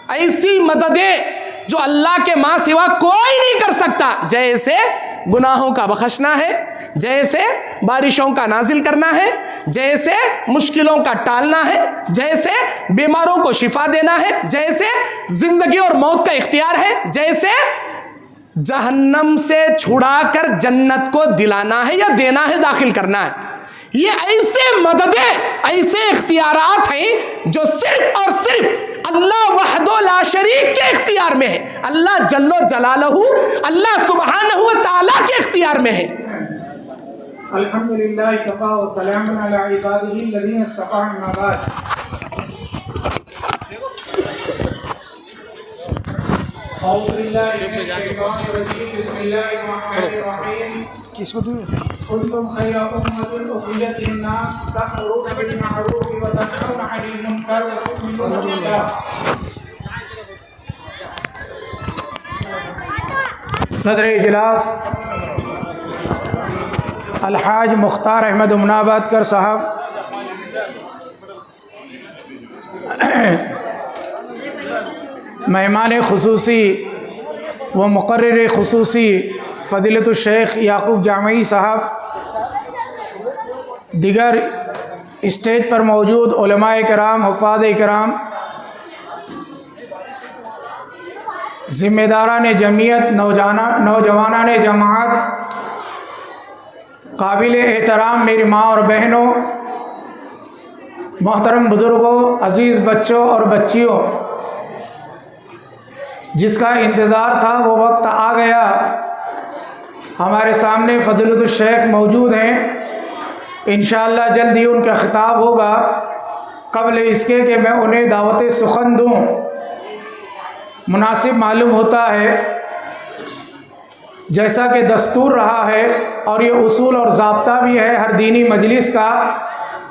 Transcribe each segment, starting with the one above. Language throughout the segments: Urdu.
ایسی مددیں جو اللہ کے ماں سوا کوئی نہیں کر سکتا، جیسے گناہوں کا بخشنا ہے، جیسے بارشوں کا نازل کرنا ہے، جیسے مشکلوں کا ٹالنا ہے، جیسے بیماروں کو شفا دینا ہے، جیسے زندگی اور موت کا اختیار ہے، جیسے جہنم سے چھڑا کر جنت کو دلانا ہے یا دینا ہے، داخل کرنا ہے۔ یہ ایسے مددیں، ایسے اختیارات ہیں جو صرف اور صرف اللہ وحدہ لا شریک کے اختیار میں ہے، اللہ جل و جلالہ، اللہ سبحانہ و تعالیٰ کے اختیار میں ہے۔ الحمدللہ کفا و سلام علی عبادہ الذین اصطفی، اما بعد۔ اعوذ باللہ من الشیطان الرجیم، بسم اللہ الرحمن الرحیم۔ کس کو دوں؟ کنتم خیر امة اخرجت للناس تأمرون بالمعروف وتنهون عن المنکر وتؤمنون باللہ۔ صدر اجلاس الحاج مختار احمد امنابادکر صاحب، مہمان خصوصی و مقرر خصوصی فضیلت الشیخ یعقوب جامعی صاحب، دیگر اسٹیج پر موجود علماء کرام، حفاظ کرام، ذمہ داران جمعیت، نوجوانان جماعت، قابل احترام میری ماں اور بہنوں، محترم بزرگوں، عزیز بچوں اور بچیوں، جس کا انتظار تھا وہ وقت آ گیا۔ ہمارے سامنے فضیلت الشیخ موجود ہیں، انشاءاللہ جلد ہی ان کا خطاب ہوگا۔ قبل اس کے کہ میں انہیں دعوت سخن دوں، مناسب معلوم ہوتا ہے، جیسا کہ دستور رہا ہے اور یہ اصول اور ضابطہ بھی ہے ہر دینی مجلس کا،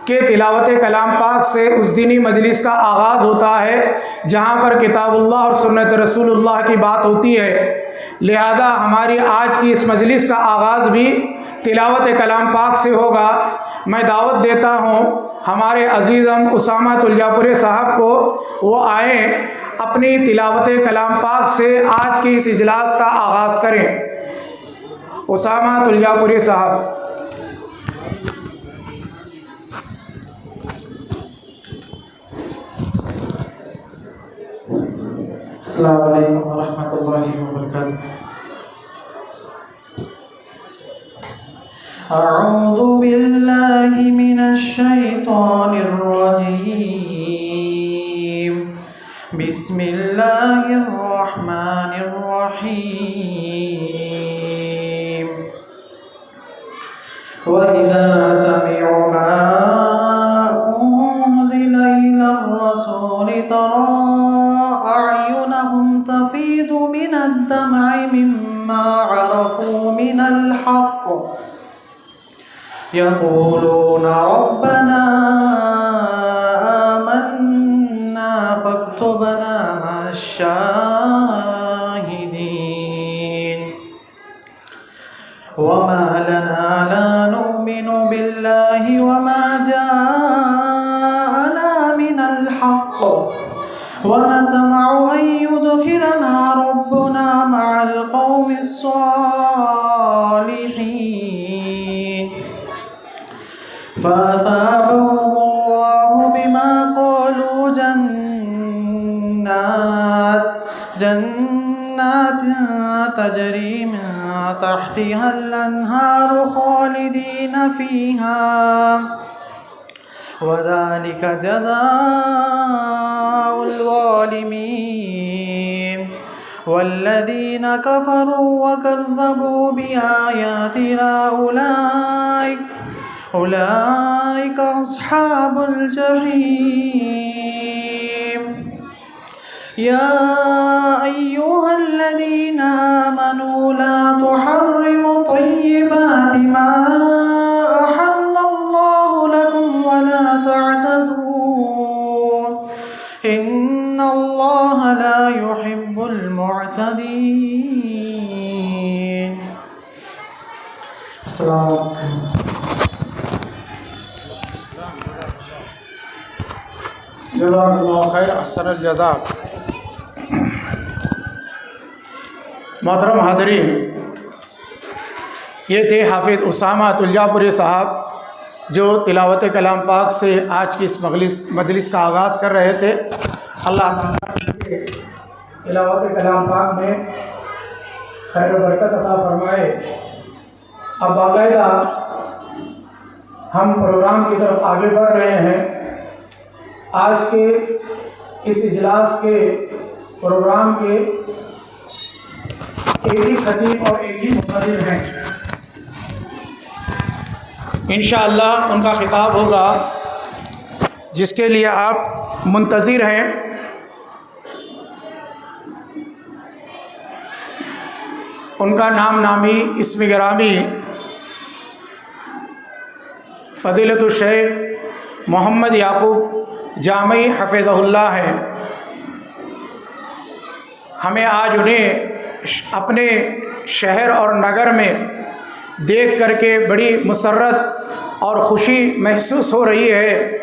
کہ تلاوت کلام پاک سے اس دینی مجلس کا آغاز ہوتا ہے جہاں پر کتاب اللہ اور سنت رسول اللہ کی بات ہوتی ہے۔ لہذا ہماری آج کی اس مجلس کا آغاز بھی تلاوت کلام پاک سے ہوگا۔ میں دعوت دیتا ہوں ہمارے عزیزم اسامہ تلجا پوری صاحب کو، وہ آئیں اپنی تلاوت کلام پاک سے آج کی اس اجلاس کا آغاز کریں۔ اسامہ تلجا پوری صاحب۔ السلام علیکم ورحمۃ اللہ وبرکاتہ۔ اعوذ باللہ من الشیطان الرجیم، بسم اللہ الرحمن الرحیم۔ وَإِذَا سَمِعُوا مَا أُنزِلَ إِلَى الرَّسُولِ تَرَىٰ أَعْيُنَهُمْ تَفِيضُ مِنَ الدَّمْعِ مِمَّا عَرَفُوا مِنَ الْحَقِّ يَقُولُونَ رَبَّنَا آمَنَّا فَاكْتُبْنَا مَعَ الشَّاهِدِينَ۔ وَمَا لَنَا لَا نُؤْمِنُ بِاللَّهِ وَمَا جَاءَنَا مِنَ الْحَقِّ وَنَطْمَعُ أَن يُدْخِلَنَا رَبُّنَا مَعَ الْقَوْمِ الصَّالِحِينَ۔ فَأَثَابَهُمُ اللَّهُ بِمَا قَالُوا جَنَّاتٍ تَجْرِي مِن تَحْتِهَا الْأَنْهَارُ خَالِدِينَ فِيهَا، وَذَلِكَ جَزَاءُ الظَّالِمِينَ۔ وَالَّذِينَ كَفَرُوا وَكَذَّبُوا بِآيَاتِنَا أُولَئِكَ أَصْحَابُ الْجَحِيمِ۔ يَا أَيُّهَا الَّذِينَ آمَنُوا لَا تُحَرِّمُوا طَيِّبَاتِ مَا أَحَلَّ اللَّهُ لَكُمْ وَلَا تَعْتَدُوا إِنَّ اللَّهَ لَا يُحِبُّ الْمُعْتَدِينَ۔ السلام علیکم۔ جزاک اللہ خیر، احسن الجزاء۔ محترم حاضرین، یہ تھے حافظ اسامہ تلجا پوری صاحب جو تلاوت کلام پاک سے آج کی اس مجلس کا آغاز کر رہے تھے۔ اللہ تعالیٰ کے تلاوت کلام پاک میں خیر و برکت عطا فرمائے۔ اب باقاعدہ ہم پروگرام کی طرف آگے بڑھ رہے ہیں۔ آج کے اس اجلاس کے پروگرام کے ایک ہی خطیب اور ایک ہی مقرر ہیں۔ انشاءاللہ ان کا خطاب ہوگا جس کے لیے آپ منتظر ہیں۔ ان کا نام نامی اسم گرامی فضیلت الشیخ محمد یعقوب جامعی حفظہ اللہ ہے۔ ہمیں آج انہیں اپنے شہر اور نگر میں دیکھ کر کے بڑی مسرت اور خوشی محسوس ہو رہی ہے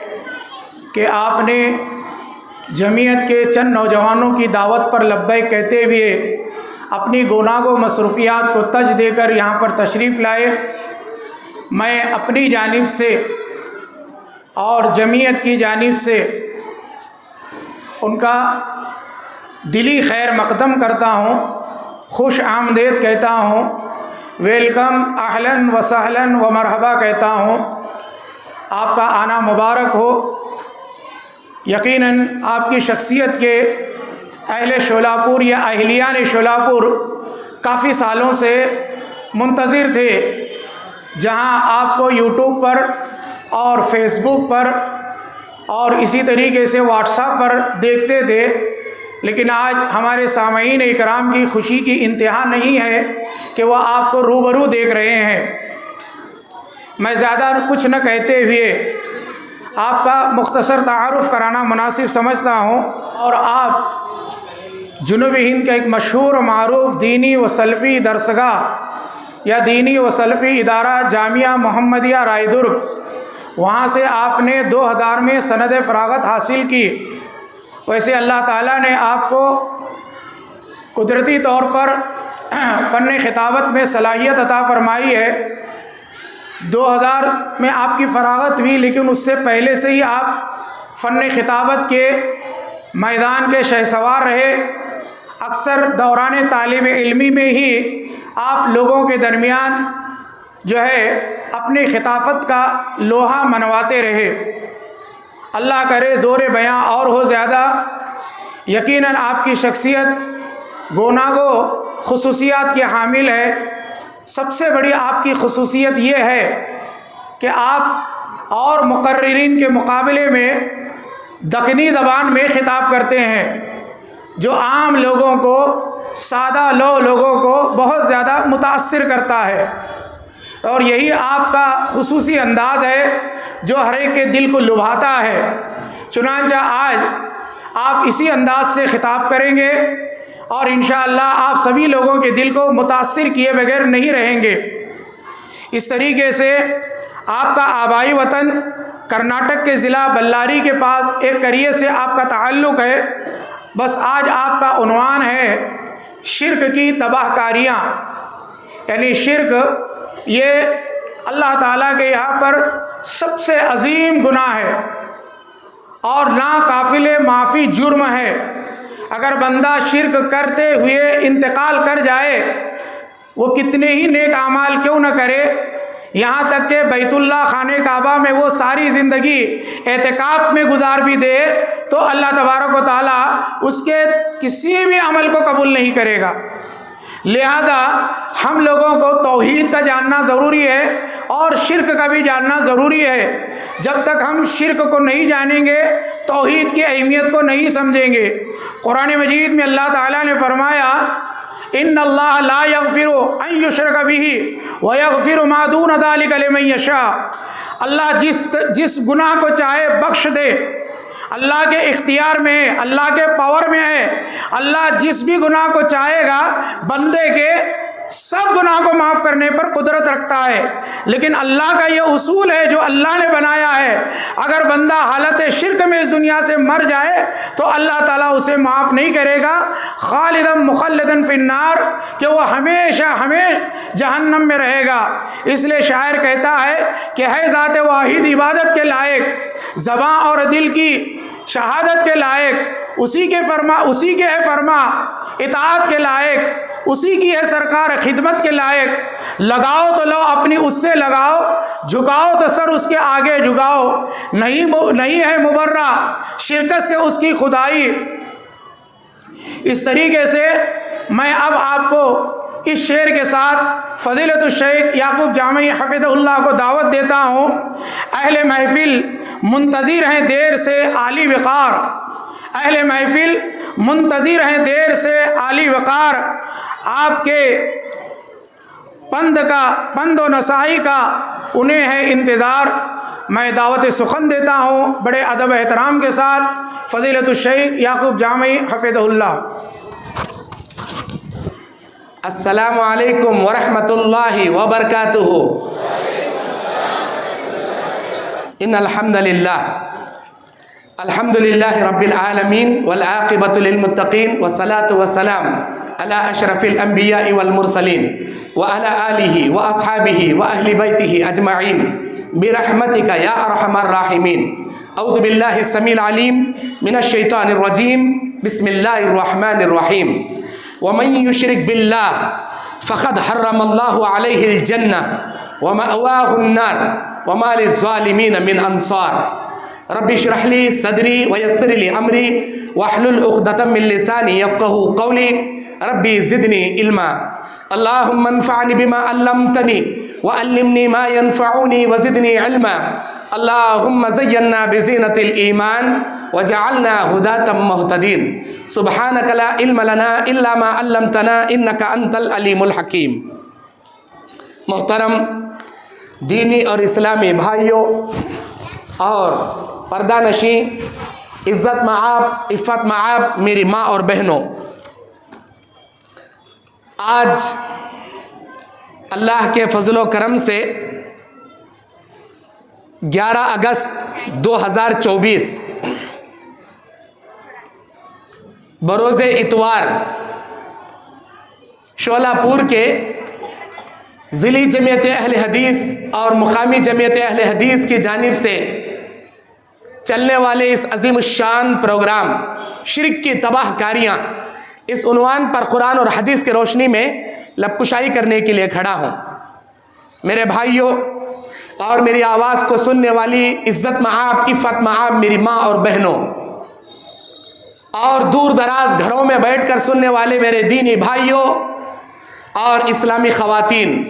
کہ آپ نے جمعیت کے چند نوجوانوں کی دعوت پر لبیک کہتے ہوئے اپنی گناہ و مصروفیات کو تج دے کر یہاں پر تشریف لائے۔ میں اپنی جانب سے اور جمعیت کی جانب سے ان کا دلی خیر مقدم کرتا ہوں، خوش آمدید کہتا ہوں، ویلکم، اہلاً و سہلاً و مرحبا کہتا ہوں۔ آپ کا آنا مبارک ہو۔ یقیناً آپ کی شخصیت کے اہل شولاپور یا اہلیان شولاپور کافی سالوں سے منتظر تھے، جہاں آپ کو یوٹیوب پر اور فیس بک پر اور اسی طریقے سے واٹس ایپ پر دیکھتے تھے، لیکن آج ہمارے سامعین اکرام کی خوشی کی انتہا نہیں ہے کہ وہ آپ کو روبرو دیکھ رہے ہیں۔ میں زیادہ کچھ نہ کہتے ہوئے آپ کا مختصر تعارف کرانا مناسب سمجھتا ہوں، اور آپ جنوبی ہند کا ایک مشہور و معروف دینی و سلفی درسگاہ یا دینی و سلفی ادارہ جامعہ محمدیہ رائے درگ، وہاں سے آپ نے 2000 میں سند فراغت حاصل کی۔ ویسے اللہ تعالیٰ نے آپ کو قدرتی طور پر فن خطابت میں صلاحیت عطا فرمائی ہے۔ 2000 میں آپ کی فراغت ہوئی، لیکن اس سے پہلے سے ہی آپ فن خطابت کے میدان کے شہسوار رہے۔ اکثر دوران طالب علمی میں ہی آپ لوگوں کے درمیان جو ہے اپنی خطابت کا لوہا منواتے رہے۔ اللہ کرے زور بیاں اور ہو زیادہ۔ یقیناً آپ کی شخصیت گوناگو خصوصیات کی حامل ہے۔ سب سے بڑی آپ کی خصوصیت یہ ہے کہ آپ اور مقررین کے مقابلے میں دکنی زبان میں خطاب کرتے ہیں، جو عام لوگوں کو، سادہ لوگوں کو بہت زیادہ متاثر کرتا ہے، اور یہی آپ کا خصوصی انداز ہے جو ہر ایک کے دل کو لبھاتا ہے۔ چنانچہ آج آپ اسی انداز سے خطاب کریں گے اور انشاءاللہ آپ سبھی لوگوں کے دل کو متاثر کیے بغیر نہیں رہیں گے۔ اس طریقے سے آپ کا آبائی وطن کرناٹک کے ضلع بلاری کے پاس ایک قریے سے آپ کا تعلق ہے، بس آج آپ کا عنوان ہے شرک کی تباہ کاریاں، یعنی شرک یہ اللہ تعالیٰ کے یہاں پر سب سے عظیم گناہ ہے اور ناقابل معافی جرم ہے۔ اگر بندہ شرک کرتے ہوئے انتقال کر جائے، وہ کتنے ہی نیک اعمال کیوں نہ کرے، یہاں تک کہ بیت اللہ خانہ کعبہ میں وہ ساری زندگی اعتکاف میں گزار بھی دے تو اللہ تبارک و تعالیٰ اس کے کسی بھی عمل کو قبول نہیں کرے گا۔ لہذا ہم لوگوں کو توحید کا جاننا ضروری ہے اور شرک کا بھی جاننا ضروری ہے۔ جب تک ہم شرک کو نہیں جانیں گے، توحید کی اہمیت کو نہیں سمجھیں گے۔ قرآن مجید میں اللہ تعالیٰ نے فرمایا ان اللہ لا یغفر ان یشرک بہ ویغفر ما دون ذلک لمن یشاء۔ اللہ جس گناہ کو چاہے بخش دے، اللہ کے اختیار میں ہے، اللہ کے پاور میں ہے۔ اللہ جس بھی گناہ کو چاہے گا بندے کے سب گناہ کو معاف کرنے پر قدرت رکھتا ہے، لیکن اللہ کا یہ اصول ہے جو اللہ نے بنایا ہے، اگر بندہ حالت شرک میں اس دنیا سے مر جائے تو اللہ تعالیٰ اسے معاف نہیں کرے گا، خالداً مخلداً فی النار، کہ وہ ہمیشہ جہنم میں رہے گا۔ اس لیے شاعر کہتا ہے کہ ہے ذات واحد عبادت کے لائق، زباں اور دل کی شہادت کے لائق، اسی کے ہے فرما اطاعت کے لائق، اسی کی ہے سرکار خدمت کے لائق، لگاؤ تو لو اپنی اس سے لگاؤ، جھکاؤ تو سر اس کے آگے جھکاؤ، نہیں ہے مبرہ شرکت سے اس کی خدائی۔ اس طریقے سے میں اب آپ کو اس شعر کے ساتھ فضیلت الشیخ یعقوب جامعی حفظہ اللہ کو دعوت دیتا ہوں۔ اہل محفل منتظر ہیں دیر سے عالی وقار، اہل محفل منتظر ہیں دیر سے عالی وقار، آپ کے پند و نصاحی کا انہیں ہے انتظار۔ میں دعوت سخن دیتا ہوں بڑے ادب احترام کے ساتھ فضیلت الشیخ یعقوب جامعی حفظہ اللہ۔ السلام علیکم ورحمۃ اللہ وبرکاتہ۔ ان الحمد للہ رب العالمین والعاقبۃ للمتقین والصلاۃ والسلام علی اشرف الانبیاء والمرسلین وعلی آلہ واصحابہ واہل بیتہ اجمعین برحمتک یا ارحم الراحمین۔ اعوذ باللہ السمیع العلیم من الشیطان الرجیم، بسم اللہ الرحمن الرحیم۔ ومن یشرک باللہ فقد حرم اللہ علیہ الجنہ ومأواہ النار وما للظالمین من انصار۔ رب اشرح لی صدری ویسر لی امری واحلل عقدۃ من لسانی یفقہوا قولی، ربی زدنی علما۔ اللہم انفعنی بما علمتنی وعلمنی ما ینفعنی وزدنی علما۔ اللہم زینا بزینۃ الایمان وجعلنا ہداۃ مہتدین۔ سبحانک لا علم لنا الا ما علمتنا انک انت العلیم الحکیم۔ محترم دینی اور اسلامی بھائیوں اور پردہ نشین، عزت معاب عفت معاب میری ماں اور بہنوں، آج اللہ کے فضل و کرم سے 11 اگست 2024 بروز اتوار شولہ پور کے ضلعی جمعیت اہل حدیث اور مقامی جمعیت اہل حدیث کی جانب سے چلنے والے اس عظیم الشان پروگرام شرک کی تباہ کاریاں، اس عنوان پر قرآن اور حدیث کی روشنی میں لب کشائی کرنے کے لیے کھڑا ہوں۔ میرے بھائیوں اور میری آواز کو سننے والی عزت معاب عفت معاب میری ماں اور بہنوں، اور دور دراز گھروں میں بیٹھ کر سننے والے میرے دینی بھائیوں اور اسلامی خواتین،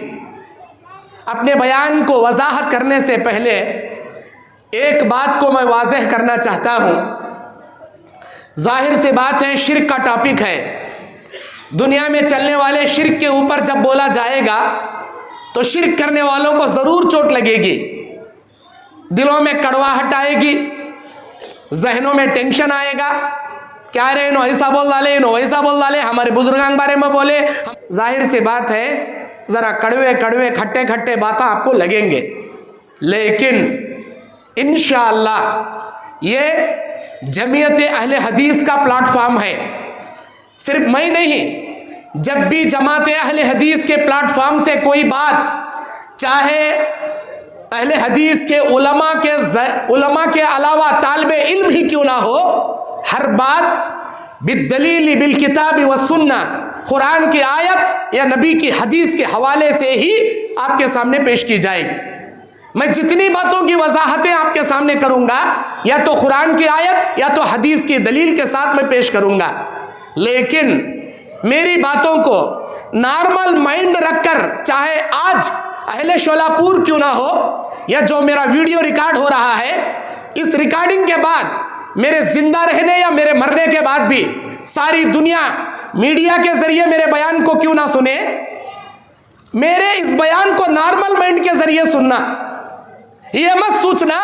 اپنے بیان کو وضاحت کرنے سے پہلے ایک بات کو میں واضح کرنا چاہتا ہوں۔ ظاہر سی بات ہے، شرک کا ٹاپک ہے، دنیا میں چلنے والے شرک کے اوپر جب بولا جائے گا تو شرک کرنے والوں کو ضرور چوٹ لگے گی، دلوں میں کڑواہٹ آئے گی، ذہنوں میں ٹینشن آئے گا، کیا رہے انہوں ایسا بول ڈالے انہوں ویسا بول ڈالے، ہمارے بزرگان بارے میں بولے۔ ظاہر سی بات ہے، ذرا کڑوے کڑوے کھٹے کھٹے باتیں آپ کو لگیں گے، لیکن انشاءاللہ یہ جمعیت اہل حدیث کا پلیٹ فارم ہے۔ صرف میں نہیں، جب بھی جماعت اہل حدیث کے پلیٹ فارم سے کوئی بات، چاہے اہل حدیث کے علماء کے علاوہ طالب علم ہی کیوں نہ ہو، ہر بات بالدلیل بالکتاب والسنہ، قرآن کی آیت یا نبی کی حدیث کے حوالے سے ہی آپ کے سامنے پیش کی جائے گی۔ میں جتنی باتوں کی وضاحتیں آپ کے سامنے کروں گا، یا تو قرآن کی آیت یا تو حدیث کی دلیل کے ساتھ میں پیش کروں گا، لیکن میری باتوں کو نارمل مائنڈ رکھ کر، چاہے آج اہل شولہ پور کیوں نہ ہو، یا جو میرا ویڈیو ریکارڈ ہو رہا ہے، اس ریکارڈنگ کے بعد میرے زندہ رہنے یا میرے مرنے کے بعد بھی ساری دنیا میڈیا کے ذریعے میرے بیان کو کیوں نہ سنے، میرے اس بیان کو نارمل مائنڈ کے ذریعے سننا، یہ مت سوچنا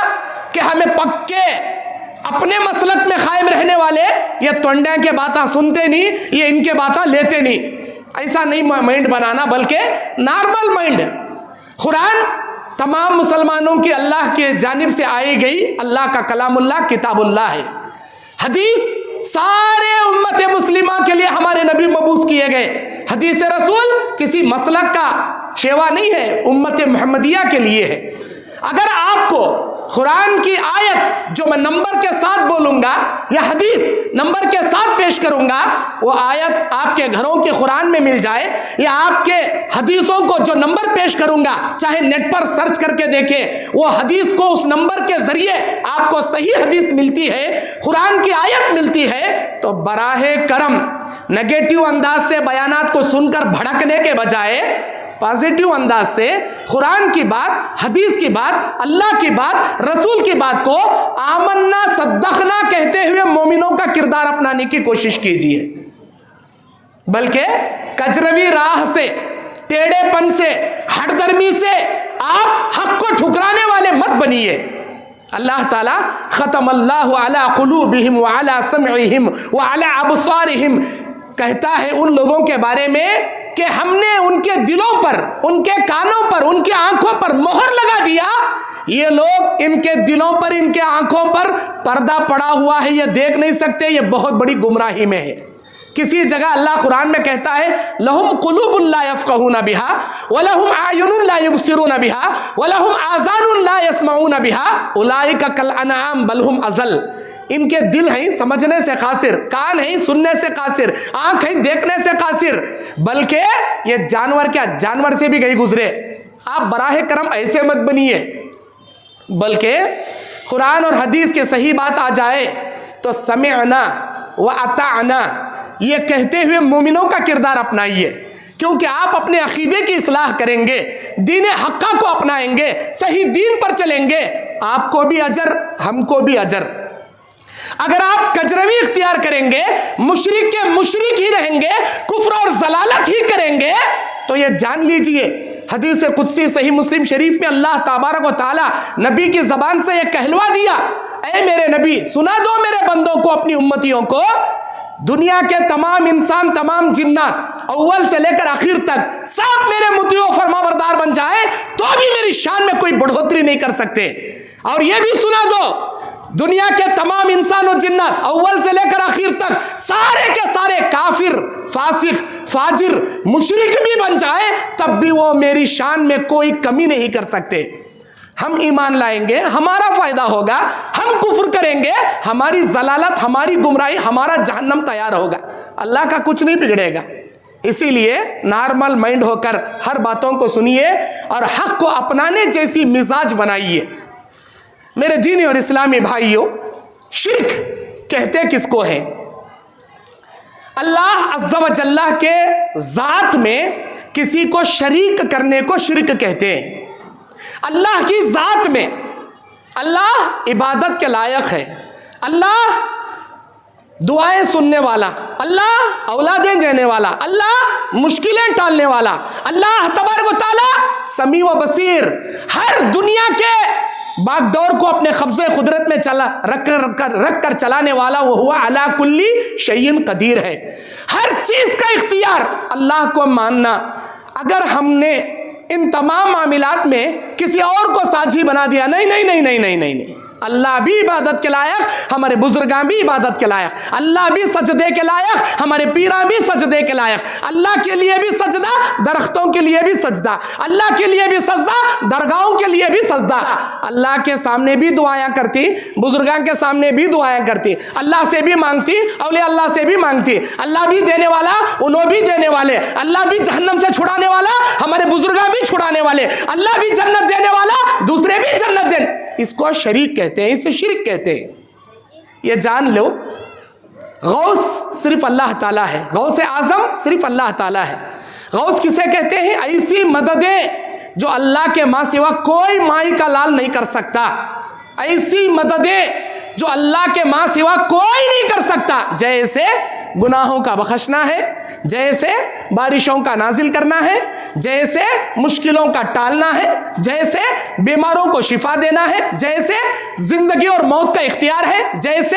کہ ہمیں پکے اپنے مسلک میں قائم رہنے والے یہ تونڈیاں کے باتاں سنتے نہیں، یہ ان کے باتاں لیتے نہیں، ایسا نہیں مائنڈ بنانا، بلکہ نارمل مائنڈ۔ قرآن تمام مسلمانوں کی اللہ کے جانب سے آئی گئی اللہ کا کلام اللہ، کتاب اللہ ہے۔ حدیث سارے امت مسلمہ کے لیے ہمارے نبی مبعوث کیے گئے۔ حدیث رسول کسی مسلک کا شیوا نہیں ہے، امت محمدیہ کے لیے ہے۔ اگر آپ کو قرآن کی آیت جو میں نمبر کے ساتھ بولوں گا یا حدیث نمبر کے ساتھ پیش کروں گا، وہ آیت آپ کے گھروں کے قرآن میں مل جائے، یا آپ کے حدیثوں کو جو نمبر پیش کروں گا چاہے نیٹ پر سرچ کر کے دیکھیں، وہ حدیث کو اس نمبر کے ذریعے آپ کو صحیح حدیث ملتی ہے، قرآن کی آیت ملتی ہے، تو براہ کرم نگیٹو انداز سے بیانات کو سن کر بھڑکنے کے بجائے پازیٹیو انداز سے قرآن کی بات، حدیث کی بات، اللہ کی بات، رسول کی بات کو آمنا صدقنا کہتے ہوئے مومنوں کا کردار اپنانے کی کوشش کیجیے، بلکہ کجروی راہ سے، ٹیڑے پن سے، ہٹ درمی سے آپ حق کو ٹھکرانے والے مت بنیے۔ اللہ تعالیٰ ختم اللہ علی قلوبہم وعلی سمعہم وعلی ابصارہم کہتا ہے ان لوگوں کے بارے میں کہ ہم نے ان کے دلوں پر، ان کے کانوں پر، ان کی آنکھوں پر مہر لگا دیا۔ یہ لوگ ان کے دلوں پر، ان کے آنکھوں پر پردہ پڑا ہوا ہے، یہ دیکھ نہیں سکتے، یہ بہت بڑی گمراہی میں ہے۔ کسی جگہ اللہ قرآن میں کہتا ہے لہم قلوب لا یفقہون بہا ولہم اعین لا یبصرون بہا ولہم آذان لا یسمعون بہا اولئک کالانعام بل ہم اضل۔ ان کے دل ہیں سمجھنے سے قاصر، کان ہیں سننے سے قاصر، آنکھ ہیں دیکھنے سے قاصر، بلکہ یہ جانور کیا، جانور سے بھی گئی گزرے۔ آپ براہ کرم ایسے مت بنیے، بلکہ قرآن اور حدیث کی صحیح بات آ جائے تو سمعنا واطعنا یہ کہتے ہوئے مومنوں کا کردار اپنائیے، کیونکہ آپ اپنے عقیدے کی اصلاح کریں گے، دین حقہ کو اپنائیں گے، صحیح دین پر چلیں گے، آپ کو بھی اجر، ہم کو بھی اجر۔ اگر آپ کجروی اختیار کریں گے، مشرک کے مشرک ہی رہیں گے، کفر اور ضلالت ہی کریں گے، تو یہ جان لیجئے حدیث قدسی صحیح مسلم شریف میں اللہ تبارک و تعالی نبی کی زبان سے یہ کہلوا دیا، اے میرے نبی سنا دو میرے بندوں کو، اپنی امتیوں کو، دنیا کے تمام انسان، تمام جنات اول سے لے کر آخر تک سب میرے مطیع و فرما بردار بن جائے تو بھی میری شان میں کوئی بڑھوتری نہیں کر سکتے۔ اور یہ بھی سنا دو دنیا کے تمام انسان و جنات اول سے لے کر آخر تک سارے کے سارے کافر، فاسق، فاجر، مشرک بھی بن جائے تب بھی وہ میری شان میں کوئی کمی نہیں کر سکتے۔ ہم ایمان لائیں گے ہمارا فائدہ ہوگا، ہم کفر کریں گے ہماری ضلالت، ہماری گمراہی، ہمارا جہنم تیار ہوگا، اللہ کا کچھ نہیں بگڑے گا۔ اسی لیے نارمل مائنڈ ہو کر ہر باتوں کو سنیے اور حق کو اپنانے جیسی مزاج بنائیے۔ میرے دینی اور اسلامی بھائیوں، شرک کہتے کس کو ہے؟ اللہ عز و جل کے ذات میں کسی کو شریک کرنے کو شرک کہتے ہیں۔ اللہ کی ذات میں اللہ عبادت کے لائق ہے، اللہ دعائیں سننے والا، اللہ اولادیں دینے والا، اللہ مشکلیں ٹالنے والا، اللہ تبارک و تعالی سمیع و بصیر، ہر دنیا کے باغ ڈور کو اپنے قبضے قدرت میں رکھ کر چلانے والا، وہ ہوا علی کل شیء قدیر ہے۔ ہر چیز کا اختیار اللہ کو ماننا۔ اگر ہم نے ان تمام معاملات میں کسی اور کو ساجی بنا دیا، نہیں نہیں نہیں نہیں نہیں نہیں نہیں، اللہ بھی عبادت کے لائق، ہمارے بزرگاں بھی عبادت کے لائق، اللہ بھی سجدے کے لائق، ہمارے پیراں بھی سجدے کے لائق، اللہ کے لیے بھی سجدہ، درختوں کے لیے بھی سجدہ، اللہ کے لیے بھی سجدہ، درگاہوں کے لیے بھی سجدہ، اللہ کے سامنے بھی دعائیں کرتی، بزرگاں کے سامنے بھی دعائیں کرتی، اللہ سے بھی مانگتی، اولیاء اللہ سے بھی مانگتی، اللہ بھی دینے والا، انہوں بھی دینے والے، اللہ بھی جہنم سے چھڑانے والا، ہمارے بزرگاں بھی چھڑانے والے، اللہ بھی جنت دینے والا، دوسرے بھی جنت دینے، اس کو شریک کہتے ہیں، اسے شرک کہتے ہیں۔ یہ جان لو غوث صرف اللہ تعالیٰ ہے، غوث اعظم صرف اللہ تعالیٰ ہے۔ غوث کسے کہتے ہیں؟ ایسی مددیں جو اللہ کے ماں سوا کوئی مائی کا لال نہیں کر سکتا، ایسی مددیں جو اللہ کے ماں سوا کوئی نہیں کر سکتا، جیسے گناہوں کا بخشنا ہے، جیسے بارشوں کا نازل کرنا ہے، جیسے مشکلوں کا ٹالنا ہے، جیسے بیماروں کو شفا دینا ہے، جیسے زندگی اور موت کا اختیار ہے، جیسے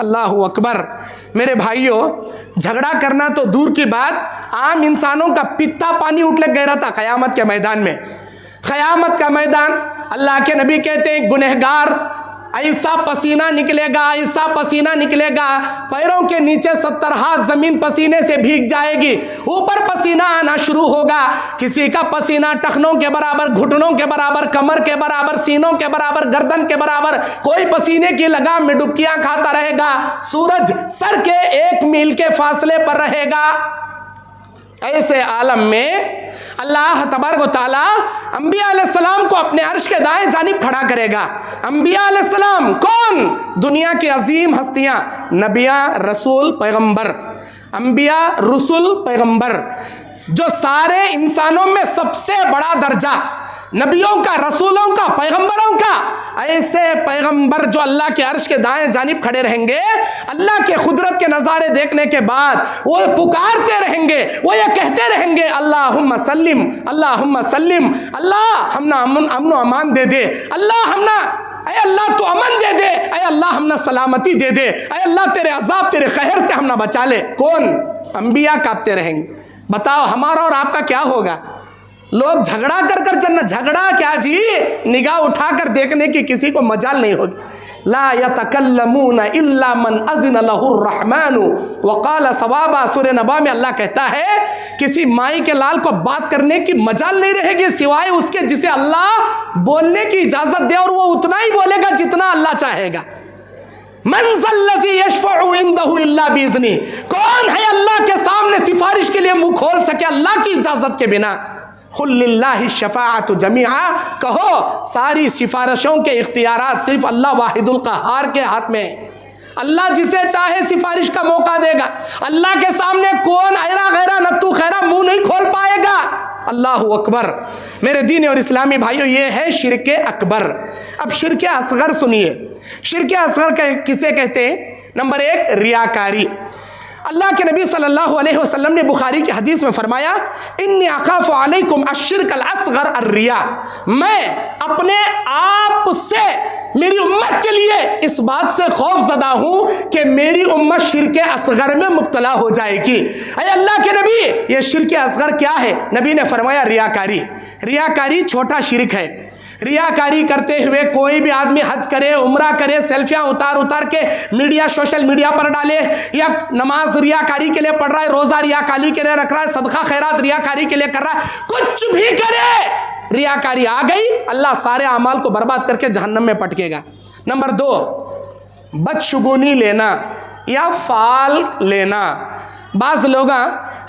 اللہ اکبر. میرے بھائیوں، جھگڑا کرنا تو دور کی بات، عام انسانوں کا پتا پانی اٹھ لگ گیا تھا قیامت کے میدان میں. قیامت کا میدان، اللہ کے نبی کہتے ہیں گنہگار ایسا پسینہ نکلے گا، ایسا پسینہ نکلے گا، پیروں کے نیچے 70 ہاتھ زمین پسینے سے بھیگ جائے گی، اوپر پسینہ آنا شروع ہوگا. کسی کا پسینہ ٹخنوں کے برابر، گھٹنوں کے برابر، کمر کے برابر، سینوں کے برابر، گردن کے برابر، کوئی پسینے کی لگام میں ڈبکیاں کھاتا رہے گا. سورج سر کے 1 میل کے فاصلے پر رہے گا. ایسے عالم میں اللہ تبارک و تعالیٰ انبیاء علیہ السلام کو اپنے عرش کے دائیں جانب کھڑا کرے گا. انبیاء علیہ السلام کون؟ دنیا کی عظیم ہستیاں، نبیاں، رسول، پیغمبر. انبیاء، رسول، پیغمبر، جو سارے انسانوں میں سب سے بڑا درجہ، نبیوں کا، رسولوں کا، پیغمبروں کا. ایسے پیغمبر جو اللہ کے عرش کے دائیں جانب کھڑے رہیں گے، اللہ کے قدرت کے نظارے دیکھنے کے بعد وہ پکارتے رہیں گے، وہ یہ کہتے رہیں گے اللہم سلم، اللہم سلم. اللہ ہم نا امن و امان دے دے، اللہ ہم نا، اے اللہ تو امن دے دے، اے اللہ ہم نا سلامتی دے دے، اے اللہ تیرے عذاب، تیرے قہر سے ہم نا بچا لے. کون؟ انبیاء کانپتے رہیں گے. بتاؤ ہمارا اور آپ کا کیا ہوگا؟ لوگ جھگڑا کر کر چلنا، جھگڑا کیا جی، نگاہ اٹھا کر دیکھنے کی کسی کو مجال نہیں ہوگی. لا يتکلمون الا من اذن له الرحمن وقال صوابا. سورہ نبا میں اللہ کہتا ہے کسی مائی کے لال کو بات کرنے کی مجال نہیں رہے گی سوائے اس کے جسے اللہ بولنے کی اجازت دے، اور وہ اتنا ہی بولے گا جتنا اللہ چاہے گا. من ذا الذی یشفع عنده الا باذنہ. کون ہے اللہ کے سامنے سفارش کے لیے منہ کھول سکے اللہ کی اجازت کے بنا؟ قل للہ الشفاعۃ جمیعا. کہو ساری سفارشوں کے اختیارات صرف اللہ واحد القہار کے ہاتھ میں ہے. اللہ جسے چاہے سفارش کا موقع دے گا. اللہ کے سامنے کون ایرا غیرہ نتو خیرہ منہ نہیں کھول پائے گا. اللہ اکبر. میرے دین اور اسلامی بھائیوں، یہ ہے شرک اکبر. اب شرک اصغر سنیے. شرک اصغر کسے کہتے ہیں؟ نمبر 1 ریاکاری. اللہ کے نبی صلی اللہ علیہ وسلم نے بخاری کی حدیث میں فرمایا انی اخاف علیکم الشرک الاصغر الریا. میں اپنے آپ سے، میری امت کے لیے اس بات سے خوف زدہ ہوں کہ میری امت شرک اصغر میں مبتلا ہو جائے گی. اے اللہ کے نبی، یہ شرک اصغر کیا ہے؟ نبی نے فرمایا ریاکاری. ریاکاری چھوٹا شرک ہے. ریاکاری کرتے ہوئے کوئی بھی آدمی حج کرے، عمرہ کرے، سیلفیاں اتار کے میڈیا، سوشل میڈیا پر ڈالے، یا نماز ریاکاری کے لیے پڑھ رہا ہے، روزہ ریاکاری کے لیے رکھ رہا ہے، صدقہ خیرات ریاکاری کے لیے کر رہا ہے، کچھ بھی کرے، ریاکاری آ گئی، اللہ سارے اعمال کو برباد کر کے جہنم میں پٹکے گا. نمبر 2 بدشگونی لینا یا فال لینا. بعض لوگ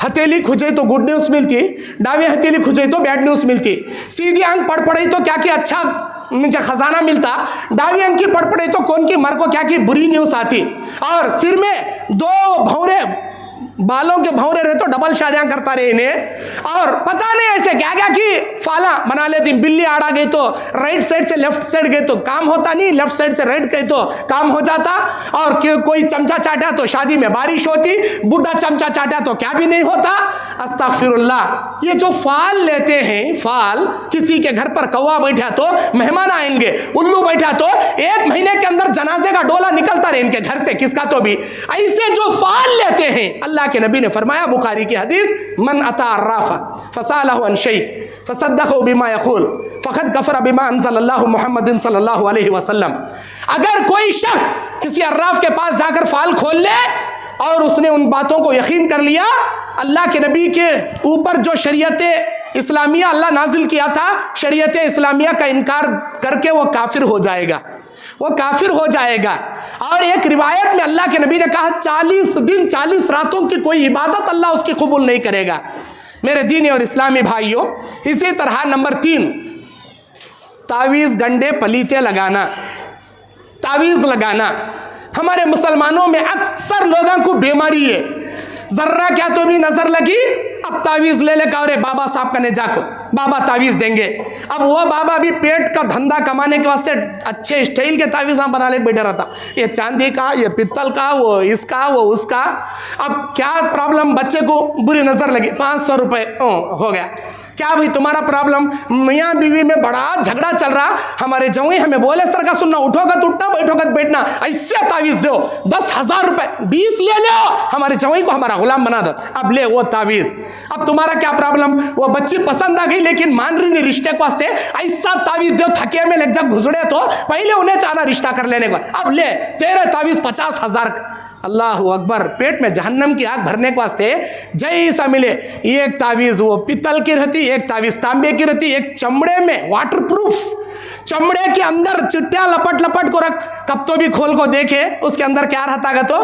ہتھیلی کھجے تو گڈ نیوز ملتی، ڈاوی ہتھیلی کھجے تو بیڈ نیوز ملتی. سیدھی آنکھ پڑ پڑی تو کیا کہ اچھا مجھے خزانہ ملتا، ڈاوی آنکھ کی پڑ پڑی تو کون کی مر کو کیا کی بری نیوز آتی. اور سر میں 2 بھونرے، بالوں کے بھونرے رہے تو ڈبل شادیاں کرتا رہے انہیں، اور پتہ نہیں ایسے کیا کیا کی فالا بنا لیتی. بلی آڑا گئی تو رائٹ سائڈ سے لیفٹ سائڈ گئے تو کام ہوتا نہیں، لیفٹ سائڈ سے رائٹ گئے تو کام ہو جاتا. اور کوئی چمچہ چاٹا تو شادی میں بارش ہوتی، بڈھا چمچہ چاٹا تو کیا بھی نہیں ہوتا. استغفر اللہ. یہ جو فال لیتے ہیں، فال، کسی کے گھر پر کوا بیٹھا تو مہمان آئیں گے، الو بیٹھا تو 1 مہینے کے اندر جنازے کا ڈولا نکلتا رہے ان کے گھر سے، کس کا تو بھی. ایسے جو فال لیتے ہیں، اللہ کے نبی نے فرمایا بخاری کی حدیث من اتا عرافا فسالہ عن شیء فصدقہ بما یقول فقد کفر بما انزل اللہ محمد صلی اللہ علیہ وسلم. اگر کوئی شخص کسی عراف کے پاس جا کر فال کھول لے اور اس نے ان باتوں کو یقین کر لیا، اللہ کے نبی کے اوپر جو شریعت اسلامیہ اللہ نازل کیا تھا، شریعت اسلامیہ کا انکار کر کے وہ کافر ہو جائے گا، وہ کافر ہو جائے گا. اور ایک روایت میں اللہ کے نبی نے کہا 40 دن 40 راتوں کی کوئی عبادت اللہ اس کی قبول نہیں کرے گا. میرے دینی اور اسلامی بھائیوں، اسی طرح نمبر 3 تعویذ گنڈے پلیتے لگانا. تعویذ لگانا ہمارے مسلمانوں میں اکثر لوگوں کو بیماری ہے. ذرہ کیا تو بھی نظر لگی، اب تعویذ لے کا، اور بابا صاحب کا نے جا کو بابا تعویذ دیں گے. اب وہ بابا بھی پیٹ کا دھندا کمانے کے واسطے اچھے اسٹائل کے تعویذ بنا لے بیٹھا رہتا، یہ چاندی کا، یہ پتل کا، وہ اس کا، وہ اس کا. اب کیا پرابلم، بچے کو بری نظر لگی، 500 روپے ہو گیا. کیا بھائی تمہارا پرابلم؟ میاں بیوی میں بڑا جھگڑا چل رہا, ہمارے جوئی ہمیں بولے سر کا سننا, اٹھو گا تو اٹھنا, بیٹھو گا تو بیٹھنا, ایسے تعویذ دو, 10,000 روپے 20 لے لو, ہمارے جوئی کو ہمارا غلام بنا دو, اب لے وہ تعویذ. اب تمہارا کیا پرابلم؟ وہ بچی پسند آ گئی لیکن مان رہی نہیں رشتے کو واسطے, ایسا تعویذ دو تھکے میں لگ جا گھسڑے تو پہلے انہیں چاہنا رشتہ کر لینے کو, اب لے تیرے تعویذ 50,000. اللہ اکبر. پیٹ میں جہنم کی آگ بھرنے کے واسطے جیسا ملے, ایک تعویذ وہ پیتل کی رہتی, ایک تعویذ تانبے کی رہتی, ایک چمڑے میں واٹر پروف, چمڑے کے اندر چٹیاں لپٹ لپٹ کو رکھ, کب تو بھی کھول کو دیکھے اس کے اندر کیا رہتا گا, تو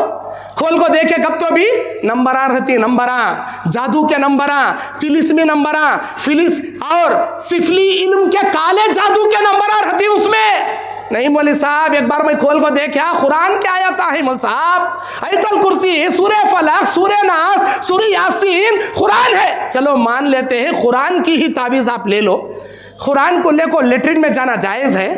کھول کو دیکھے کب تو بھی نمبراں رہتی, نمبراں, جادو کے نمبراں, طلسمی نمبراں, فلس اور سفلی علم کے کالے جادو کے نمبراں رہتی اس میں. نہیں مولوی صاحب, ایک بار میں کھول کو دیکھا, قرآن کیا آیت ہے مول صاحب, آیت الکرسی, سورہ فلق, سورہ ناس, سورہ یاسین, قرآن ہے. چلو مان لیتے ہیں قرآن کی ہی تعویذ آپ لے لو, قرآن کو لے کو لیٹرین میں جانا جائز ہے,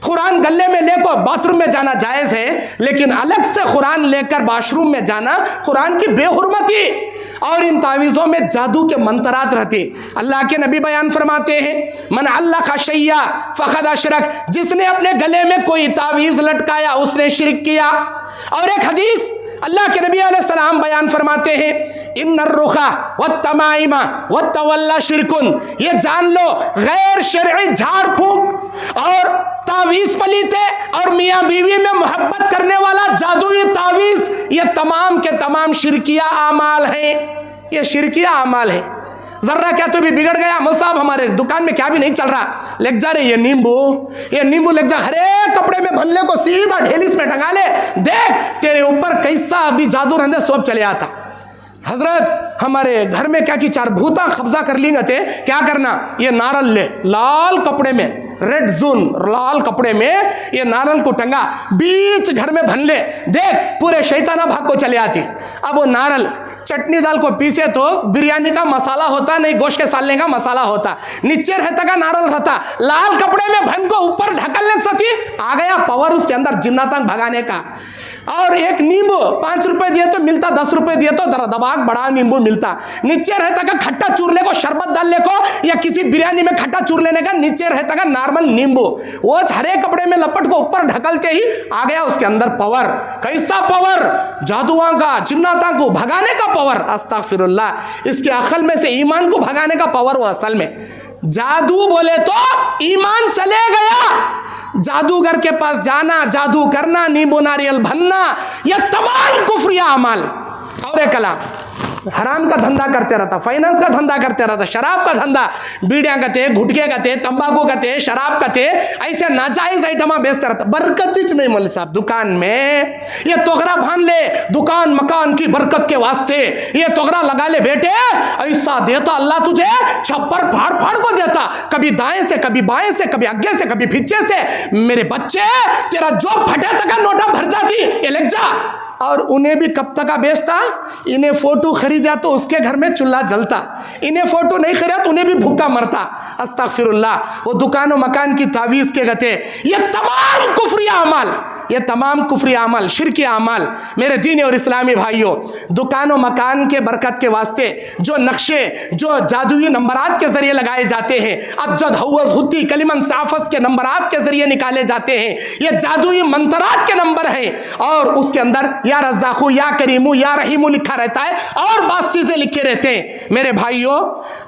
قرآن گلے میں لے کو باتھ روم میں جانا جائز ہے, لیکن الگ سے قرآن لے کر واش روم میں جانا قرآن کی بے حرمتی. اور ان تعویذوں میں جادو کے منترات رہتے. اللہ کے نبی بیان فرماتے ہیں, من علق شیئا فقد اشرک, جس نے اپنے گلے میں کوئی تعویذ لٹکایا اس نے شرک کیا. اور ایک حدیث اللہ کے نبی علیہ السلام بیان فرماتے ہیں, ان الرقى والتمائم والتولى شرک, یہ جان لو غیر شرعی جھاڑ پھونک اور تعویذ پلیتے اور میاں بیوی میں محبت کرنے والا جادوئی تعویذ, یہ تمام کے تمام شرکیہ اعمال ہیں, یہ شرکیہ اعمال ہیں. ذرہ کیا تو بھی بگڑ گیا, مول صاحب ہمارے دکان میں کیا بھی نہیں چل رہا, لگ جا رہے یہ نیمبو لگ جا, ہر ایک کپڑے میں بھنلے کو سیدھا ڈھیلیس میں ٹنگا لے, دیکھ تیرے اوپر کیسا ابھی جادو رہندے سوب چلے آتا. حضرت ہمارے گھر میں کیا کی چار بھوتا قبضہ کر لیں گے, کیا کرنا, یہ نارل لے, لال کپڑے میں, ریڈ زون لال کپڑے میں یہ نارل کو ٹنگا, بیچ گھر میں بھن لے, دیکھ پورے شیطانہ بھاگ کو چلے آتی. اب وہ نارل چٹنی دال کو پیسے تو بریانی کا مسالہ ہوتا نہیں, گوشت کے سالنے کا مسالہ ہوتا, نیچے رہتا کا نارل رہتا, لال کپڑے میں بھن کو اوپر ڈھکلنے سکی, آ گیا پاور اس کے اندر جناتاں بھگانے کا. اور ایک نیمبو 5 روپے دیے تو ملتا, 10 روپے دیے تو دباغ بڑا نیمبو ملتا. نیچے رہتا کا کھٹا چورلے کو, شربت ڈالنے کو, یا کسی بریانی میں کھٹا چور لینے کا, نیچے رہتا کا نارمل نیمبو, وہ ہرے کپڑے میں لپٹ کو اوپر ڈھکلتے ہی آ گیا اس کے اندر پاور. کیسا پاور؟ جادواں کا, جناتاں کو بھگانے کا پاور. استغفر اللہ, اس کے عقل میں سے ایمان کو بھگانے کا پاور. وہ اصل میں جادو بولے تو ایمان چلے گیا. جادوگر کے پاس جانا, جادو کرنا, نیمبو ناریل بھننا, یہ تمام کفری اعمال. اور ایک کلام حرام کا دھندا کرتے رہتا, فائنانس کا دھندا کرتے رہتا, شراب کا دھندا, بیڑیاں کہتے, گھٹکے کہتے, تمباکو کہتے, شراب کہتے, ایسے ناجائز آئٹماں بیچتے رہتا. برکت ہی نہیں مولوی صاحب دکان میں, یہ توغرا بھان لے دکان مکان کی برکت کے واسطے, یہ توغرا لگا لے بیٹے, ایسا دیتا اللہ تجھے, چھپر پھاڑ پھاڑ کو دیتا, کبھی دائیں سے, کبھی بائیں سے, کبھی اگے سے, کبھی پیچھے سے. میرے بچے تیرا جو پھٹے تک نوٹا بھر جاتی, یہ لگ جا. اور انہیں بھی کب تک بیچتا, انہیں فوٹو خریدا تو اس کے گھر میں چولہا جلتا, انہیں فوٹو نہیں خریدا تو انہیں بھی بھوکا مرتا. استغفر اللہ. وہ دکان و مکان کی تعویذ کے گتے, یہ تمام کفری اعمال, یہ تمام کفری اعمال, شرکی اعمال. میرے دینی اور اسلامی بھائیوں, دکان و مکان کے برکت کے واسطے جو نقشے, جو جادوئی نمبرات کے ذریعے لگائے جاتے ہیں, ابجد حوض حتی کلمن صافس کے نمبرات کے ذریعے نکالے جاتے ہیں, یہ جادوئی منترات کے نمبر ہیں. اور اس کے اندر یا رزاقو, یا کریمو, یا رحیمو لکھا رہتا ہے, اور بعض چیزیں لکھے رہتے ہیں. میرے بھائیوں,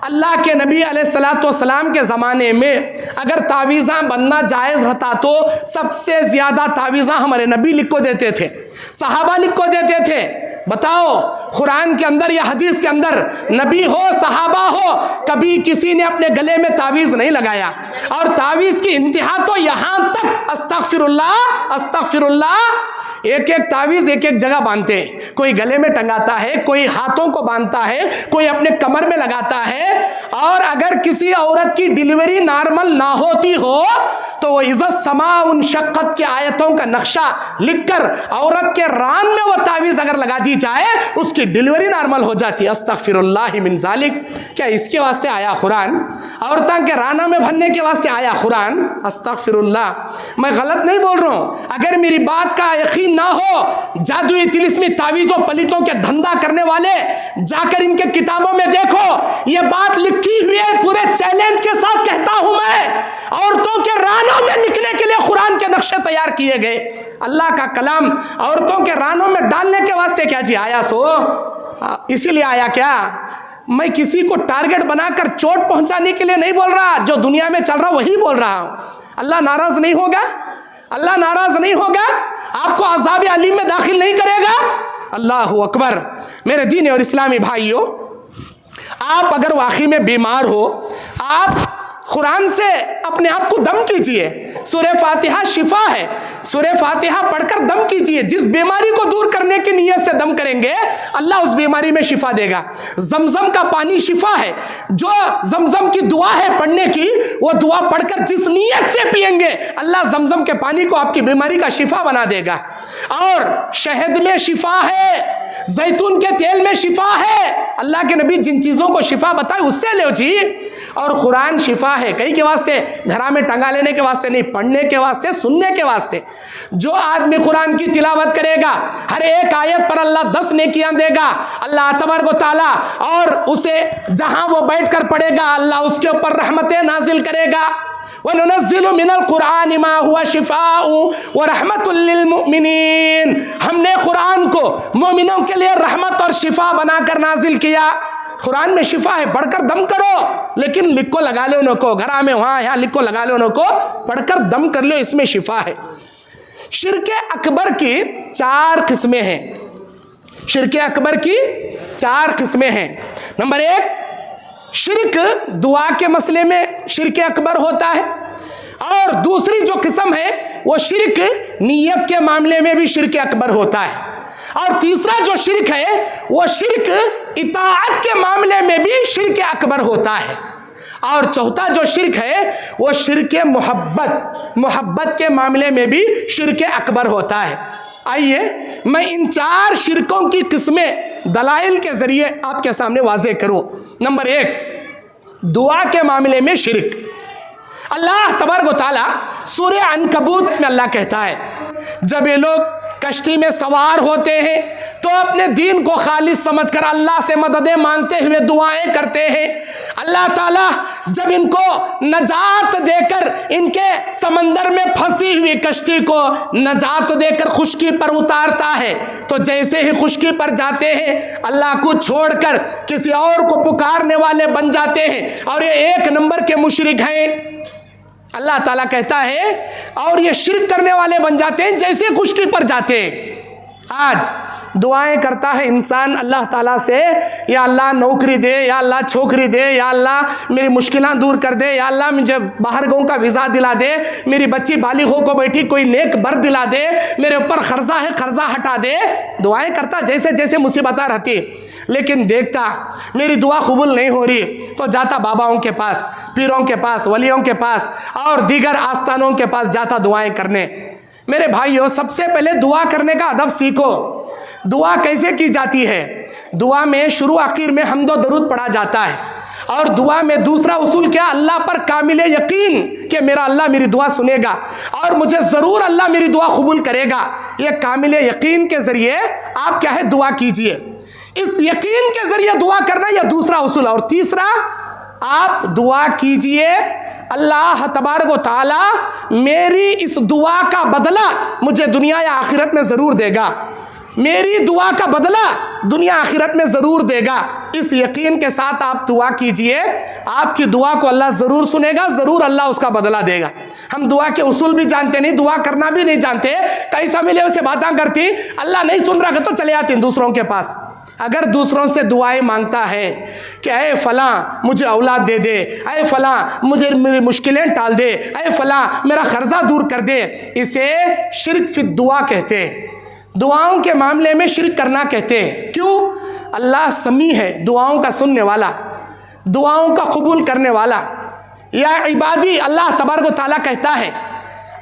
اللہ کے نبی علیہ السلام کے زمانے میں اگر تعویذاں بننا جائز رہتا تو سب سے زیادہ تعویذاں ہمارے نبی لکھ کو دیتے تھے, صحابہ لکھ کو دیتے تھے. بتاؤ قرآن کے اندر یا حدیث کے اندر نبی ہو, صحابہ ہو, کبھی کسی نے اپنے گلے میں تعویذ نہیں لگایا. اور تعویذ کی انتہا تو یہاں تک, استغفر اللہ استغفر اللہ, ایک ایک تعویذ ایک ایک جگہ باندھتے ہیں. کوئی گلے میں ٹنگاتا ہے, کوئی ہاتھوں کو باندھتا ہے, کوئی اپنے کمر میں لگاتا ہے. اور اگر کسی عورت کی ڈیلیوری نارمل نہ ہوتی ہو تو وہ عزت سما ان شقت کی آیتوں کا نقشہ لکھ کر عورت کے ران میں وہ تعویذ اگر لگا دی جائے اس کی ڈیلیوری نارمل ہو جاتی ہے. استغفر اللہ من ذالک. کیا اس کے واسطے آیا قرآن؟ عورتوں کے رانہ میں بھرنے کے واسطے آیا قرآن؟ استغفر اللہ. میں غلط نہیں بول رہا ہوں. اگر میری بات کا یقین نہ ہو، جادوئی طلسمی تعویذوں پلیتوں کے دھندا کرنے والے جا کر ان کے کتابوں میں دیکھو. یہ بات لکھی ہوئی ہے، پورے چیلنج کے ساتھ کہتا ہوں میں. عورتوں کے رانوں میں لکھنے کے لیے قرآن کے نقشے تیار کیے گئے. اللہ کا کلام عورتوں کے رانوں میں ڈالنے کے واسطے کیا جی آیا سو؟ اسی لیے آیا کیا؟ میں کسی کو ٹارگٹ بنا کر چوٹ پہنچانے کے لیے نہیں بول رہا. جو دنیا میں چل رہا وہی بول رہا ہوں. اللہ ناراض نہیں ہوگا؟ اللہ ناراض نہیں ہوگا؟ آپ کو عذاب علیم میں داخل نہیں کرے گا؟ اللہ اکبر. میرے دین اور اسلامی بھائیوں، آپ اگر واقعی میں بیمار ہو، آپ قرآن سے اپنے آپ کو دم کیجئے. سورہ فاتحہ شفا ہے. سورہ فاتحہ پڑھ کر دم کیجئے. جس بیماری کو دور کرنے کی نیت سے دم کریں گے اللہ اس بیماری میں شفا دے گا. زمزم کا پانی شفا ہے. جو زمزم کی دعا ہے پڑھنے کی، وہ دعا پڑھ کر جس نیت سے پئیں گے اللہ زمزم کے پانی کو آپ کی بیماری کا شفا بنا دے گا. اور شہد میں شفا ہے، زیتون کے تیل میں شفا ہے. اللہ کے نبی جن چیزوں کو شفا بتائے اس سے لو جی. اور قرآن شفا ہے. کئی کے واسطے گھرا میں ٹنگا لینے کے واسطے نہیں، پڑھنے کے واسطے، سننے کے واسطے. جو آدمی قرآن کی تلاوت کرے گا ہر ایک آیت پر اللہ 10 نیکیاں دے گا اللہ تبارک و تعالی. اور اسے جہاں وہ بیٹھ کر پڑھے گا اللہ اس کے اوپر رحمتیں نازل کرے گا. وَنُنَزِّلُ مِنَ الْقُرْآنِ مَا هُوَ شِفَاءٌ وَرَحْمَةٌ لِّلْمُؤْمِنِينَ. ہم نے قرآن کو مومنوں کے لیے رحمت اور شفا بنا کر نازل کیا. قرآن میں شفا ہے. پڑھ کر دم کرو، لیکن لکھو لگا لو نو کو. گھر میں وہاں یہاں لکھو لگا لو نو کو. پڑھ کر دم کر لو، اس میں شفا ہے. شرک اکبر کی 4 قسمیں ہیں. شرک اکبر کی 4 قسمیں ہیں. نمبر 1، شرک دعا کے مسئلے میں شرک اکبر ہوتا ہے. اور دوسری جو قسم ہے وہ شرک نیت کے معاملے میں بھی شرک اکبر ہوتا ہے. اور تیسرا جو شرک ہے وہ شرک اطاعت کے معاملے میں بھی شرک اکبر ہوتا ہے. اور چوتھا جو شرک ہے وہ شرک محبت کے معاملے میں بھی شرک اکبر ہوتا ہے. آئیے میں ان 4 شرکوں کی قسمیں دلائل کے ذریعے آپ کے سامنے واضح کروں. نمبر 1، دعا کے معاملے میں شرک. اللہ تبارک و تعالی سورہ عنکبوت میں اللہ کہتا ہے جب یہ لوگ کشتی میں سوار ہوتے ہیں تو اپنے دین کو خالص سمجھ کر اللہ سے مددیں مانگتے ہوئے دعائیں کرتے ہیں. اللہ تعالیٰ جب ان کو نجات دے کر ان کے سمندر میں پھنسی ہوئی کشتی کو نجات دے کر خشکی پر اتارتا ہے تو جیسے ہی خشکی پر جاتے ہیں اللہ کو چھوڑ کر کسی اور کو پکارنے والے بن جاتے ہیں اور یہ 1 نمبر کے مشرک ہیں. اللہ تعالیٰ کہتا ہے اور یہ شرک کرنے والے بن جاتے ہیں جیسے خشکی پر جاتے ہیں. آج دعائیں کرتا ہے انسان اللہ تعالیٰ سے، یا اللہ نوکری دے، یا اللہ چھوکری دے، یا اللہ میری مشکلات دور کر دے، یا اللہ مجھے باہر گاؤں کا ویزا دلا دے، میری بچی بالغ ہو کو بیٹھی کوئی نیک بر دلا دے، میرے اوپر قرضہ ہے قرضہ ہٹا دے. دعائیں کرتا جیسے جیسے مصیبتیں رہتی. لیکن دیکھتا میری دعا قبول نہیں ہو رہی تو جاتا باباؤں کے پاس، پیروں کے پاس، ولیوں کے پاس اور دیگر آستانوں کے پاس جاتا دعائیں کرنے. میرے بھائیوں، سب سے پہلے دعا کرنے کا ادب سیکھو. دعا کیسے کی جاتی ہے؟ دعا میں شروع آخر میں حمد و درود پڑھا جاتا ہے. اور دعا میں دوسرا اصول کیا؟ اللہ پر کامل یقین کہ میرا اللہ میری دعا سنے گا اور مجھے ضرور اللہ میری دعا قبول کرے گا. یہ کامل یقین کے ذریعے آپ کیا ہے دعا کیجئے. اس یقین کے ذریعے دعا کرنا یہ دوسرا اصول. اور تیسرا، آپ دعا کیجئے اللہ تبارک و تعالی میری اس دعا کا بدلہ مجھے دنیا یا آخرت میں ضرور دے گا. میری دعا کا بدلہ دنیا آخرت میں ضرور دے گا. اس یقین کے ساتھ آپ دعا کیجئے، آپ کی دعا کو اللہ ضرور سنے گا، ضرور اللہ اس کا بدلہ دے گا. ہم دعا کے اصول بھی جانتے نہیں، دعا کرنا بھی نہیں جانتے. کیسا ملے اسے باتاں کرتی، اللہ نہیں سن رہا تو چلے آتی دوسروں کے پاس. اگر دوسروں سے دعائیں مانگتا ہے کہ اے فلاں مجھے اولاد دے دے، اے فلاں مجھے میری مشکلیں ٹال دے، اے فلاں میرا قرضہ دور کر دے، اسے شرک فی الدعا کہتے ہیں. دعاؤں کے معاملے میں شرک کرنا کہتے ہیں. کیوں؟ اللہ سمیع ہے، دعاؤں کا سننے والا، دعاؤں کا قبول کرنے والا. یا عبادی، اللہ تبارک و تعالیٰ کہتا ہے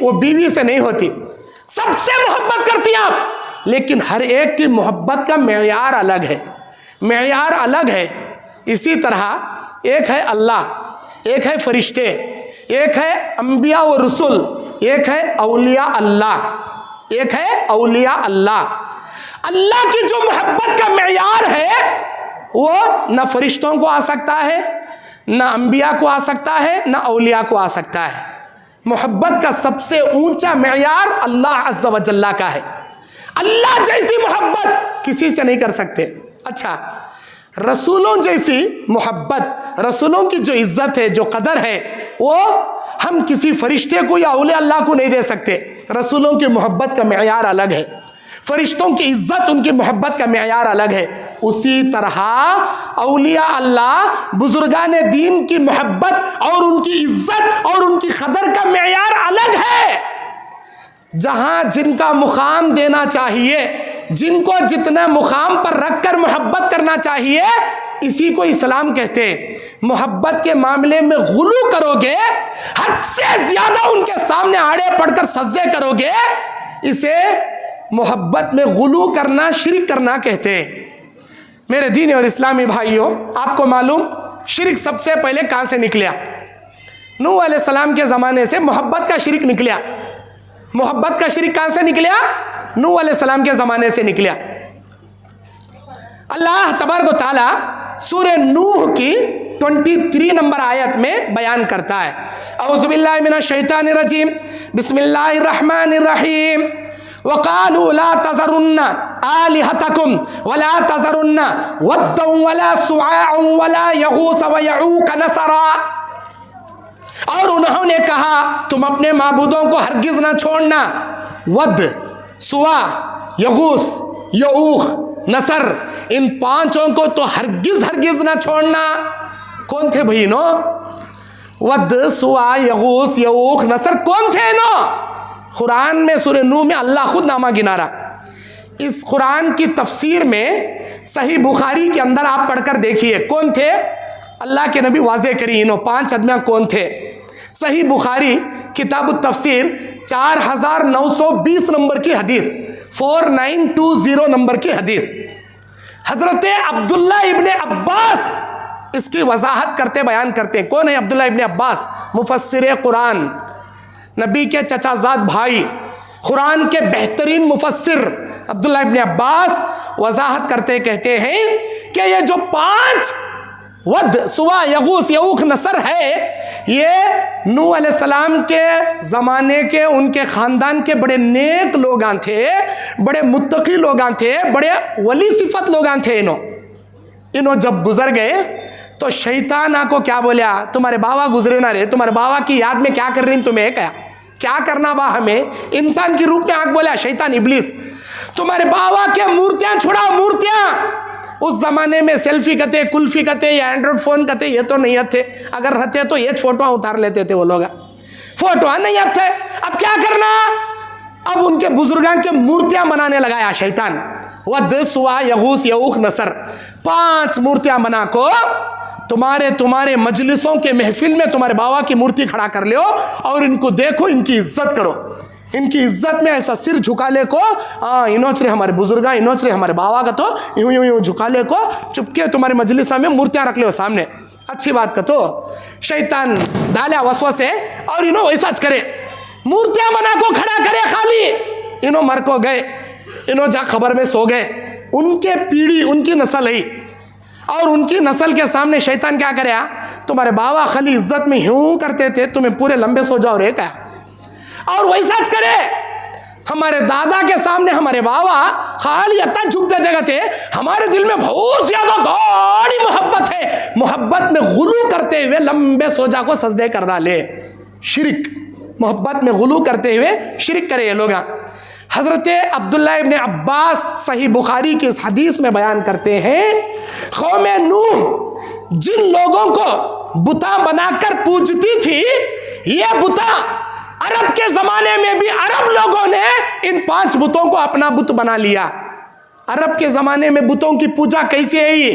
وہ بیوی سے نہیں ہوتی. سب سے محبت کرتی آپ, لیکن ہر ایک کی محبت کا معیار الگ ہے, معیار الگ ہے. اسی طرح ایک ہے اللہ, ایک ہے فرشتے, ایک ہے انبیاء و رسول, ایک ہے اولیاء اللہ, ایک ہے اولیاء اللہ. اللہ کی جو محبت کا معیار ہے وہ نہ فرشتوں کو آ سکتا ہے, نہ انبیاء کو آ سکتا ہے, نہ اولیاء کو آ سکتا ہے. محبت کا سب سے اونچا معیار اللہ عز و جل کا ہے. اللہ جیسی محبت کسی سے نہیں کر سکتے. اچھا, رسولوں جیسی محبت, رسولوں کی جو عزت ہے, جو قدر ہے, وہ ہم کسی فرشتے کو یا اولیاء اللہ کو نہیں دے سکتے. رسولوں کی محبت کا معیار الگ ہے, فرشتوں کی عزت, ان کی محبت کا معیار الگ ہے. اسی طرح اولیاء اللہ, بزرگان دین کی محبت اور ان کی عزت اور ان کی قدر کا معیار الگ ہے. جہاں جن کا مقام دینا چاہیے, جن کو جتنے مقام پر رکھ کر محبت کرنا چاہیے, اسی کو اسلام کہتے ہیں. محبت کے معاملے میں غلو کرو گے, حد سے زیادہ ان کے سامنے آڑے پڑھ کر سجدے کرو گے, اسے محبت میں غلو کرنا, شرک کرنا کہتے ہیں. میرے دینی اور اسلامی بھائیوں, آپ کو معلوم شرک سب سے پہلے کہاں سے نکلیا؟ نوح علیہ السلام کے زمانے سے محبت کا شرک نکلیا. محبت کا شرک کہاں سے نکلیا؟ نوح علیہ السلام کے زمانے سے نکلیا. اللہ تبارک و تعالی سورہ نوح کی 23 نمبر آیت میں بیان کرتا ہے, اعوذ باللہ من الشیطان الرجیم, بسم اللہ الرحمن الرحیم, وقالوا لا تذرن آلهتكم ولا تذرن ودا ولا سواعا ولا يغوث ويعوق نسرا. اور انہوں نے کہا تم اپنے معبودوں کو ہرگز نہ چھوڑنا, ود, سوا, یغوث, یعوق, نصر, ان پانچوں کو تو ہرگز ہرگز نہ چھوڑنا. کون تھے بھائی نو؟ ود, سوا, یغوث, یعوق, نصر کون تھے نو؟ قرآن میں سورہ نوح میں اللہ خود نامہ گنا رہا. اس قرآن کی تفسیر میں صحیح بخاری کے اندر آپ پڑھ کر دیکھیے کون تھے. اللہ کے نبی واضح کری انہوں 5 آدمیاں کون تھے. صحیح بخاری کتاب التفسیر 4920 نمبر کی حدیث, 4920 نمبر کی حدیث. حضرت عبداللہ ابن عباس اس کی وضاحت کرتے بیان کرتے ہیں. کون ہے عبداللہ ابن عباس؟ مفسر قرآن, نبی کے چچا زاد بھائی, قرآن کے بہترین مفسر عبداللہ ابن عباس وضاحت کرتے کہتے ہیں کہ یہ جو 5 ود, سوا, یغوث, یعوق, نصر ہے, یہ نوح علیہ السلام کے زمانے کے, ان کے خاندان کے بڑے نیک لوگاں تھے, بڑے متقی لوگاں تھے, بڑے ولی صفت لوگاں تھے. انہوں جب گزر گئے تو شیطان کو کیا بولیا؟ تمہارے بابا گزرے نہ رہے, تمہارے بابا کی یاد میں کیا کر رہی تمہیں, کیا کرنا با ہمیں؟ انسان کی روپ میں آنکھ بولیا شیطان ابلیس, تمہارے بابا کے مورتیاں چھڑاؤ, مورتیاں. اس زمانے میں سیلفی کہتے, کلفی کہتے یا اینڈرائڈ فون کہتے, یہ تو نہیں تھے. اگر رہتے تو یہ فوٹویں اتار لیتے تھے وہ لوگ, فوٹویں نہیں تھے. اب کیا کرنا؟ اب ان کے بزرگان کے مورتیاں بنانے لگایا شیطان. ود, سوا, یغوث, یعوق, نصر, 5 مورتیاں بنا کو تمہارے مجلسوں کے محفل میں تمہارے بابا کی مورتی کھڑا کر لو اور ان کو دیکھو, ان کی عزت کرو, ان کی عزت میں ایسا سر جھکا لے کو, انوچرے ہمارے بزرگاں, انوچرے ہمارے بابا کا تو یوں یوں یوں جھکا لے کو, چپکے تمہارے مجلسہ میں مورتیاں رکھ لے سامنے. اچھی بات کا تو شیطان ڈالا وسوسے اور انہوں ویسا کرے, مورتیاں بنا کو کھڑا کرے خالی. انہوں مر کو گئے, انہوں جا خبر میں سو گئے. ان کے پیڑھی, ان کی نسل ہے, اور ان کی نسل کے سامنے شیطان کیا کرے, تمہارے بابا خالی عزت میں یوں کرتے تھے, تمہیں پورے لمبے سو جاؤ رے کیا, اور ویسا کرے. ہمارے دادا کے سامنے ہمارے بابا خالی اتنا جھکتے جگہ تھے, ہمارے دل میں بہت زیادہ گاڑی محبت ہے, محبت میں غلو کرتے ہوئے لمبے سوجا کو سجدے کر ڈالے. شرک, محبت میں غلو کرتے ہوئے شرک کرے یہ لوگ. حضرت عبداللہ ابن عباس صحیح بخاری کی اس حدیث میں بیان کرتے ہیں, قوم نوح جن لوگوں کو بتاں بنا کر پوجتی تھی, یہ بتاں عرب کے زمانے میں بھی عرب لوگوں نے ان 5 بتوں کو اپنا بت بنا لیا. عرب کے زمانے میں بتوں کی پوجا کیسی ہے؟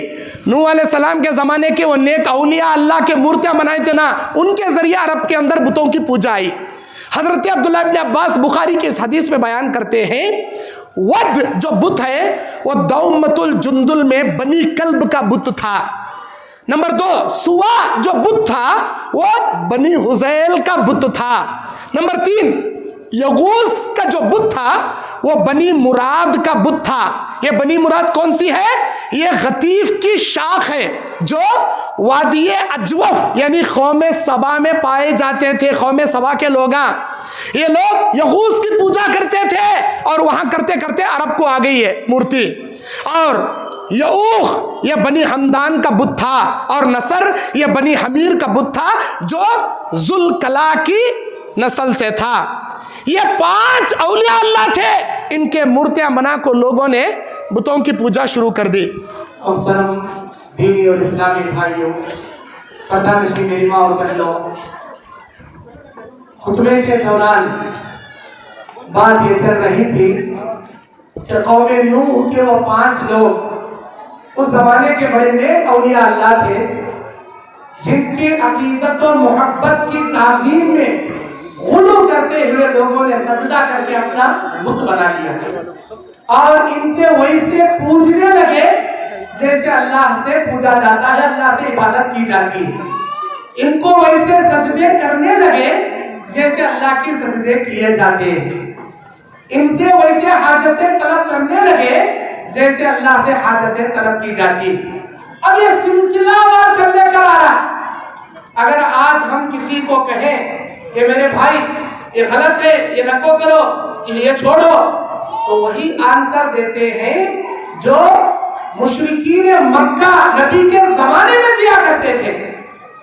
نوح علیہ السلام کے زمانے کے وہ نیک اولیاء اللہ کے مورتیاں بنائے تھے نا، ان کے ذریعے عرب کے اندر بتوں کی پوجا آئی۔ حضرت عبداللہ ابن عباس بخاری کی اس حدیث میں بیان کرتے ہیں، ود جو بت ہے وہ دومت الجندل میں بنی کلب کا بت تھا۔ نمبر 2، سوا جو بت تھا وہ بنی حزیل کا بت تھا۔ نمبر 3، یغوث کا جو بت تھا وہ بنی مراد کا بت تھا۔ یہ بنی مراد کون سی ہے؟ یہ غطیف کی شاخ ہے جو وادی اجوف یعنی قوم سبا میں پائے جاتے تھے۔ قوم سبا کے لوگاں یہ لوگ یغوث کی پوجا کرتے تھے، اور وہاں کرتے کرتے عرب کو آ گئی ہے مورتی۔ اور یعوخ یہ بنی حمدان کا بت تھا، اور نصر یہ بنی حمیر کا بت تھا جو ذوالکلا کی نسل سے تھا۔ یہ 5 اولیاء اللہ تھے، ان کے مورتیاں بنا کو لوگوں نے بتوں کی پوجا شروع کر دی۔ محترم دینی اور اسلامی بھائیوں، پردہ نشین میری ماں اور بہنوں، خطبے کے دوران بات یہ چل رہی تھی کہ قوم نوح کے وہ 5 لوگ اس زمانے کے بڑے نیک اولیاء اللہ تھے، جن کی عقیدت و محبت کی تعظیم میں غلو کرتے ہوئے لوگوں نے سجدہ کر کے اپنا بت بنا لیا، اور ان سے ویسے پوجنے لگے جیسے اللہ سے پوجا جاتا ہے، اللہ سے عبادت کی جاتی ہے۔ ان کو ویسے سجدے کرنے لگے جیسے اللہ کی سجدے کیے جاتے ہیں۔ ان سے ویسے حاجتیں طلب کرنے لگے جیسے اللہ سے حاجتیں طلب کی جاتی ہے۔ اب یہ سلسلہ وار چلنے کا آ رہا۔ اگر آج ہم کسی کو کہیں کہ میرے بھائی یہ غلط ہے، یہ نہ کو کرو، کہ یہ چھوڑو، تو وہی آنسر دیتے ہیں جو مشرکین مکہ نبی کے زمانے میں دیا کرتے تھے۔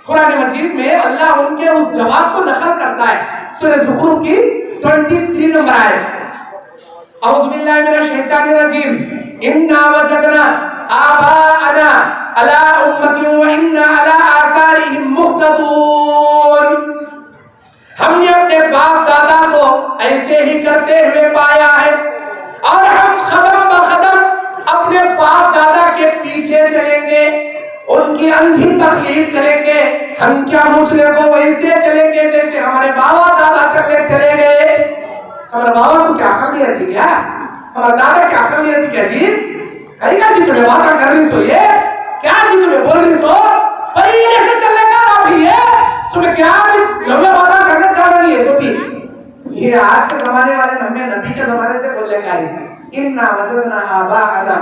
قرآن مجید میں اللہ ان کے اس جواب کو نقل کرتا ہے، سورہ زخرف کی 23 نمبر آیت۔ اعوذ باللہ من الشیطان الرجیم، انا وجدنا آباءنا علی امۃ وانا علی آثارہم مہتدون۔ ہم نے اپنے باپ دادا کو ایسے ہی کرتے ہوئے پایا ہے، اور ہم قدم بقدم اپنے باپ دادا کے پیچھے چلیں گے، ان کی اندھی تقلید کریں گے۔ ہم کیا مجھے کو ویسے چلیں گے جیسے ہمارے بابا دادا چلے گئے۔ ہمارے بابا کو کیا عقلیت تھی کیا؟ ہمارا دادا کیا عقلیت تھی کیا جی؟ کہیں گا جی تمہیں باتیں کر رہی سو، یہ کیا جی تمہیں بول رہی سو؟ پہلے سے چلے گا آپ ہی ہے، تمہیں کیا لمبے باتیں کرنے چاہ رہی ہے سو بھی؟ یہ آج کے زمانے والے ہمیں نبی کے زمانے سے بولنے کا ہے، انا وجدنا آباءنا،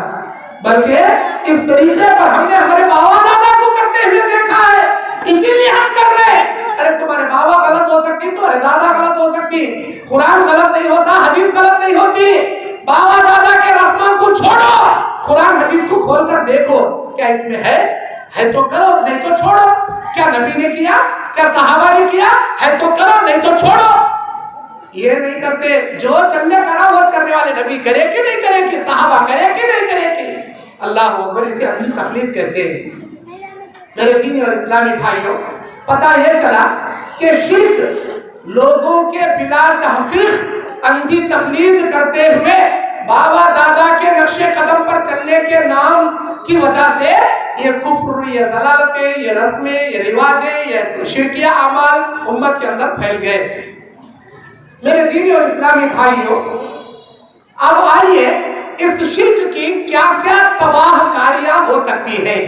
بلکہ اس طریقے پر ہم نے ہمارے بابا دادا کو کرتے ہوئے دیکھا ہے، اسی لیے ہم کر رہے ہیں۔ ارے تمہارے بابا غلط ہو سکتی، تمہارے دادا غلط ہو سکتی، قرآن غلط نہیں ہوتا، حدیث غلط نہیں ہوتی۔ بابا دادا کے رسموں کو چھوڑو، قرآن حدیث کو کھول کر دیکھو، کیا اس میں ہے تو کرو، نہیں تو چھوڑو۔ کیا نبی نے کیا؟ کیا صحابہ نے کیا؟ ہے تو کرو، نہیں تو چھوڑو۔ یہ نہیں کرتے، جو چلنے کرا وہ کرنے والے، نبی کرے کہ نہیں کرے کہ، صحابہ کرے کہ نہیں کرے کہ، اللہ اکبر، اسے اندھی تقلید کہتے ہیں۔ میرے دینی اور اسلامی بھائیوں، پتہ یہ چلا کہ شرک لوگوں کے بلا تحقیق اندھی تقلید کرتے ہوئے بابا دادا کے نقش قدم پر چلنے کے نام کی وجہ سے یہ کفر، یہ ضلالتیں، یہ رسمیں، یہ رواجیں، یہ شرکیہ اعمال امت کے اندر پھیل گئے۔ میرے دینی اور اسلامی بھائیوں، اب آئیے اس شرک کی کیا کیا تباہ کاریاں ہو سکتی ہیں۔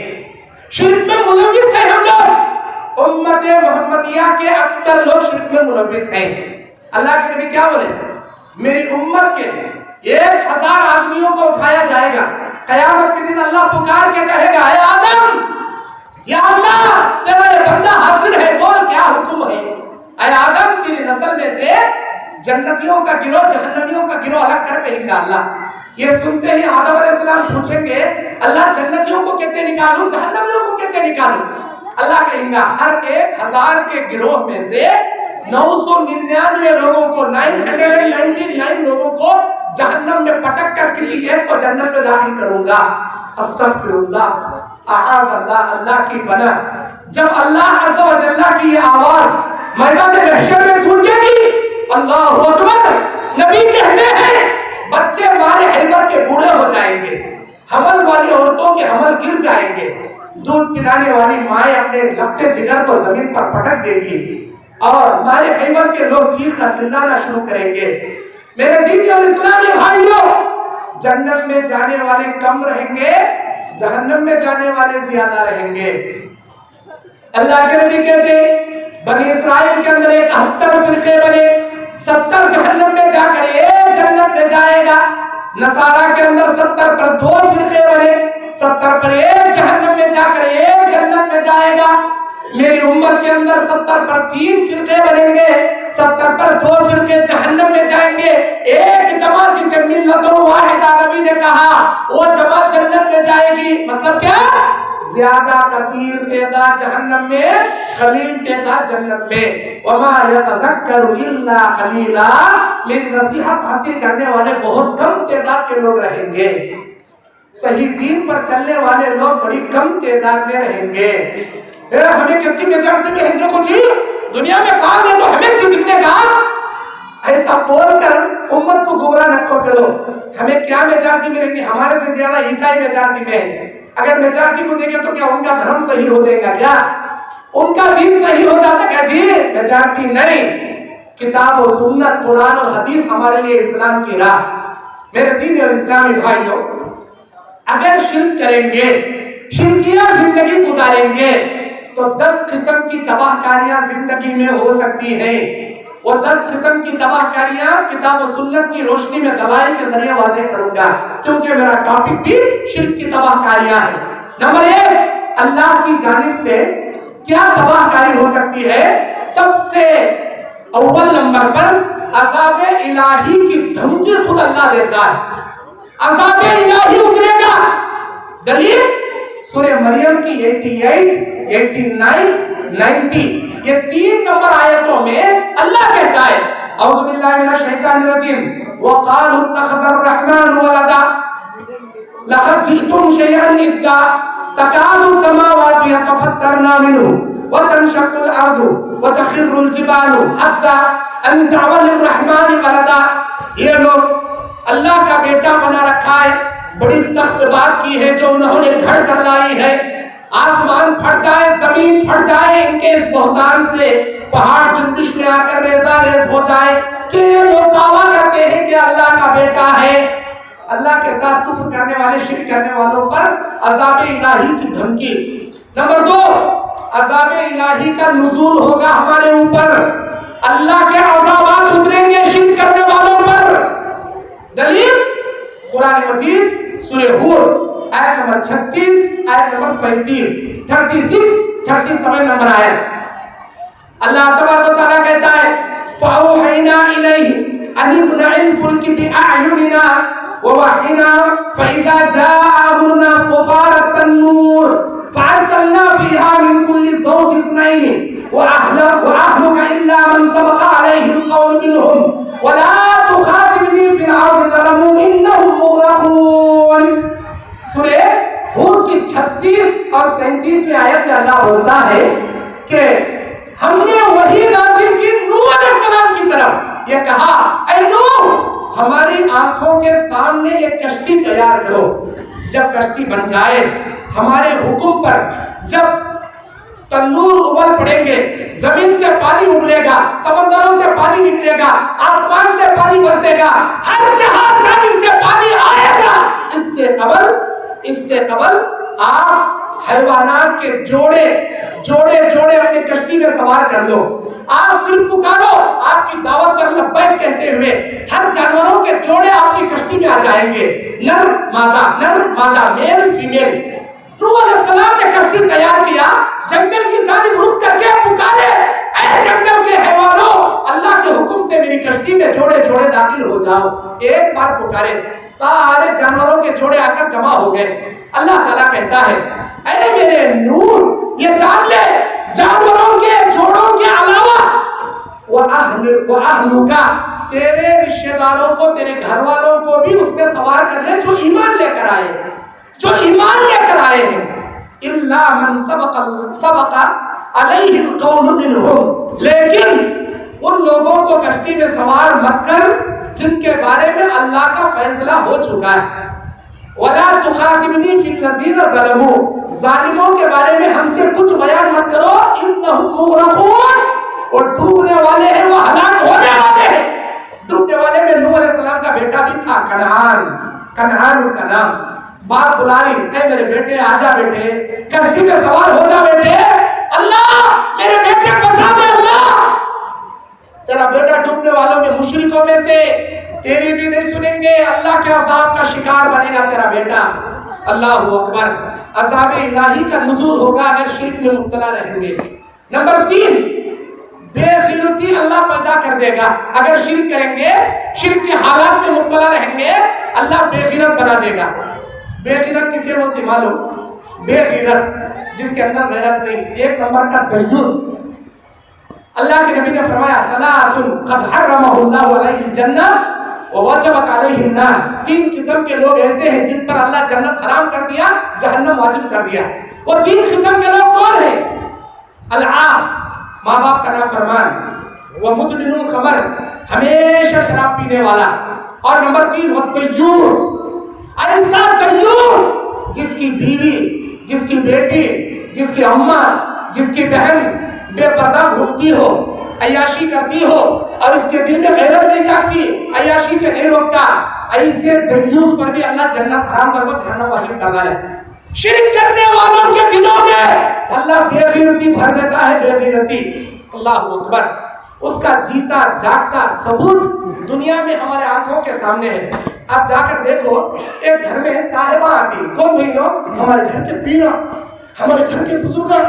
شرک میں ملوث ہیں ہم لوگ، امت محمدیہ کے اکثر لوگ شرک میں ملوث ہیں۔ اللہ کے نبی کیا بولے؟ میری امت کے 1000 آدمیوں کو اٹھایا جائے گا، قیامت کے دن اللہ پکار کے کہے گا، اے آدم، یا اللہ تیرا یہ بندہ حاضر ہے، بول کیا حکم ہے؟ اے آدم، تیری نسل میں سے جنتیوں کا گروہ جہنمیوں کا گروہ الگ کر کہیں گا اللہ۔ یہ سنتے ہی آدم علیہ السلام پوچھیں گے، اللہ جنتیوں کو کتنے نکالوں، جہنمیوں کو کتنے نکالوں؟ اللہ کہیں گا ہر 1000 کے گروہ میں سے 999 لوگوں کو، 999 لوگوں کو جہنم میں پٹک کر کسی ایک کو جنت میں داخل کروں گا۔ استغفر اللہ، اعاذ اللہ، اللہ کی پناہ۔ جب اللہ عز و جل کی یہ آواز میدان محشر میں گونجے گی، اللہ اکبر، نبی کہتے ہیں بچے مارے ہیبت کے بوڑھے ہو جائیں گے، حمل والی عورتوں کے حمل گر جائیں گے، دودھ پلانے والی مائیں اپنے لگتے جگر کو زمین پر پٹک دے گی اور مارے ہیبت کے لوگ چیخنا چلانا شروع کریں گے۔ میرے دینی اور اسلامی بھائیوں، جنت میں جانے والے کم رہیں گے، جہنم میں جانے والے زیادہ رہیں گے۔ اللہ کے نبی کہتے بنی اسرائیل کے اندر 71 فرقے بنے، 70 جہنم میں جا کر ایک جنت میں جائے گا۔ نصارہ کے اندر 70 پر 2 فرقے بنے، 70 پر ایک جہنم میں جا کر ایک جنت میں جائے گا۔ میری امت کے اندر 70 پر 3 فرقے بنیں گے، 70 پر 2 فرقے جہنم میں جائیں گے۔ ایک جماعت جسے ملت واحدہ نبی نے کہا وہ جماعت جنت میں جائے گی۔ مطلب کیا؟ زیادہ کثیر تعداد جہنم میں، قلیل تعداد جنت میں۔ وما یتذکر الا قلیلا، میری نصیحت حاصل کرنے والے بہت کم تعداد کے لوگ رہیں گے، صحیح دین پر چلنے والے لوگ بڑی کم تعداد میں رہیں گے۔ ہمیں کتنی میجارٹی میں ہیں دیکھو جی، دنیا میں کہا گیا تو ہمیں جتنے کا ایسا بول کر امت کو گمراہ نہ کرو۔ ہمیں کیا میجارٹی میں رہیں گے؟ ہمارے سے زیادہ عیسائی میجارٹی میں ہیں۔ اگر میجارٹی کو دیکھیں تو کیا ان کا دھرم صحیح ہو جائے گا؟ کیا ان کا دین صحیح ہو جاتا ہے؟ کیا جی میجارٹی نہیں، کتاب و سنت، قرآن اور حدیث ہمارے لیے اسلام کی راہ۔ میرے دین اور اسلامی بھائیوں، اگر شرک کریں گے، شرکیہ زندگی گزاریں گے تو 10 قسم کی تباہ کاریاں زندگی میں ہو سکتی ہیں۔ وہ 10 قسم کی تباہ کاریاں کتاب و سنت کی روشنی میں دلائل کے ذریعے واضح کروں گا، کیونکہ میرا ٹاپک بھی شرک کی تباہ کاریاں ہے۔ نمبر 1، اللہ کی جانب سے کیا تباہ کاری ہو سکتی ہے؟ سب سے اول نمبر پر عذاب الہی کی دھمکی خود اللہ دیتا ہے۔ عذاب الہی اترے گا۔ دلیل سورہ مریم کی 88، 89، 90 یہ 3 نمبر آیتوں میں اللہ کہتا ہے اعوذ باللہ من الشیطان الرجیم وقالوا اتخذ الرحمن ولدا لقد جئتم شیئا ادا تکاد السماوات یتفطرن منه وتنشق الارض وتخر الجبال حتى ان دعوا للرحمن ولدا۔ یہ لوگ اللہ کا بیٹا بنا رکھا ہے، بڑی سخت بات کی ہے جو انہوں نے گھڑ کر لائی ہے۔ آسمان پھٹ جائے، زمین پھٹ جائے ان کے اس بہتان سے، پہاڑ جنبش میں آ کر ریزہ ریز ہو جائے کہ یہ لوگ دعویٰ کرتے ہیں کہ اللہ کا بیٹا ہے۔ اللہ کے ساتھ کفر کرنے والے، شرک کرنے والوں پر عذاب الہی کی دھمکی۔ نمبر 2، عذاب الہی کا نزول ہوگا ہمارے اوپر، اللہ کے عذابات اتریں گے شرک کرنے والوں پر۔ دلیل قرآن مجید سورہ ہود آیت نمبر 36، آیت نمبر 37، 37 نمبر آیت۔ اللہ تبارک و تعالیٰ کہتا ہے فَأَوْحَيْنَا إِلَيْهِ أَنِ اصْنَعِ الْفُلْكَ بِأَعْيُنِنَا وَوَحْيِنَا فَإِذَا جَاءَ أَمْرُنَا وَفَارَتِ النُّورُ فَأَرْسَلْنَا فِيهَا مِن كُلِّ زَوْجٍ اثْنَيْنِ وَأَهْلَكَ إِلَّا مَن سَبَقَ عَلَيْهِ الْقَوْلُ مِنْهُمْ وَلَا تُخَاطِبْنِي فِي الْأَرْضِ ظَلَمُوا إِنَّهُمْ مُغْرَقُونَ۔ سورہ ہود کی 36 اور 37 میں آیت میں اللہ بولتا ہے کہ ہم نے وحی نازل کی نوح علیہ السلام کی طرف، یہ کہا اے نوح ہماری آنکھوں کے سامنے ایک کشتی تیار کرو، جب کشتی بن جائے ہمارے حکم پر، جب تندور ابل پڑیں گے، زمین سے پانی ابلے گا، سمندروں سے پانی نکلے گا، آسمان سے پانی برسے گا، ہر جہاں جانب سے پانی آئے گا، اس سے قبل آپ حیوانات کے جوڑے اپنی کشتی میں سوار کر لو۔ آپ صرف پکارو، آپ کی دعوت پر لبیک کہتے ہوئے ہر جانوروں کے جوڑے آپ کی کشتی میں آ جائیں گے، نر مادہ، میل فیمیل۔ نوح علیہ السلام نے کشتی تیار کیا، جنگل کی جانب رک کر کے پکارے اے جنگل کے حیوانوں اللہ کے حکم سے میری کشتی میں جوڑے داخل ہو جاؤ۔ ایک بار پکارے، سارے جانوروں کے جوڑے آ کر جمع ہو گئے۔ اللہ تعالیٰ کہتا ہے اے میرے نور یہ جان لے جانوروں کے جوڑوں کے علاوہ وَأَهْلُكَ تیرے رشتہ داروں کو، تیرے گھر والوں کو بھی اس میں سوار کر لے جو ایمان لے کر آئے ہیں۔ إِلَّا مَنْ سَبَقَ عَلَيْهِ الْقَوْلُ مِنْهُمْ، لیکن ان لوگوں کو کشتی میں سوار مت کر جن کے بارے میں اللہ کا فیصلہ ہو چکا ہے. وَلَا تُخَاطِبْنِي فِي الَّذِينَ ظَلَمُوا ظالموں کے بارے میں ہم سے کچھ بیان مت کرو. إِنَّهُمْ مُغْرَقُونَ وہ ڈوبنے والے ہیں, وہ ہلاک ہونے والے ہیں. ڈوبنے والے میں نوح علیہ السلام کا بیٹا بھی تھا, کنعان اس کا نام. باپ بلائی, اے میرے بیٹے آجا بیٹے, کشتی میں سوار ہو جا بیٹے, اللہ میرے بیٹے بچا دے, اللہ تیرا بیٹا ڈوبنے والوں میں مشرکوں میں سے, تیری بھی نہیں سنیں گے, اللہ کے عذاب کا شکار بنے گا تیرا بیٹا. اللہ اکبر. عذاب الہی کا نزول ہوگا اگر شرک میں مبتلا رہیں گے. نمبر 3, بے غیرتی اللہ پیدا کر دے گا اگر شرک کریں گے, شرک کے حالات میں مبتلا رہیں گے, اللہ بے غیرت بنا دے گا. بے غیرت کسے بولتے معلوم؟ بے غیرت جس کے اندر غیرت نہیں. 1 نمبر کا دیوس. اللہ کے نبی نے فرمایا ثلاث قد حرمہ اللہ علیہ الجنہ ووجبت علیہ النار. 3 قسم کے لوگ ایسے ہیں جن پر اللہ جنت حرام کر دیا, جہنم واجب کر دیا. وہ 3 قسم کے لوگ کون ہیں؟ العاق ماں باپ کا نافرمان, وہ مدمن الخمر ہمیشہ شراب پینے والا, اور نمبر 3 وہ دیوس. ایسا دیوس جس کی بیوی, جس کی بیٹی, جس کی اماں, جس کی بہن بے پردہ گھومتی ہو, عیاشی کرتی ہو, اور اس کے دل میں غیرت نہیں جاگتی, عیاشی سے نہیں روکتا, ایسے دیوس پر بھی اللہ جنت حرام کر کو جہنم واجب کر ڈالے. شرک کرنے والوں کے دلوں میں اللہ بے غیرتی بھر دیتا ہے, بے غیرتی. اللہ اکبر. اس کا جیتا جاگتا ثبوت دنیا میں ہمارے آنکھوں کے سامنے ہے. آپ جا کر دیکھو, ایک گھر میں صاحبہ آتی, کون بھائیوں؟ ہمارے گھر کے پیرا, ہمارے گھر کے بزرگاں,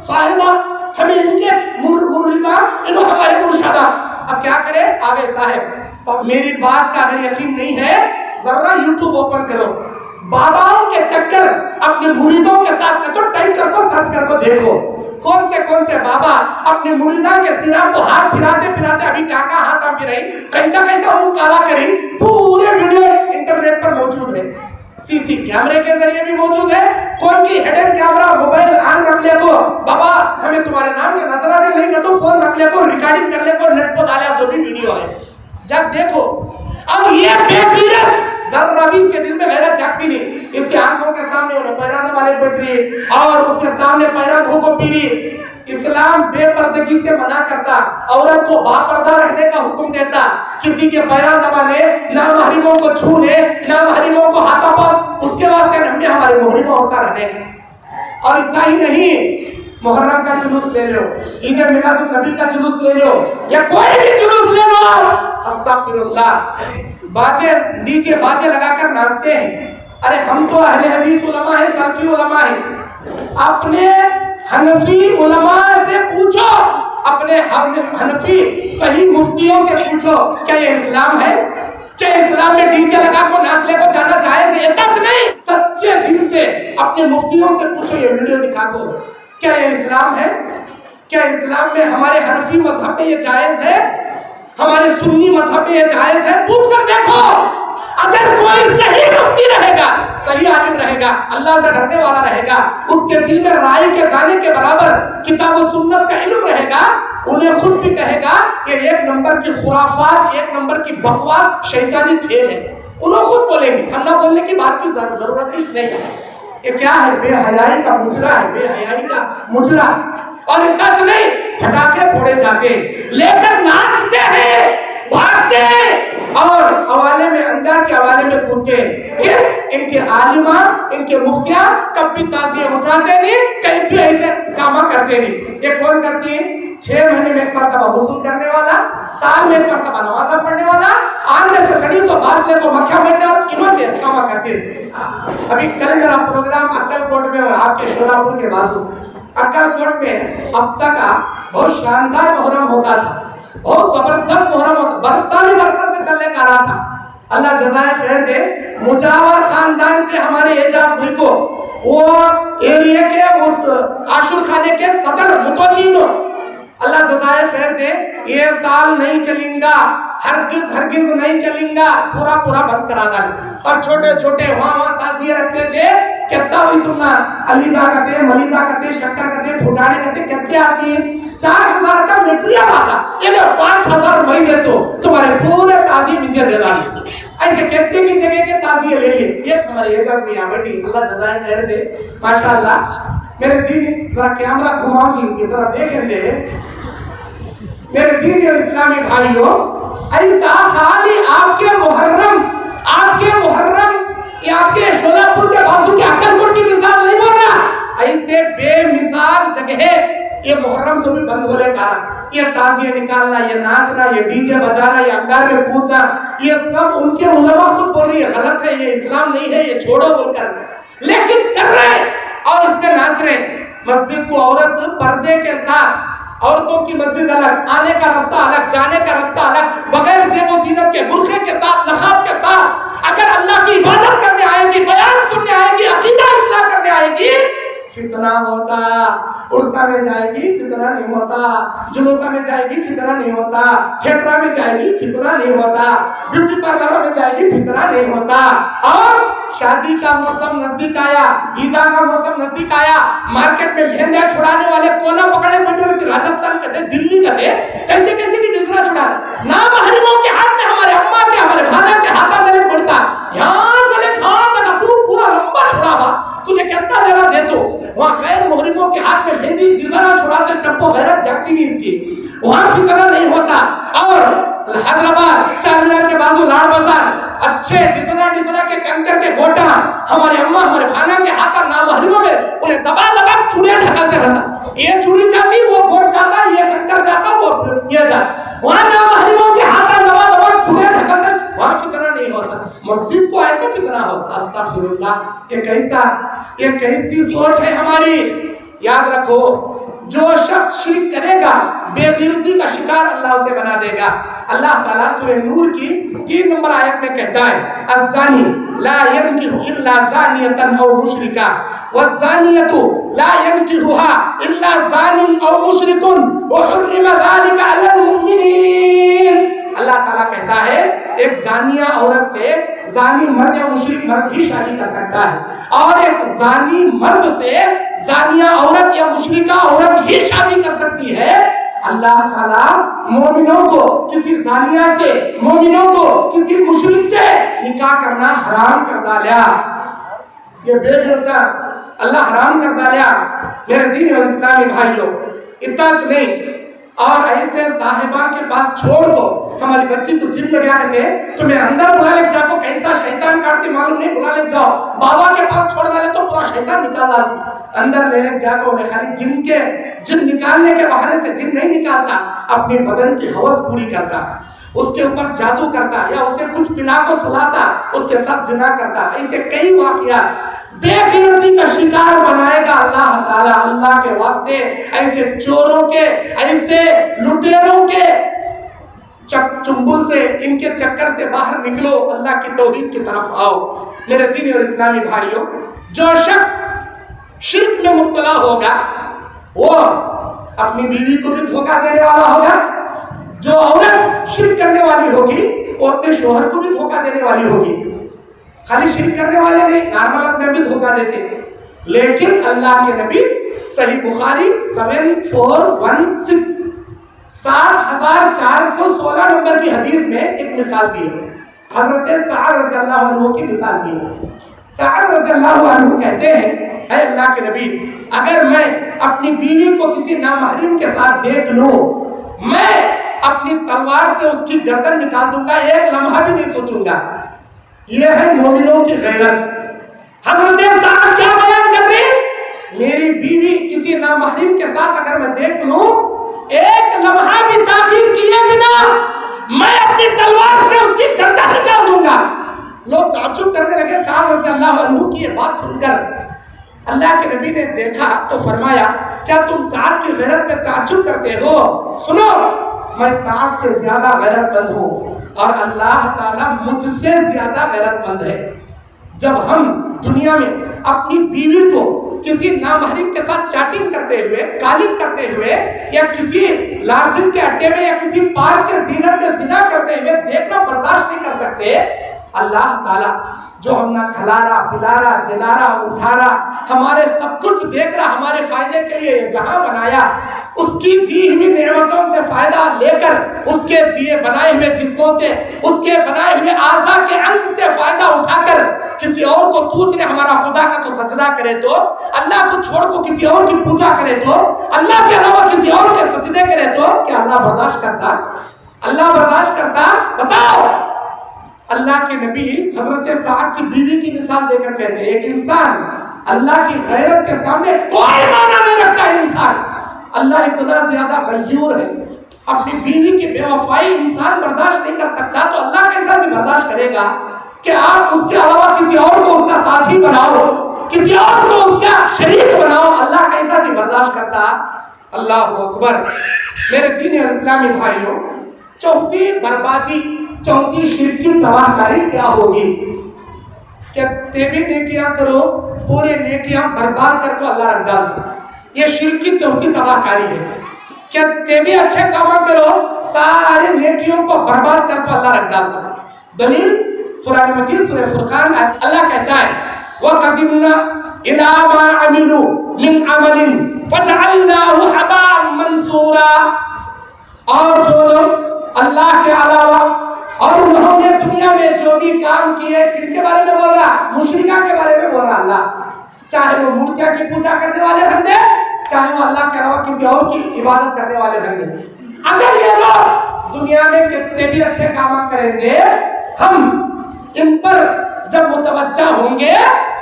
صاحبہ, ہمیں ان کے مریدہ, انہوں ہمارے مرشدہ. اب کیا کرے؟ آگے صاحب, میری بات کا اگر یقین نہیں ہے ذرا یوٹیوب اوپن کرو, باباؤں کے چکر اپنے مریدوں کے ساتھ تو ٹائپ کر کو سرچ کر کو دیکھو کون سے بابا اپنے مریداں کے سرا کو ہاتھ پھراتے پھراتے ابھی کیا ہاتھ پھرائی, کیسا منہ کالا کری, پورے ویڈیو انٹرنیٹ پر موجود ہے. سی سی کیمرے کے ذریعے بھی موجود ہے. کون کی ہڈن کیمرہ موبائل آن رکھ لے کو, بابا ہمیں تمہارے نام کے نظرانے نہیں کہ تو فون رکھ لے کو, ریکارڈنگ کر لے کو, نیٹ پر ڈالیا سو بھی ویڈیو ہے, جا دیکھو. اب یہ بے غیرت ذرا بھی اس کے دل میں غیرت جاگتی نہیں. اس کے آنکھوں کے سامنے انہیں پیران والے بیٹھ رہی اور اس کے سامنے پیران ہو کو پی رہی. اسلام بے پردگی سے منع کرتا, عورت کو با پردہ رہنے کا حکم دیتا, کسی کے پیران دبانے, نامحرموں کو چھونے, نامحرموں کو ہاتھا پر, اس کے واسطے ہمیں ہمارے محرمہ ہوتا رہنے. اور اتنا ہی نہیں, محرم کا جلوس لے لو, عید میلاد النبی کا جلوس لے لو, یا کوئی بھی جلوس لے لو, استغفر اللہ, باجے ڈیجے باجے لگا کر ناچتے ہیں. ارے ہم تو اہل حدیث علماء ہیں, سلفی علماء ہیں. اپنے حنفی علماء سے پوچھو, اپنے حنفی صحیح مفتیوں سے پوچھو, کیا یہ اسلام ہے؟ کیا اسلام میں ڈیجے لگا کو ناچنے کو جانا جائز ہے؟ ٹچ نہیں. سچے دل سے اپنے مفتیوں سے پوچھو, یہ ویڈیو دکھا کو, کیا یہ اسلام ہے؟ کیا اسلام میں ہمارے حنفی مذہب میں یہ جائز ہے؟ ہمارے سنی مذہب میں یہ جائز ہے؟ پوچھ کر دیکھو. اگر کوئی صحیح مفتی رہے گا, صحیح عالم رہے گا, اللہ سے ڈرنے والا رہے گا, اس کے دل میں رائے کے دانے کے برابر کتاب و سنت کا علم رہے گا, انہیں خود بھی کہے گا کہ 1 نمبر کی خرافات, 1 نمبر کی بکواس شیطانی کھیل ہے. انہوں خود بولیں گے, ہم نہ بولنے کی بات کی ضرورت ہی نہیں ہے. یہ کیا ہے؟ بے حیائی کا مجرا ہے, بے حیائی کا مجرا. اور اتنا نہیں, پٹاخے پھوڑے جاتے, لے کر ناچتے ہیں, بھاگتے ہیں, اور حوالے میں اندر کے حوالے میں کودتے ہیں. کہ ان کے عالمہ, ان کے مفتیاں کب بھی تعزیہ اٹھاتے نہیں, کہیں بھی ایسے کامہ کرتے نہیں. یہ کون کرتی ہے؟ 6 مہینے میں 1 مرتبہ غسل کرنے والا, سال میں 1 مرتبہ نماز پڑھنے والا, آنے سے سڑی سو باسلے کو مکھیاں بیٹھنے, اور انہوں سے کامہ کرتے ہیں. ابھی کل میرا پروگرام اکل کوٹ میں, آپ کے شولاپور کے بازو اکل کوٹ میں ہفتہ کا بہت شاندار محرم ہوتا تھا, بہت زبردست محرم ہوتا, برسہ سے چلنے کا رہا تھا. اللہ جزائے خیر دے, مجاور خاندان کے ہمارے اعجاز بھائی کو, وہ ایریے کے اس عاشور خانے کے صدر متولین, اللہ جزائے خیر دے, یہ سال نہیں چلیں گا, ہرگز نہیں چلیں گا, پورا بند کرا ڈالے. اور چھوٹے وہاں تعزیہ رکھتے تھے, کہتا ہوئی تم نا علیدہ کہتے, ملیدہ کہتے, شکر کہتے, پھوٹانے کہتے, کہتے آتی ہیں, 4000 کا میٹریل آتا، یہ 5000 میں دے تو تمہارے پورے تعظیم مجھے دے رہا ہے. ایسے کہتے کی جگہ کے تعزیہ لے لے. یہ ہمارے اعزاز نہیں ہے بیٹی، اللہ جزائیں خیر دے. ماشاءاللہ میرے دین، ذرا کیمرہ گھماؤ جی ان کی طرف دیکھیں دے. میرے دین اور اسلامی بھائیوں، ایسا خالی آپ کے محرم یہ آپ کے شولہ پور کے بازو کے عقل کوٹ کی مثال نہیں بول رہا. ایسے بے مثال جگہ یہ محرم سے بھی بند ہونے کا، یہ تعزیہ نکالنا، یہ ناچنا، یہ ڈی جے بجانا، یہ انگار میں کودنا، یہ سب ان کے علماء خود بول رہی ہے غلط ہے، یہ اسلام نہیں ہے، یہ چھوڑو بول کر، لیکن کر رہے اور اس میں ناچ رہے. مسجد کو عورت پردے کے ساتھ، عورتوں کی مسجد الگ، آنے کا راستہ الگ، جانے کا راستہ الگ، بغیر زیب و زینت کے، برقعے کے ساتھ، نقاب کے ساتھ اگر اللہ کی عبادت کرنے آئے گی، بیان سننے آئے گی، عقیدہ اصلاح کرنے آئے گی، فتنہ ہوتا. عرصہ میں جائے گی فتنہ نہیں ہوتا، جلوسہ میں جائے گی فتنہ نہیں ہوتا، تھیٹر میں جائے گی فتنہ نہیں ہوتا، بیوٹی پارلروں میں جائے گی فتنہ نہیں ہوتا. اور شادی کا موسم نزدیک آیا، عیدہ کا موسم نزدیک آیا، مارکیٹ میں مہندیاں چھڑانے والے کونا پکڑے بیٹھے رہتے، راجستھان کا تھے، دلی کا تھے، کیسے کیسے کی ڈزنا چھڑانے. نامحرموں کے ہاتھ میں ہمارے اماں کے، ہمارے بھانا کے ہاتھا دلے پڑتا، یہاں سے لے کہاں تک تو پورا لمبا چھڑا با، تجھے کتنا دینا دے تو. وہاں غیر محرموں کے ہاتھ میں مہندی ڈزنا چھڑاتے، ٹپو غیرت جاگتی نہیں اس کی، وہاں فتنہ نہیں ہوتا. اور حیدرآباد چارمینار کے بازو لاڑ بازار اچھے ڈزنا کے کنکر کے گوٹا، ہمارے اماں ہمارے بھانا کے ہاتھا نامحرموں میں انہیں دبا چوڑیاں ڈھکاتے رہتا. یہ چوڑی جاتی، وہ گوٹ جاتا، یہ کنکر جاتا، وہ یہ جاتا، وہاں نامحرموں کے ہاتھا دبا چوڑیاں ڈھکاتے، وہاں فتنہ نہیں ہوتا. مسجد کو آئے تو فتنہ ہوتا. استغفراللہ. یہ کیسی سوچ ہے ہماری. یاد رکھو، جو شخص شرک کرے گا بے غیرتی کا شکار اللہ اسے بنا دے گا. اللہ تعالیٰ سورہ نور کی 3 نمبر آیت میں کہتا ہے، الزانی لا ينكح الا زانیة او مشرکا والزانیة لا ينكحها الا زان او مشرک وحرم ذلك علی المؤمنین. اللہ تعالیٰ کہتا ہے ایک زانیہ عورت سے زانی مرد یا مشرک مرد ہی شادی کر سکتا ہے، اور ایک زانی مرد سے زانیہ عورت یا مشرکہ عورت ہی شادی کر سکتی ہے. اللہ تعالیٰ مومنوں کو کسی زانیہ سے، مومنوں کو کسی مشرک سے نکاح کرنا حرام کر ڈالا. یہ بے غیرتا اللہ حرام کر ڈالا. میرے دین اور اسلامی بھائیوں، اتنا نہیں، اور ایسے صاحبان کے پاس چھوڑ دو. ہماری بچی کو جن لگا رہے تھے، تمہیں اندر بلا لے جا کو کیسا شیطان کاٹتی معلوم نہیں، بلا لے جاؤ. بابا کے پاس چھوڑ ڈالے تو پورا شیطان نکال آتی. اندر لینے جا کو انہیں خالی جن نکالنے کے بہانے سے جن نہیں نکالتا، اپنی بدن کی حوث پوری کرتا، اس کے اوپر جادو کرتا، یا اسے کچھ پلا کو سلاتا، اس کے ساتھ زنا کرتا. ایسے کئی واقعات بے غیرتی کا شکار بنائے گا اللہ تعالیٰ. اللہ کے واسطے ایسے چوروں کے، ایسے لٹیروں کے چنبل سے، ان کے چکر سے باہر نکلو، اللہ کی توحید کی طرف آؤ. میرے دینی اور اسلامی بھائیوں، جو شخص شرک میں مبتلا ہوگا وہ اپنی بیوی کو بھی دھوکہ دینے والا ہوگا. جو عورت شرک کرنے والی ہوگی وہ اپنے شوہر کو بھی دھوکہ دینے والی ہوگی. خالی شرک کرنے والے نہیں، نارمل میں بھی دھوکہ دیتے. لیکن اللہ کے نبی صحیح بخاری 7416 7416 نمبر کی حدیث میں ایک مثال دی ہے. حضرت سعد رضی اللہ عنہ کی مثال دی ہے. سعد رضی اللہ عنہ کہتے ہیں، اے اللہ کے نبی، اگر میں اپنی بیوی کو کسی نامحرم کے ساتھ دیکھ لوں، میں اپنی تلوار سے اس کی گردن نکال دوں گا، ایک لمحہ بھی نہیں سوچوں گا. یہ ہے مومنوں کی غیرت. حضرت سعد کیا بیان کر رہے ہیں؟ میری بیوی کسی نامحرم کے ساتھ اگر میں دیکھ لوں، ایک لمحہ بھی تاخیر کیے بنا میں اپنی تلوار سے اس کی گردن نکال دوں گا. لوگ تعجب کرنے لگے سعد رضی اللہ عنہ کی یہ بات سن کر. اللہ کے نبی نے دیکھا تو فرمایا، کیا تم سعد کی غیرت پہ تعجب کرتے ہو؟ سنو، میں سعد سے زیادہ غیرت مند ہوں، اور اللہ تعالیٰ مجھ سے زیادہ غیرت مند ہے. جب ہم دنیا میں اپنی بیوی کو کسی نامحرم کے ساتھ چیٹنگ کرتے ہوئے، کالنگ کرتے ہوئے، یا کسی لارجن کے اڈے میں یا کسی پارک کے زینت میں زنا کرتے ہوئے دیکھنا برداشت نہیں کر سکتے، اللہ تعالیٰ جو ہم نہ کھلا رہا پلا رہا جلا رہا اٹھا رہا ہمارے سب کچھ دیکھ رہا ہمارے فائدے کے لیے یہ جہاں بنایا، اس کی دی ہوئی نعمتوں سے فائدہ لے کر، اس کے دیے بنائے ہوئے جسموں سے، اس کے بنائے ہوئے اعضاء کے انگ سے فائدہ اٹھا کر کسی اور کو توجنے ہمارا خدا کا تو سجدہ کرے تو، اللہ کو چھوڑ کو کسی اور کی پوجا کرے تو، اللہ کے علاوہ کسی اور کے سجدے کرے تو کیا اللہ برداشت کرتا؟ اللہ برداشت کرتا؟ بتاؤ۔ اللہ کے نبی حضرت سعد کی بیوی کی مثال دے کر کہتے ہیں ایک انسان اللہ کی غیرت کے سامنے کوئی معنی نہیں رکھتا ہے انسان، اللہ اتنا زیادہ غیور ہے، اپنی بیوی کی بے وفائی انسان برداشت نہیں کر سکتا تو اللہ کیسا جی برداشت کرے گا کہ آپ اس کے علاوہ کسی اور کو اس کا ساتھی بناؤ، کسی اور کو اس کا شریک بناؤ، اللہ کیسا جی برداشت کرتا؟ اللہ اکبر۔ میرے دینی اور اسلامی بھائیوں، چوتھی بربادی، چوتھی شرک کی تباہ کاری کیا ہوگی کہ تیبی نیکیاں کرو، پورے نیکیاں برباد کر کو اللہ رکھ ڈالتا۔ یہ شرک کی چوتھی تباہ کاری ہے کہ تیبی اچھے کام کرو، سارے نیکیوں کو برباد کر کو اللہ رکھ ڈالتا۔ دلیل قرآن مجید سورہ فرقان، اللہ کہتا ہے وَقَدِمْنَا إِلَىٰ مَا عَمِلُوا مِنْ عَمَلٍ فَجَعَلْنَاهُ حَبَاءً مَنْثُورًا۔ اور جو لوگ اللہ کے علاوہ اور انہوں نے دنیا میں جو بھی کام کیے، کن کے بارے میں بول رہا؟ مشرکہ کے بارے میں بول رہا اللہ، چاہے وہ مورتیاں کی پوجا کرنے والے رہندے، چاہے وہ اللہ کے علاوہ کسی اور کی عبادت کرنے والے رہندے۔ اگر یہ لوگ دنیا میں کتنے بھی اچھے کام کریں گے، ہم ان پر جب متوجہ ہوں گے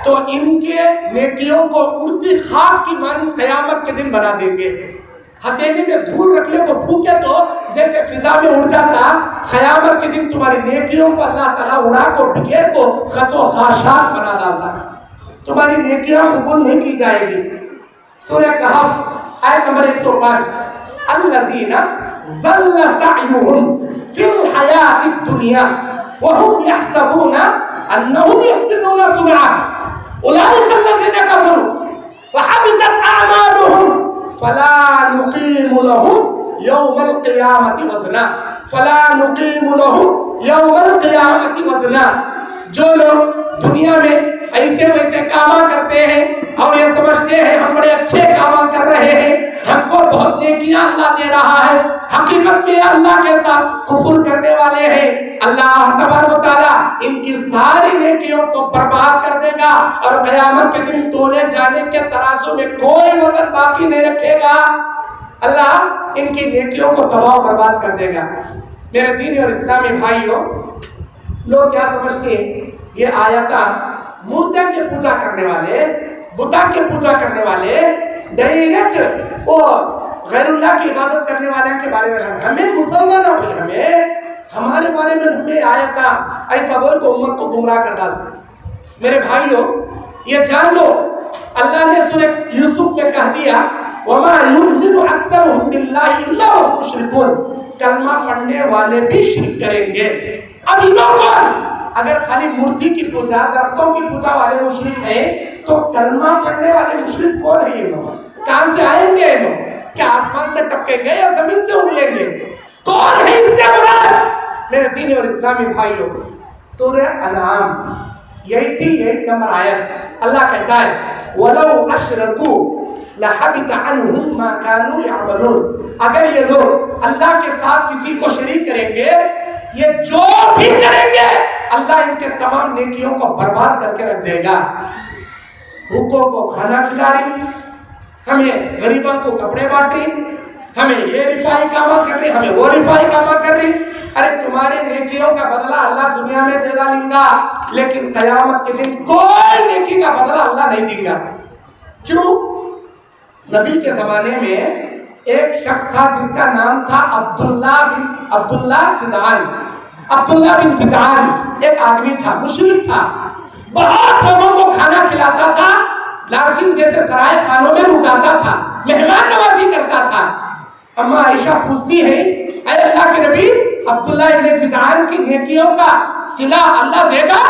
تو ان کے نیکیوں کو اڑتی خاک کی مانند قیامت کے دن بنا دیں گے۔ ہتھیلی میں دھول رکھنے کو پھونکے تو جیسے فضا میں اڑ جاتا، قیامت کے دن تمہاری نیکیوں کو اللہ تعالیٰ اڑا کو بکھیر کو خس و خاشاک بنا ڈالتا، تمہاری نیکیاں قبول نہیں کی جائے گی۔ سورہ کہف آیت نمبر 105، الذین ضل سعیہم فی الحیاۃ الدنیا وہم یحسبون انہم یحسنون صنعا اولئک الذین کفروا وحبطت اعمالہم فلا نقیم لهم یوم القیامت وزنا، فلا نقیم لهم یوم القیامت وزنا۔ جو لوگ دنیا میں ایسے ویسے کام کرتے ہیں اور یہ سمجھتے ہیں ہم بڑے اچھے کام کر رہے ہیں، ہم کو بہت نیکیاں اللہ دے رہا ہے، حقیقت میں اللہ کے ساتھ کفر کرنے والے ہیں، اللہ تبارک و تعالیٰ ان کی ساری نیکیوں کو برباد کر دے گا اور قیامت کے دن تولے جانے کے ترازو میں کوئی وزن باقی نہیں رکھے گا، اللہ ان کی نیکیوں کو تباہ و برباد کر دے گا۔ میرے دینی اور اسلامی بھائیوں، لوگ کیا سمجھتے ہیں یہ آیت مورتیاں کی پوجا کرنے والے، بتاں کی پوجا کرنے والے ڈائریکٹ وہ غیر اللہ کی عبادت کرنے والوں کے بارے میں ہمیں مسلمانوں بھی ہمارے بارے میں ہمیں آیت ایسا بول کو امت کو گمراہ کر ڈالتا۔ میرے بھائیوں، یہ جان لو اللہ نے سورہ یوسف میں کہہ دیا وَمَا يُؤْمِنُ أَكْثَرُهُمْ بِاللَّهِ إِلَّا وَهُمْ مُشْرِكُونَ، کلمہ پڑھنے والے بھی شرک کریں گے۔ اب انہوں کون؟ اگر خالی مورتی کی پوجا، درختوں کی پوجا والے مشرک ہیں تو کلمہ پڑھنے والے مشرک کون ہیں؟ انہوں کہاں سے آئیں گے؟ انہوں کیا آسمان سے ٹپکیں گے یا زمین سے اگلیں گے؟ کون ہے اس سے مراد؟ میرے دینی اور اسلامی بھائیوں، سورہ انعام 88 نمبر آیت، اللہ کہتا ہے وَلَوْ أَشْرَكُوا لَحَبِطَ عَنْهُمْ مَا كَانُوا يَعْمَلُونَ۔ اگر یہ لوگ اللہ کے ساتھ کسی کو شریک کریں گے، یہ جو بھی کریں گے اللہ ان کے تمام نیکیوں کو برباد کر کے رکھ دے گا۔ بھوکوں کو کھانا کھلا رہی، ہمیں غریبوں کو کپڑے بانٹ رہی، ہمیں یہ رفائی کامہ کر رہی، ہمیں وہ رفائی کامہ کر رہی۔ ارے تمہاری نیکیوں کا بدلہ اللہ دنیا میں دے ڈالیں گا، لیکن قیامت کے دن کوئی نیکی کا بدلہ اللہ نہیں دے گا۔ کیوں؟ نبی کے زمانے میں ایک شخص تھا جس کا نام تھا عبداللہ جدعان۔ عبداللہ بن جدعان ایک آدمی تھا، مشرک تھا، بہت لوگوں کو کھانا کھلاتا تھا، لارجن جیسے سرائے خانوں میں رکاتا تھا، مہمان نوازی کرتا تھا۔ اما عائشہ پوچھتی ہے اے اللہ کے نبی، عبداللہ ابن جدعان کی نیکیوں کا صلہ اللہ دے گا؟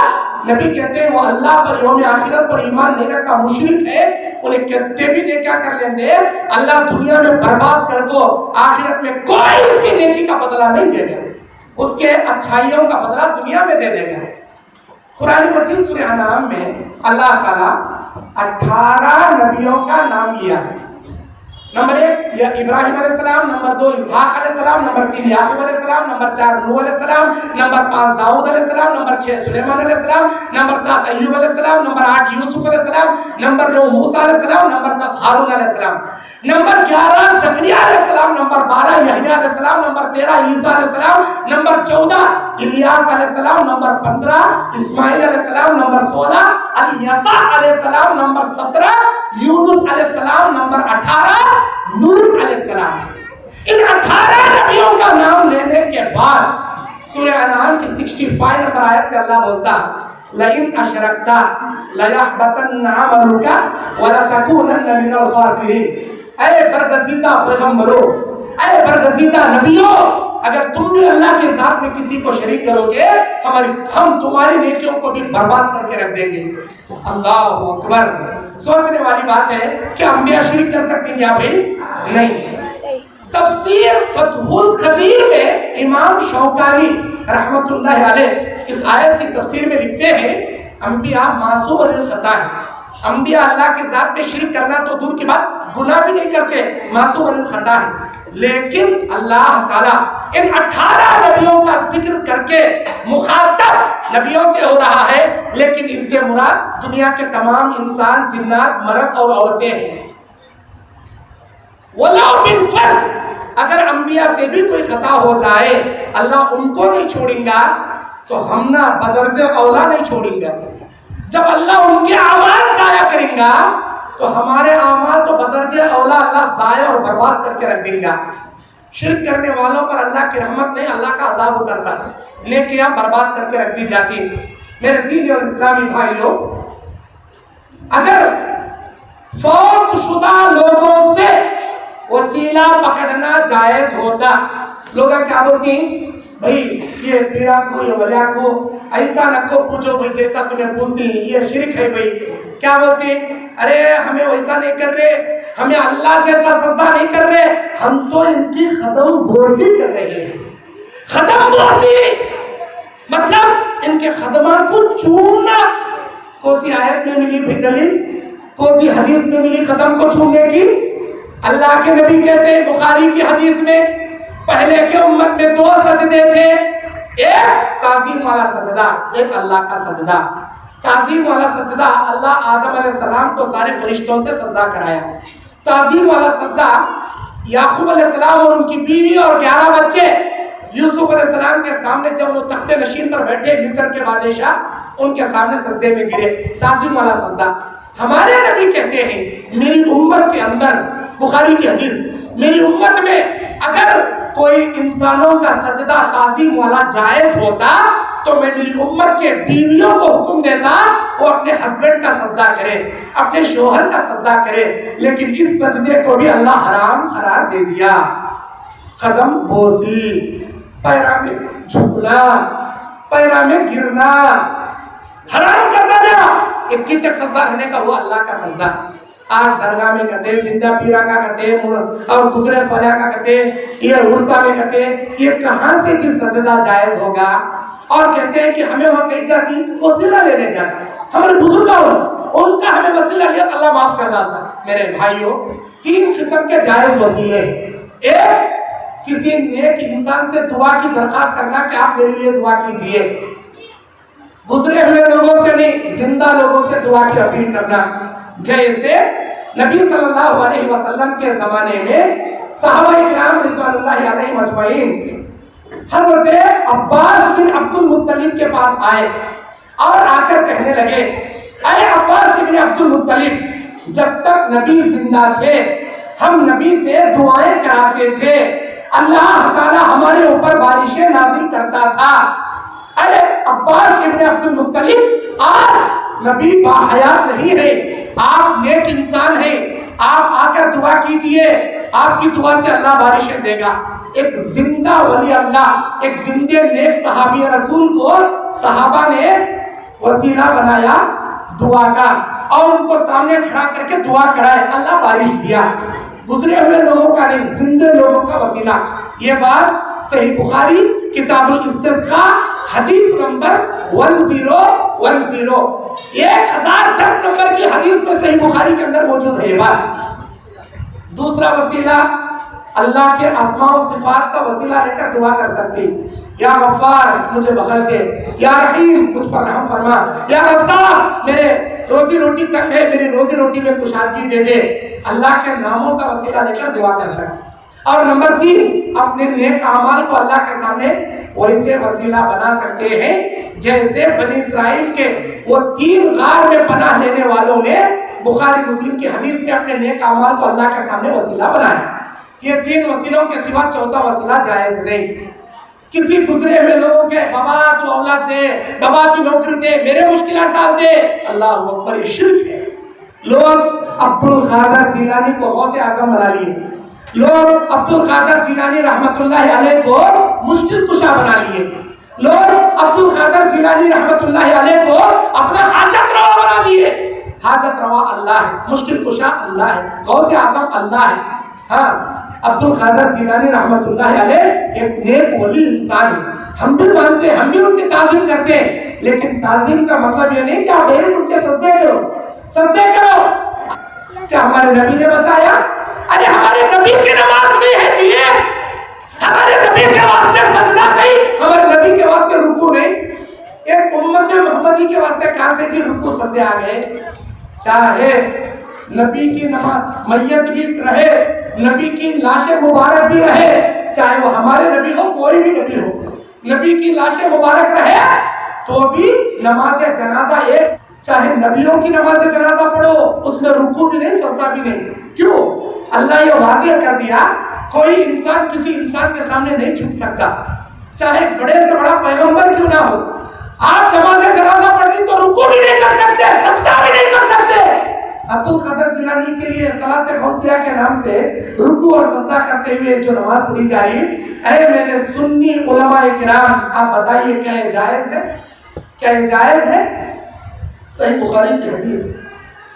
نبی کہتے ہیں وہ اللہ پر یوم آخرت پر ایمان نہیں رکھتا، مشرک ہے، انہیں کہتے بھی نیکیاں کر لیں گے اللہ دنیا میں برباد کر کو آخرت میں کوئی اس کی نیکی کا بدلہ نہیں دے گا، اس کے اچھائیوں کا بدلہ دنیا میں دے دے گا۔ قرآن مجید سورہ انعام میں اللہ تعالیٰ 18 نبیوں کا نام لیا ہے. نمبر 1 یا ابراہیم علیہ السلام، نمبر 2 اسحاق علیہ السلام، نمبر 3 یعقوب علیہ السلام، نمبر 4 نوح علیہ السلام، نمبر 5 داؤد علیہ السلام، نمبر 6 سلیمان علیہ السلام، نمبر 7 ایوب علیہ السلام، نمبر 8 یوسف علیہ السلام، نمبر 9 موسیٰ علیہ السلام، نمبر 10 ہارون علیہ السلام، نمبر 11 زکریا علیہ السلام، نمبر 12 یحییٰ علیہ السلام، نمبر 13 عیسیٰ علیہ السلام، نمبر 14 الیاس علیہ السلام، نمبر 15 اسماعیل علیہ السلام، نمبر 16 الیسع علیہ السلام، نمبر 17 یونس علیہ السلام، نمبر 18 لوط علیہ السلام. ان 18 نبیوں کا نام لینے کے بعد سورہ انعام کی 65 نمبر آیت میں اللہ بولتا لَإِنْ أَشْرَكْتَ لَيَحْبَطَنَّ عَمَلُكَ وَلَتَكُونَنَّ مِنَ الْخَاسِرِينَ. اے برگزیدہ پیغمبروں، اے برگزیدہ نبیوں، اگر تم بھی اللہ کے ذات میں کسی کو شریک کرو گے ہم تمہاری نیکیوں کو بھی برباد کر کے رکھ دیں گے. اللہ اکبر. سوچنے والی بات ہے کہ انبیاء شرک کر سکتے ہیں کیا بھائی؟ نہیں. تفسیر فتح القدیر میں امام شوکانی رحمت اللہ علیہ اس آیت کی تفسیر میں لکھتے ہیں انبیاء معصوم عن الخطا ہے. انبیاء اللہ کے ذات میں شرک کرنا تو دور کی بات، گناہ بھی نہیں کرتے، معصوم عن الخطا ہے. لیکن اللہ تعالیٰ ان 18 نبیوں کا ذکر کر کے مخاطب نبیوں سے ہو رہا ہے، لیکن اس سے مراد دنیا کے تمام انسان، جنات، مرد اور عورتیں ہیں. وَلَوْ مِنْ فَرْض، اگر انبیاء سے بھی کوئی خطا ہو جائے اللہ ان کو نہیں چھوڑیں گا تو ہم نہ بدرجہ اولا نہیں چھوڑیں گا. جب اللہ ان کے اعمال ضائع کریں گا تو ہمارے اعمال تو بدرجہ اولا اللہ ضائع اور برباد کر کے رکھ دیں گا. شرک کرنے والوں پر اللہ کی رحمت نہیں، اللہ کا عذاب اترتا ہے، نیکیاں برباد کر کے رکھ دی جاتی ہیں. میرے دین اور اسلامی بھائیوں، اگر فوت شدہ لوگوں سے وسیلہ پکڑنا جائز ہوتا، لوگ کیا بولتی ہیں بھائی یہ پیرا کو، یہ ولیہ کو ایسا نہ کو پوچھو بھائی جیسا تمہیں پوچھتی ہیں، یہ شرک ہے بھائی. کیا بولتی ہیں؟ ارے ہمیں ویسا نہیں کر رہے، ہمیں اللہ جیسا سجدہ نہیں کر رہے، ہم تو ان کی قدم بوسی کر رہے ہیں. قدم بوسی مطلب ان کے قدموں کو چومنا. کوسی آیت میں ملی بھی دلیل، کوسی حدیث میں ملی قدم کو چومنے کی؟ اللہ کے نبی کہتے ہیں بخاری کی حدیث میں پہلے کے امت میں 2 سجدے تھے، ایک تعظیم والا سجدہ، ایک اللہ کا سجدہ. تعظیم والا سجدہ اللہ آدم علیہ السلام کو سارے فرشتوں سے سجدہ کرایا. تعظیم والا سجدہ یعقوب علیہ السلام اور ان کی بیوی اور 11 بچے یوسف علیہ السلام کے سامنے جب وہ تخت نشین پر بیٹھے مصر کے بادشاہ ان کے سامنے سجدے میں گرے. تعظیم والا سجدہ. ہمارے نبی کہتے ہیں میری امت کے اندر، بخاری کی حدیث، میری امت میں اگر کوئی انسانوں کا سجدہ تعظیم والا جائز ہوتا تو میں میری امت کے بیویوں کو حکم دیتا وہ اپنے ہسبینڈ کا سجدہ کرے، اپنے شوہر کا سجدہ کرے. لیکن اس سجدے کو بھی اللہ حرام قرار دے دیا. قدم بوسی، پیرا میں جھکنا، پیرا میں گرنا حرام کر دیا. ایک کیچک سجدہ رہنے کا وہ اللہ کا سجدہ. آج درگاہ میں کرتے، زندہ پیرا کا کرتے اور گزرس والا کا کرتے، یہ عرصہ میں کرتے. یہ کہاں سے چیز سجدہ جائز ہوگا؟ اور کہتے ہیں کہ ہمیں وہاں کہیں جاتی وسیلہ لینے جاتے. ہمارے بزرگوں ان کا ہمیں وسیلہ لیا تو اللہ معاف کر دیتا. میرے بھائیوں 3 قسم کے جائز وسیلے. ایک کسی نیک انسان سے دعا کی درخواست کرنا کہ آپ میرے لیے دعا کیجئے، گزرے ہوئے لوگوں سے نہیں، زندہ لوگوں سے دعا کی اپیل کرنا. جیسے نبی صلی اللہ علیہ وسلم کے زمانے میں صحابہ کرام رضوان اللہ علیہ مجمعین حضرت عباس بن عبد المطلب کے پاس آئے اور آ کر کہنے لگے اے عباس بن عبد المطلب، جب تک نبی زندہ تھے ہم نبی سے دعائیں کراتے تھے، اللہ تعالی ہمارے اوپر بارشیں نازل کرتا تھا. اے عباس ابن عبد المطلب، آج نبی باحیات نہیں ہے، آپ نیک انسان ہیں، آپ آ کر دعا کیجئے، آپ کی دعا سے اللہ بارشیں دے گا. ایک زندہ ولی اللہ، ایک زندہ نیک صحابی رسول کو صحابہ نے وسیلہ بنایا دعا کا اور ان کو سامنے کھڑا کر کے دعا کرائے، اللہ بارش دیا. گزرے ہوئے لوگوں کا نہیں، زندہ لوگوں کا وسیلہ. یہ بات صحیح بخاری کتاب الاستسقاء حدیث نمبر 1010، 1010 نمبر کی حدیث میں صحیح بخاری کے اندر موجود ہے یہ بات۔ دوسرا وسیلہ اللہ کے اسماء و صفات کا وسیلہ لے کر دعا کر سکتی، یا غفار مجھے بخش دے، یا رحیم مجھ پر رحم فرما، یا رزاق میرے روزی روٹی تنگ ہے، میری روزی روٹی میں کشادگی دے دے۔ اللہ کے ناموں کا وسیلہ لے کر دعا کر سکتی۔ اور نمبر 3، اپنے نیک اعمال کو اللہ کے سامنے ویسے وسیلہ بنا سکتے ہیں جیسے بنی اسرائیل کے وہ 3 غار میں پناہ لینے والوں نے بخاری مسلم کی حدیث میں اپنے نیک اعمال کو اللہ کے سامنے وسیلہ بنایا۔ یہ 3 وسیلوں کے سوا چوتھا وسیلہ جائز نہیں۔ کسی گزرے ہوئے لوگوں کے بابا تو اولاد دے، بابا تو نوکری دے، میرے مشکلات ٹال دے، اللہ اکبر، یہ شرک ہے۔ لوگ عبد القادر جیلانی کو غوث اعظم بنا لیے، لوگ عبد القادر جیلانی رحمت اللہ علیہ کو مشکل کشا بنا لیے، لوگ عبد القادر جیلانی رحمت اللہ علیہ کو اپنا حاجت روا بنا لیے۔ حاجت روا اللہ ہے، مشکل کشا اللہ ہے، غوث اعظم اللہ ہے۔ ہاں، عبد القادر جیلانی رحمت اللہ علیہ ایک نیک ولی انسان ہے، ہم بھی مانتے ہیں، ہم بھی ان کی تعظیم کرتے ہیں، لیکن تعظیم کا مطلب یہ نہیں کہ آپ ڈائریکٹ ان کے سجدے کرو، سجدے کرو۔ کیا ہمارے نبی نے بتایا؟ ارے ہمارے نبی کی نماز بھی ہے جی، ہمارے نبی کے واسطے سجدہ نہیں، ہمارے نبی کے واسطے رکوع نہیں۔ ایک امت محمدی کے واسطے کہاں سے جی رکوع سجدے آ گئے؟ چاہے نبی کی نماز میت بھی رہے، نبی کی لاش مبارک بھی رہے، چاہے وہ ہمارے نبی ہو کوئی بھی نبی ہو، نبی کی لاش مبارک رہے تو بھی نماز جنازہ ایک، چاہے نبیوں کی نماز جنازہ پڑھو اس میں رکوع بھی نہیں، سجدہ بھی نہیں۔ کیوں؟ اللہ یہ واضح کر دیا کوئی انسان کسی انسان کے سامنے نہیں جھک سکتا، چاہے بڑے سے بڑا پیغمبر کیوں نہ ہو۔ آپ نماز جنازہ پڑھنی تو رکوع بھی نہیں کر سکتے، سجدہ بھی نہیں کر سکتے۔ عبد القادر جیلانی کے لیے صلاۃ غوثیہ کے نام سے رکوع اور سجدہ کرتے ہوئے جو نماز پڑھی جا رہی، اے میرے سنی علماء کرام، آپ بتائیے کیا یہ جائز ہے؟ کیا یہ جائز ہے؟ صحیح بخاری کی حدیث،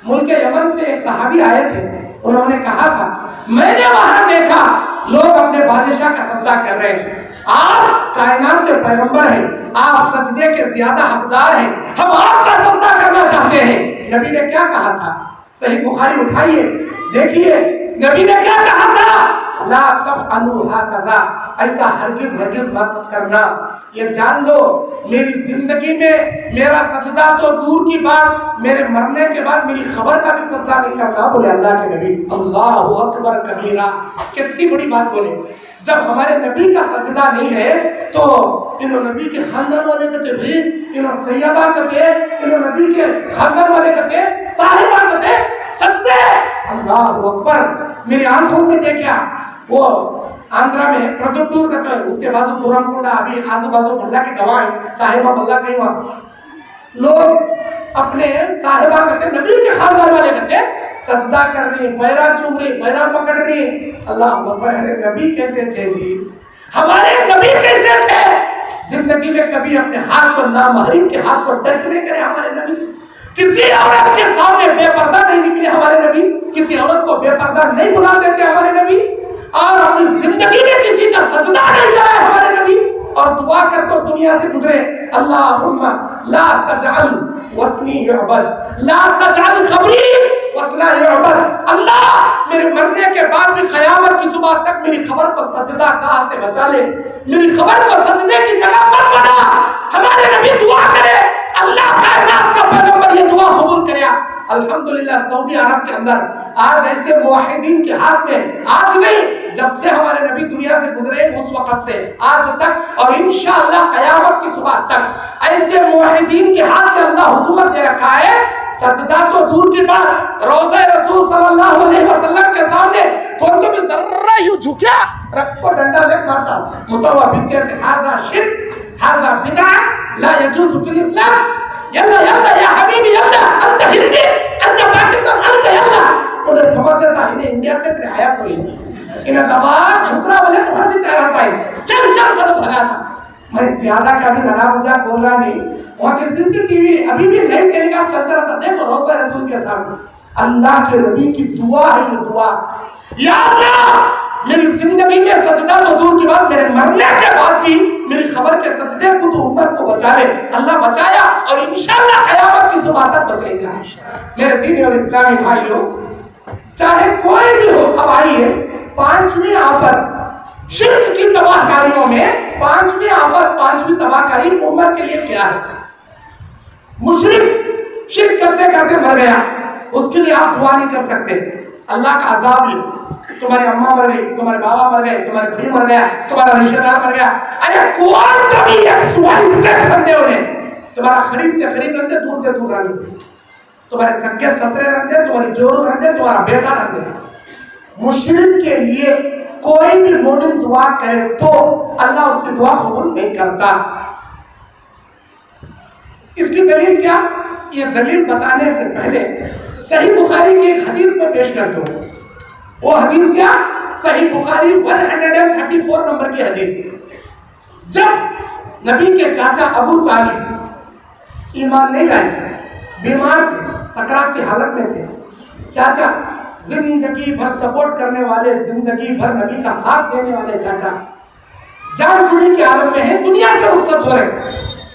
ملک یمن سے ایک صحابی آئے تھے، انہوں نے کہا تھا میں نے وہاں دیکھا لوگ اپنے بادشاہ کا سجدہ کر رہے ہیں، آپ کائنات کے پیغمبر ہیں، آپ سجدے کے زیادہ حقدار ہیں، ہم آپ کا سجدہ کرنا چاہتے ہیں۔ نبی نے کیا کہا تھا؟ صحیح بخاری اٹھائیے دیکھیے، نبی نے کیا کہا تھا؟ لا تفعلوا هكذا، ایسا ہرگز مت کرنا۔ یہ جان لو میری زندگی میں میرا سجدہ تو دور کی بات، میرے مرنے کے بعد میری خبر کا بھی سجدہ نہیں کرنا، بولے اللہ کے نبی۔ اللہ اکبر کبیرہ، کتنی بڑی بات بولے۔ جب ہمارے نبی کا سجدہ نہیں ہے تو انہوں نبی کے خاندان والے کہتے بھی، انہوں سیدہ کہتے، انہوں نبی کے خاندان والے کہتے، صاحبہ کہتے سجدے۔ اللہ اکبر، میری آنکھوں سے دیکھا، وہ آندھرا میں پردوتور کہتے ہیں، اس کے بازو دورم کنڈا، ابھی آزو بازو بلہ کے گواہیں، صاحبہ بلہ کہیں وہاں لوگ اپنے صاحبہ کہتے، نبی کے خاندان والے کہتے سجدہ کر رہی، بیرہ چوم رہی، بیرہ پکڑ رہی۔ اللہ اکبر، نبی کیسے تھے جی؟ ہمارے نبی کیسے تھے؟ زندگی میں کبھی اپنے ہاتھ کو نامحرم کے ہاتھ کو ٹچ نہیں کرے ہمارے نبی، کسی عورت کے سامنے بے پردہ نہیں نکلے ہمارے نبی، کسی عورت کو بے پردہ نہیں بلاتے تھے ہمارے نبی، اور اپنی زندگی میں کسی کا سجدہ نہیں کرا ہمارے نبی، اور دعا کر کر دنیا سے گزرے، اللہم لا تجعل وسنی یعبد، لا تجعل خبری وسنا یعبد، اللہ میرے مرنے کے بعد بھی قیامت کی صبح تک میری خبر کو سجدہ گاہ سے بچا لے، میری خبر کو سجدے کی جگہ پر بنا۔ ہمارے نبی دعا کرے، اللہ کائنات کا پیغمبر یہ دعا قبول کرے۔ الحمدللہ سعودی عرب کے اندر آج ایسے موحدین کے ہاتھ میں، آج نہیں جب سے ہمارے نبی دنیا سے گزرے اس وقت سے آج تک، اور انشاءاللہ قیامت کی صبح تک ایسے موحدین کے ہاتھ میں اللہ حکومت دے رکھا ہے، سجدہ تو دور کی بات، روضہ رسول صلی اللہ علیہ وسلم کے سامنے کون تو بھی ذرہ یوں جھکیا، رب کو ڈنڈا دے مارتا، متوہ پیچھے سے حاضر شرک، حاضر بدعہ، لا یجوز فی الاسلام، یلا یلا یا حبیبی یلا، انت ہندی، انت پاکستان، انت یلا، انہیں سمجھ لیتا ہے انہیں انڈیا سے رہایا سوئی نہیں، انہیں دبا جھکرا بولے تو ہر سے چاہ رہا تھا، چل چل کر بھگا تھا۔ میں زیادہ کیا بھی لگا مجھا بول رہا نہیں، وہاں کے سی ٹی وی ابھی بھی لائیو ٹیلی کاسٹ چلتا رہتا، دیکھو روضہ رسول کے سامنے اللہ کے نبی کی دعا ہے، یہ دعا، یا اللہ میری زندگی میں سجدہ تو دور کی بات، میرے مرنے کے بعد بھی میری خبر کے سجدے کو تو امت کو بچا لے. اللہ بچایا اور انشاءاللہ قیامت کی صبح تک بچے گا. میرے دینی اور اسلامی بھائیوں، چاہے کوئی بھی ہو، اب آئیے پانچویں آفت شرک کی تباہ کاریوں میں، پانچویں آفت، پانچویں تباہ کاری امت کے لیے کیا ہے؟ مشرک شرک کرتے کرتے مر گیا، اس کے لیے آپ دعا نہیں کر سکتے. اللہ کا عذاب یہ، تمہاری اماں مر گئی، تمہارے بابا مر گئے، تمہارے بھائی مر گیا، تمہارا رشتہ دار مر گیا. ارے کون کبھی ایک سوال سے بندے ہونے، تمہارا قریب سے قریب رہتے، دور سے دور رہتے، تمہارے سکے سسرے رہتے، تمہاری جورو رہتے، تمہارا بیٹا رہتے. مشرک کے لیے کوئی بھی مومن دعا کرے تو اللہ اس کی دعا قبول نہیں کرتا. اس کی دلیل کیا؟ یہ دلیل بتانے سے پہلے صحیح بخاری کی ایک حدیث میں پیش کرتا ہوں. وہ حدیث کیا؟ صحیح بخاری 134 نمبر کی حدیث. جب نبی کے چاچا ابو طالب ایمان نہیں لائے تھے، بیمار تھے، سکرات کی حالت میں تھے، چاچا زندگی بھر سپورٹ کرنے والے، زندگی بھر نبی کا ساتھ دینے والے چاچا جان گلی کے عالم میں ہیں، دنیا سے رخصت ہو رہے.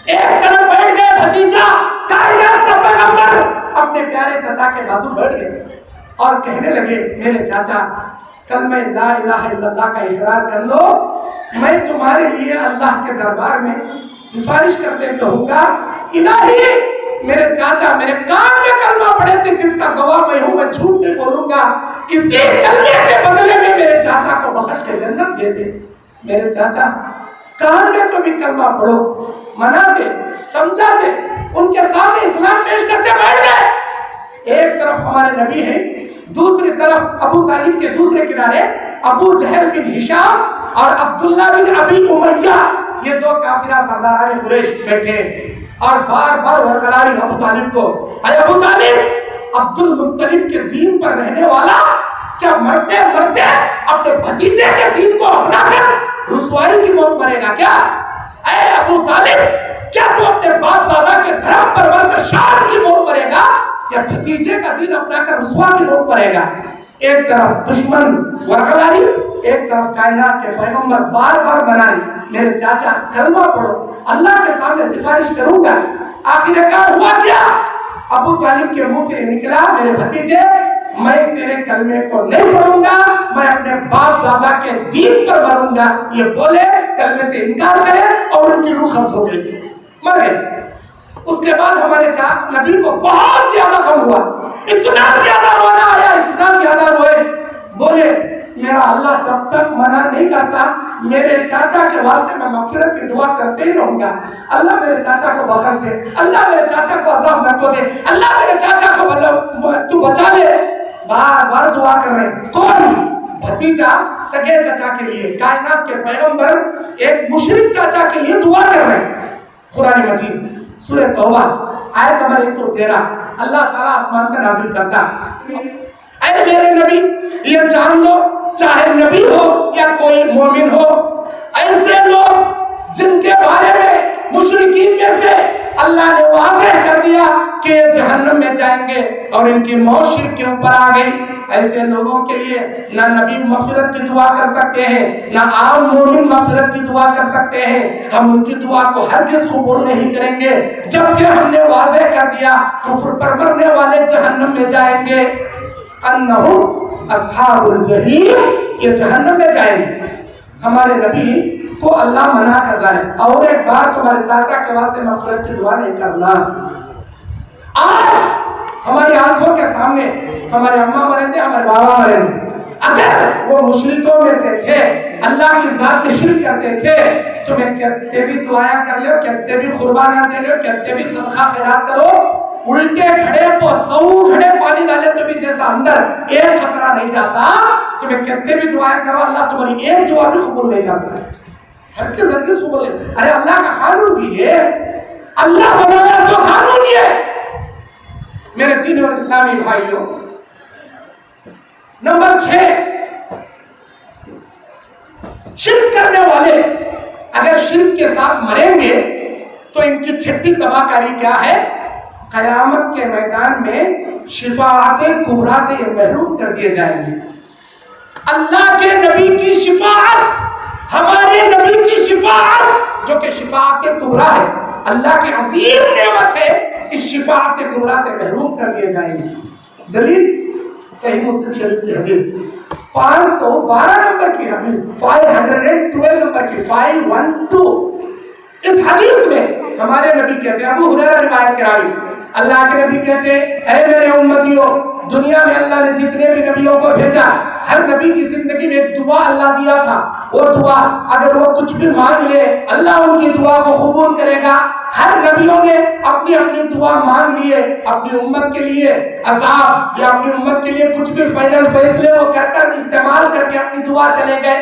ایک طرف بیٹھ گئے بھتیجا کائنات کا پیغمبر اپنے پیارے چچا کے بازو بیٹھ گئے اور کہنے لگے، میرے چاچا کلمہ لا الہ الا اللہ کا اقرار کر لو، میں تمہارے لیے اللہ کے دربار میں سفارش کرتے کہوں گا. الہی میرے چاچا میرے کان میں کلمہ پڑھے تھے جس کا گواہ میں ہوں، میں جھوٹ نہیں بولوں گا، اسی کلمے کے بدلے میں میرے چاچا کو بخش کے جنت دے دے. میرے چاچا کان میں تو بھی کلمہ پڑھو، مناتے سمجھاتے، ان کے سامنے اسلام پیش کرتے بیٹھ گئے. ایک طرف ہمارے نبی ہیں، دوسری طرف ابو طالب کے دوسرے کنارے ابو جہل بن ہشام اور عبداللہ بن ابی امیہ، یہ دو کافرہ سرداران قریش بیٹھے اور بار بار ورگلاری ابو طالب کو، اے ابو طالب عبد المطلب کے دین پر رہنے والا کیا مرتے مرتے اپنے بھتیجے کے دین کو اپنا کر رسوائی کی موت مرے گا کیا؟ اے ابو طالب کیا تو اپنے باپ دادا کے دھرم پر مر کر شان کی موت مرے گا یا بھتیجے کا دین اپنا کر رسوا کی موت مرے گا؟ ایک طرف دشمن ورگلاری، ایک طرف کائنات کے پیغمبر بار بار منائی، میرے چاچا کلمہ پڑھو، اللہ کے سامنے سفارش کروں گا. آخر کار ہوا کیا؟ ابو طالب کے منہ سے نکلا، میرے بھتیجے میں تیرے کلمے کو نہیں پڑھوں گا، میں اپنے باپ دادا کے دین پر مروں گا. یہ بولے، کلمے سے انکار کرے اور ان کی روح قبض ہو گئی، مر گئے. اس کے بعد ہمارے نبی کو بہت زیادہ غم ہوا، اتنا زیادہ رونا آیا، اتنا زیادہ روئے، بولے میرا اللہ جب تک منع نہیں کرتا میرے چاچا کے واسطے میں مغفرت کی دعا کرتے ہی رہوں گا. اللہ میرے چاچا کو بخش دے، اللہ میرے چاچا کو عذاب نہ کو دے، اللہ میرے چاچا کو تو بچا لے. بار بار دعا کر رہے. کون؟ بھتیجا سگے چاچا کے لیے، کائنات کے پیغمبر ایک مشرک چاچا کے لیے دعا کر رہے. قرآن مجید سورہ توبہ آیت نمبر 113 اللہ تعالیٰ آسمان سے نازل کرتا، اے میرے نبی یہ جان لو، چاہے نبی ہو یا کوئی مومن ہو، ایسے لوگ جن کے بارے میں مشرکین میں سے اللہ نے واضح کر دیا کہ یہ جہنم میں جائیں گے اور ان کی موت شرک کے اوپر آ گئی، ایسے لوگوں کے لیے نہ نبی مغفرت کی دعا کر سکتے ہیں، نہ عام مومن مغفرت کی دعا کر سکتے ہیں. ہم ان کی دعا کو ہرگز قبول نہیں کریں گے جبکہ ہم نے واضح کر دیا کفر پر مرنے والے جہنم میں جائیں گے. انہم اصحاب الجحیم، یہ جہنم میں جائیں گے. ہمارے نبی کو اللہ منع کرتا ہے. اور ایک بار تمہارے چاچا کے واسطے مغفرت کی دعا نہیں کرنا. آج ہماری آنکھوں کے سامنے ہمارے اماں مرے تھے، ہمارے بابا مرے تھے، اگر وہ مشرکوں میں سے تھے، اللہ کی ذات میں شرک کرتے تھے، تمہیں کہتے بھی دعایا کر لو، کہتے بھی قربانیاں دے لو، کہتے بھی صدقہ خیرات کرو، الٹے کھڑے کو 100 گھڑے پانی ڈالے تو بھی جیسا اندر ایک خطرہ نہیں جاتا. تمہیں کہتے بھی دعائیں کرو، اللہ تمہاری ایک دعا بھی قبول نہیں کرتا. ہرگز قبول نہیں. ارے اللہ کا قانون تھی یہ، اللہ بنایا سو قانون یہ. میرے دین اور اسلامی بھائیوں، نمبر 6، شرک کرنے والے اگر شرک کے ساتھ مریں گے تو ان کی چھٹی تباہ کاری کیا ہے؟ قیامت کے میدان میں شفاعت کبریٰ سے یہ محروم کر دیے جائیں گے. اللہ کے نبی کی شفاعت، ہمارے نبی کی شفاعت جو کہ شفاعت کبریٰ ہے، اللہ کی عظیم نعمت ہے، اس شفاعت کبریٰ سے محروم کر دیے جائیں گے۔ دلیل صحیح مسلم شریف کی حدیث 512 نمبر کی حدیث، 512 نمبر کی 512۔ اس حدیث میں ہمارے نبی کہتے ہیں، ابو ہریرہ روایت کرائی، اللہ کے نبی کہتے ہیں اے میرے امتیوں، دنیا میں اللہ نے جتنے بھی نبیوں کو بھیجا، ہر نبی کی زندگی میں ایک دعا اللہ دیا تھا، وہ دعا اگر وہ کچھ بھی مانگ لے اللہ ان کی دعا کو قبول کرے گا۔ ہر نبیوں نے اپنی اپنی دعا مانگ لیے، اپنی امت کے لیے عذاب یا اپنی امت کے لیے کچھ بھی فائنل فیصلے وہ کر استعمال کر کے اپنی دعا چلے گئے،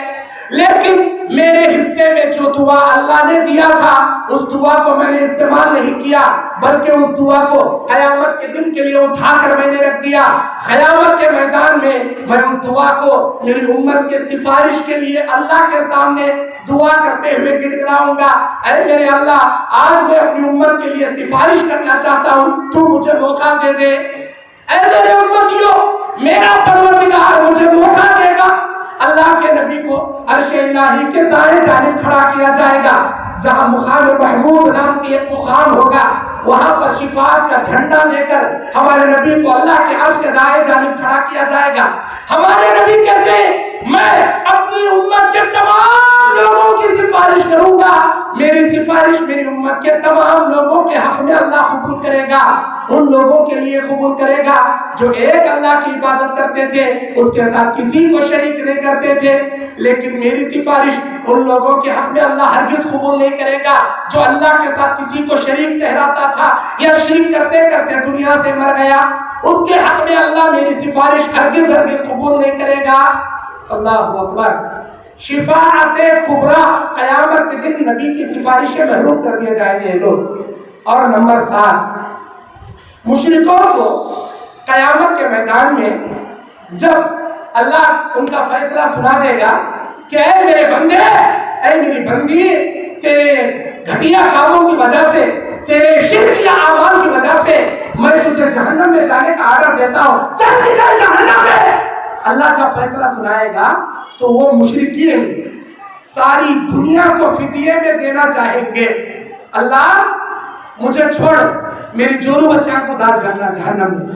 لیکن میرے حصے میں جو دعا اللہ نے دیا تھا اس دعا کو میں نے استعمال نہیں کیا، بلکہ اس دعا کو قیامت کے دن کے لیے اٹھا کر میں نے رکھ دیا۔ قیامت کے میدان میں میں اس دعا کو میری امت کے سفارش کے لیے اللہ کے سامنے دعا کرتے ہوئے گڑ گڑاؤں گا، اے میرے اللہ آج میں اپنی امت کے لیے سفارش کرنا چاہتا ہوں، تو مجھے موقع دے دے۔ اے میرے امتیوں، میرا پروردگار مجھے موقع دے گا۔ اللہ کے نبی کو عرش الہی کے دائیں جانب کھڑا کیا جائے گا، جہاں مقام محمود نام کی ایک مقام ہوگا، وہاں پر شفاعت کا جھنڈا لے کر ہمارے نبی کو اللہ کے عرش کے دائیں جانب کھڑا کیا جائے گا۔ ہمارے نبی کہتے ہیں میں اپنی امت کے تمام لوگوں کی سفارش کروں گا، میری سفارش میری امت کے تمام لوگوں کے حق میں اللہ قبول کرے گا، ان لوگوں کے لیے قبول کرے گا جو ایک اللہ کی عبادت کرتے تھے، اس کے ساتھ کسی کو شریک نہیں کرتے تھے۔ لیکن میری سفارش ان لوگوں کے حق میں اللہ ہرگز قبول نہیں کرے گا جو اللہ کے ساتھ کسی کو شریک ٹھہراتا تھا یا شریک کرتے کرتے دنیا سے مر گیا، اس کے حق میں اللہ میری سفارش ہرگز قبول نہیں کرے گا۔ اللہ اکبر۔ شفاعت کبریٰ، قیامت کے دن نبی کی سفارش سے محروم کر دیے جائیں گے لوگ۔ اور نمبر 7، مشرکوں کو قیامت کے میدان میں جب اللہ ان کا فیصلہ سنا دے گا کہ اے میرے بندے، اے میری بندی، تیرے گھٹیا کاموں کی وجہ سے، تیرے شرکیہ اعمال کی وجہ سے میں تجھے جہنم میں جانے کا آرڈر دیتا ہوں، چل نکل جہنم میں۔ اللہ جب فیصلہ سنائے گا تو وہ مشرکین ساری دنیا کو فدیے میں دینا چاہیں گے، اللہ مجھے چھوڑ، میری جورو بچہ کو ڈال جہنم میں،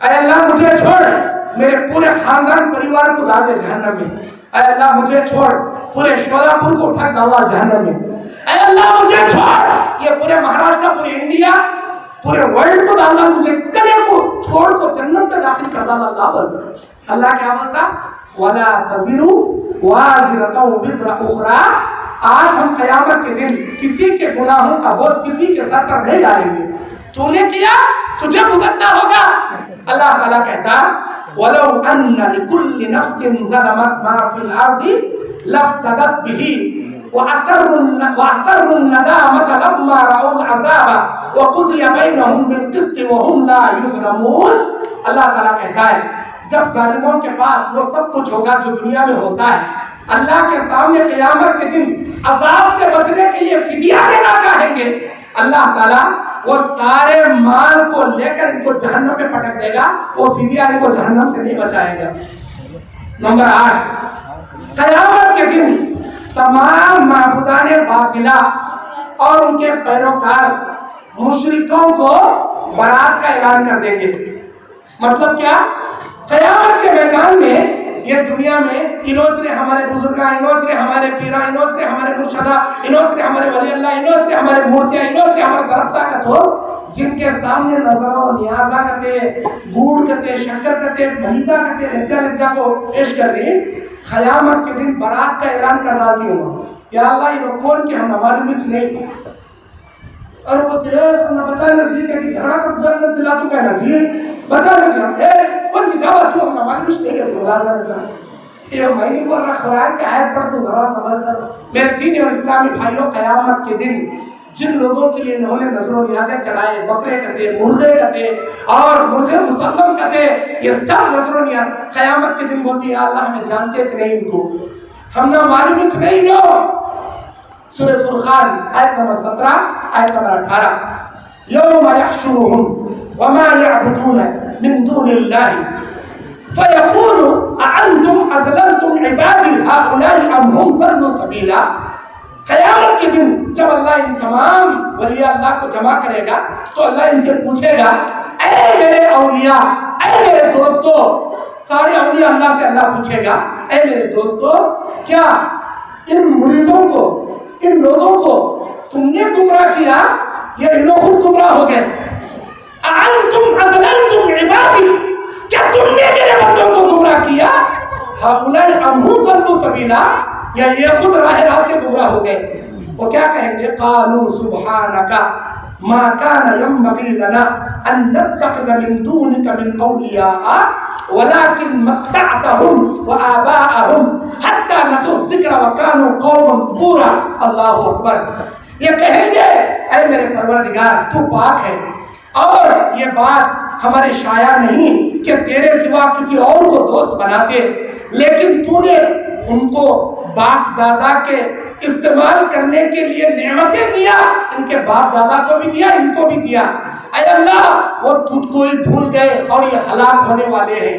اے اللہ مجھے چھوڑ، میرے پورے خاندان پریوار کو ڈال دے جہنم میں، اے اللہ مجھے چھوڑ، پورے شولا پور کو اٹھا ڈالا جہنم میں، اے اللہ مجھے چھوڑ، یہ پورے مہاراشٹر، پورے انڈیا، پورے ورلڈ کو ڈالا، مجھے کلے کو چھوڑ کو جنت میں داخل کر ڈالا۔ اللہ بول، اللہ کیا بولتا؟ وَلَا تَزِرُ وَازِرَةٌ وِزْرَ أُخْرَىٰ۔ آج ہم قیامت کے دن کسی کے گناہوں کا بوجھ کسی کے سر پر نہیں ڈالیں گے، تو نے کیا تجھے بھگتنا ہوگا۔ اللہ تعالیٰ کہتا وَلَوْ أَنَّ لِكُلِّ نَفْسٍ ظَلَمَتْ مَا فِي الْأَرْضِ لَافْتَدَتْ بِهِ وَأَسَرُّوا النَّدَامَةَ لَمَّا رَأَوُا الْعَذَابَ وَقُضِيَ بَيْنَهُم بِالْقِسْطِ وَهُمْ لَا يُظْلَمُونَ۔ اللہ تعالیٰ کہتا ہے جب ظالموں کے پاس وہ سب کچھ ہوگا جو دنیا میں ہوتا ہے، اللہ کے سامنے قیامت کے دن عذاب سے بچنے کے لیے فدیہ لینا چاہیں گے، اللہ تعالیٰ وہ سارے مال کو لے کر ان کو جہنم میں پٹک دے گا، وہ فدیہ ان کو جہنم سے نہیں بچائے گا۔ نمبر 8، قیامت کے دن تمام معبودان باطلہ اور ان کے پیروکار مشرکوں کو برات کا اعلان کر دیں گے۔ مطلب کیا؟ قیامت کے میدان میں یہ دنیا میں انوچ نے ہمارے بزرگاں، انوچ نے ہمارے پیراں، انوچ نے ہمارے مرشدہ، انوچ نے ہمارے ولی اللہ، انوچ نے ہمارے مورتیاں، انوچ نے ہمارے درختہ کا تو جن کے سامنے نظروں نیازہ کتے، گوڑ کتے، شکر کتے، ملیدہ کتے، لجا لجا کو پیش کر رہی، قیامت کے دن برات کا اعلان کر ڈالتی ہوں، یا اللہ انہوں کون کہ ہم ہماری مچ نہیں، اور وہ دیکھ نہ بچا لے جی کہ جھگڑا کر جنت دلا تو کہنا جی بچا لے جی اے ان کی جواب تو ہم ہماری مش نہیں کہتے ملازہ رسا یہ میں نہیں بول رہا قرآن کی آیت پڑھ تو ذرا صبر کر۔ میرے دینی اور اسلامی بھائیوں، قیامت کے دن جن لوگوں کے لیے انہوں نے نظر و نیازیں چڑھائے، بکرے کتے، مرغے کتے اور مرغے مسلم کتے، یہ سب نظر و نیاز قیامت کے دن بولتی ہے اللہ ہمیں جانتے چ نہیں ان کو، ہم نہ معلوم چ نہیں لو۔ سورہ فرقان آیت نمبر 17 آیت نمبر 18، یوم یحشرهم وما يعبدون من دون الله فيقول أأنتم أضللتم عبادي هؤلاء أم هم ضلوا سبيلا۔ قیامت کے دن جب اللہ ان تمام ولی اللہ کو جمع کرے گا تو اللہ ان سے پوچھے گا اے میرے اولیاء، اے میرے دوستو، سارے اولیاء اللہ سے اللہ پوچھے گا اے میرے دوستو، کیا ان مریدوں کو، ان لوگوں کو تم نے گمراہ کیا یا انہوں خود گمراہ ہو گئے؟ اَأَنْتُمْ أَضْلَلْتُمْ عِبَادِي، کیا تم نے میرے بندوں کو گمراہ کیا؟ هؤلاء أَمْ هُمْ ضَلُّوا سَبِيلًا، یا یہ خود راہ راست سے گمراہ ہو گئے؟ وہ کیا کہیں گے؟ قَالُوا سُبْحَانَكَ مَا كَانَ يَنبَغِي لَنَا أَن نَّتَّخِذَ مِن دُونِكَ مِنْ أَوْلِيَاءَ وَلَكِن مَّتَّعْتَهُمْ وَآبَاءَهُمْ حَتَّى نَسُوا الذِّكْرَ وَكَانُوا قَوْمًا بُورًا۔ اللہ اکبر۔ یہ کہیں گے اے میرے پروردگار تو پاک ہے، اور یہ بات ہمارے شایع نہیں کہ تیرے سوا کسی اور کو دوست بناتے، لیکن تو نے ان کو باپ دادا کے استعمال کرنے کے لیے نعمتیں دیا، ان کے باپ دادا کو بھی دیا، ان کو بھی دیا۔ اے اللہ وہ تجھ کو ہی بھول گئے اور یہ ہلاک ہونے والے ہیں۔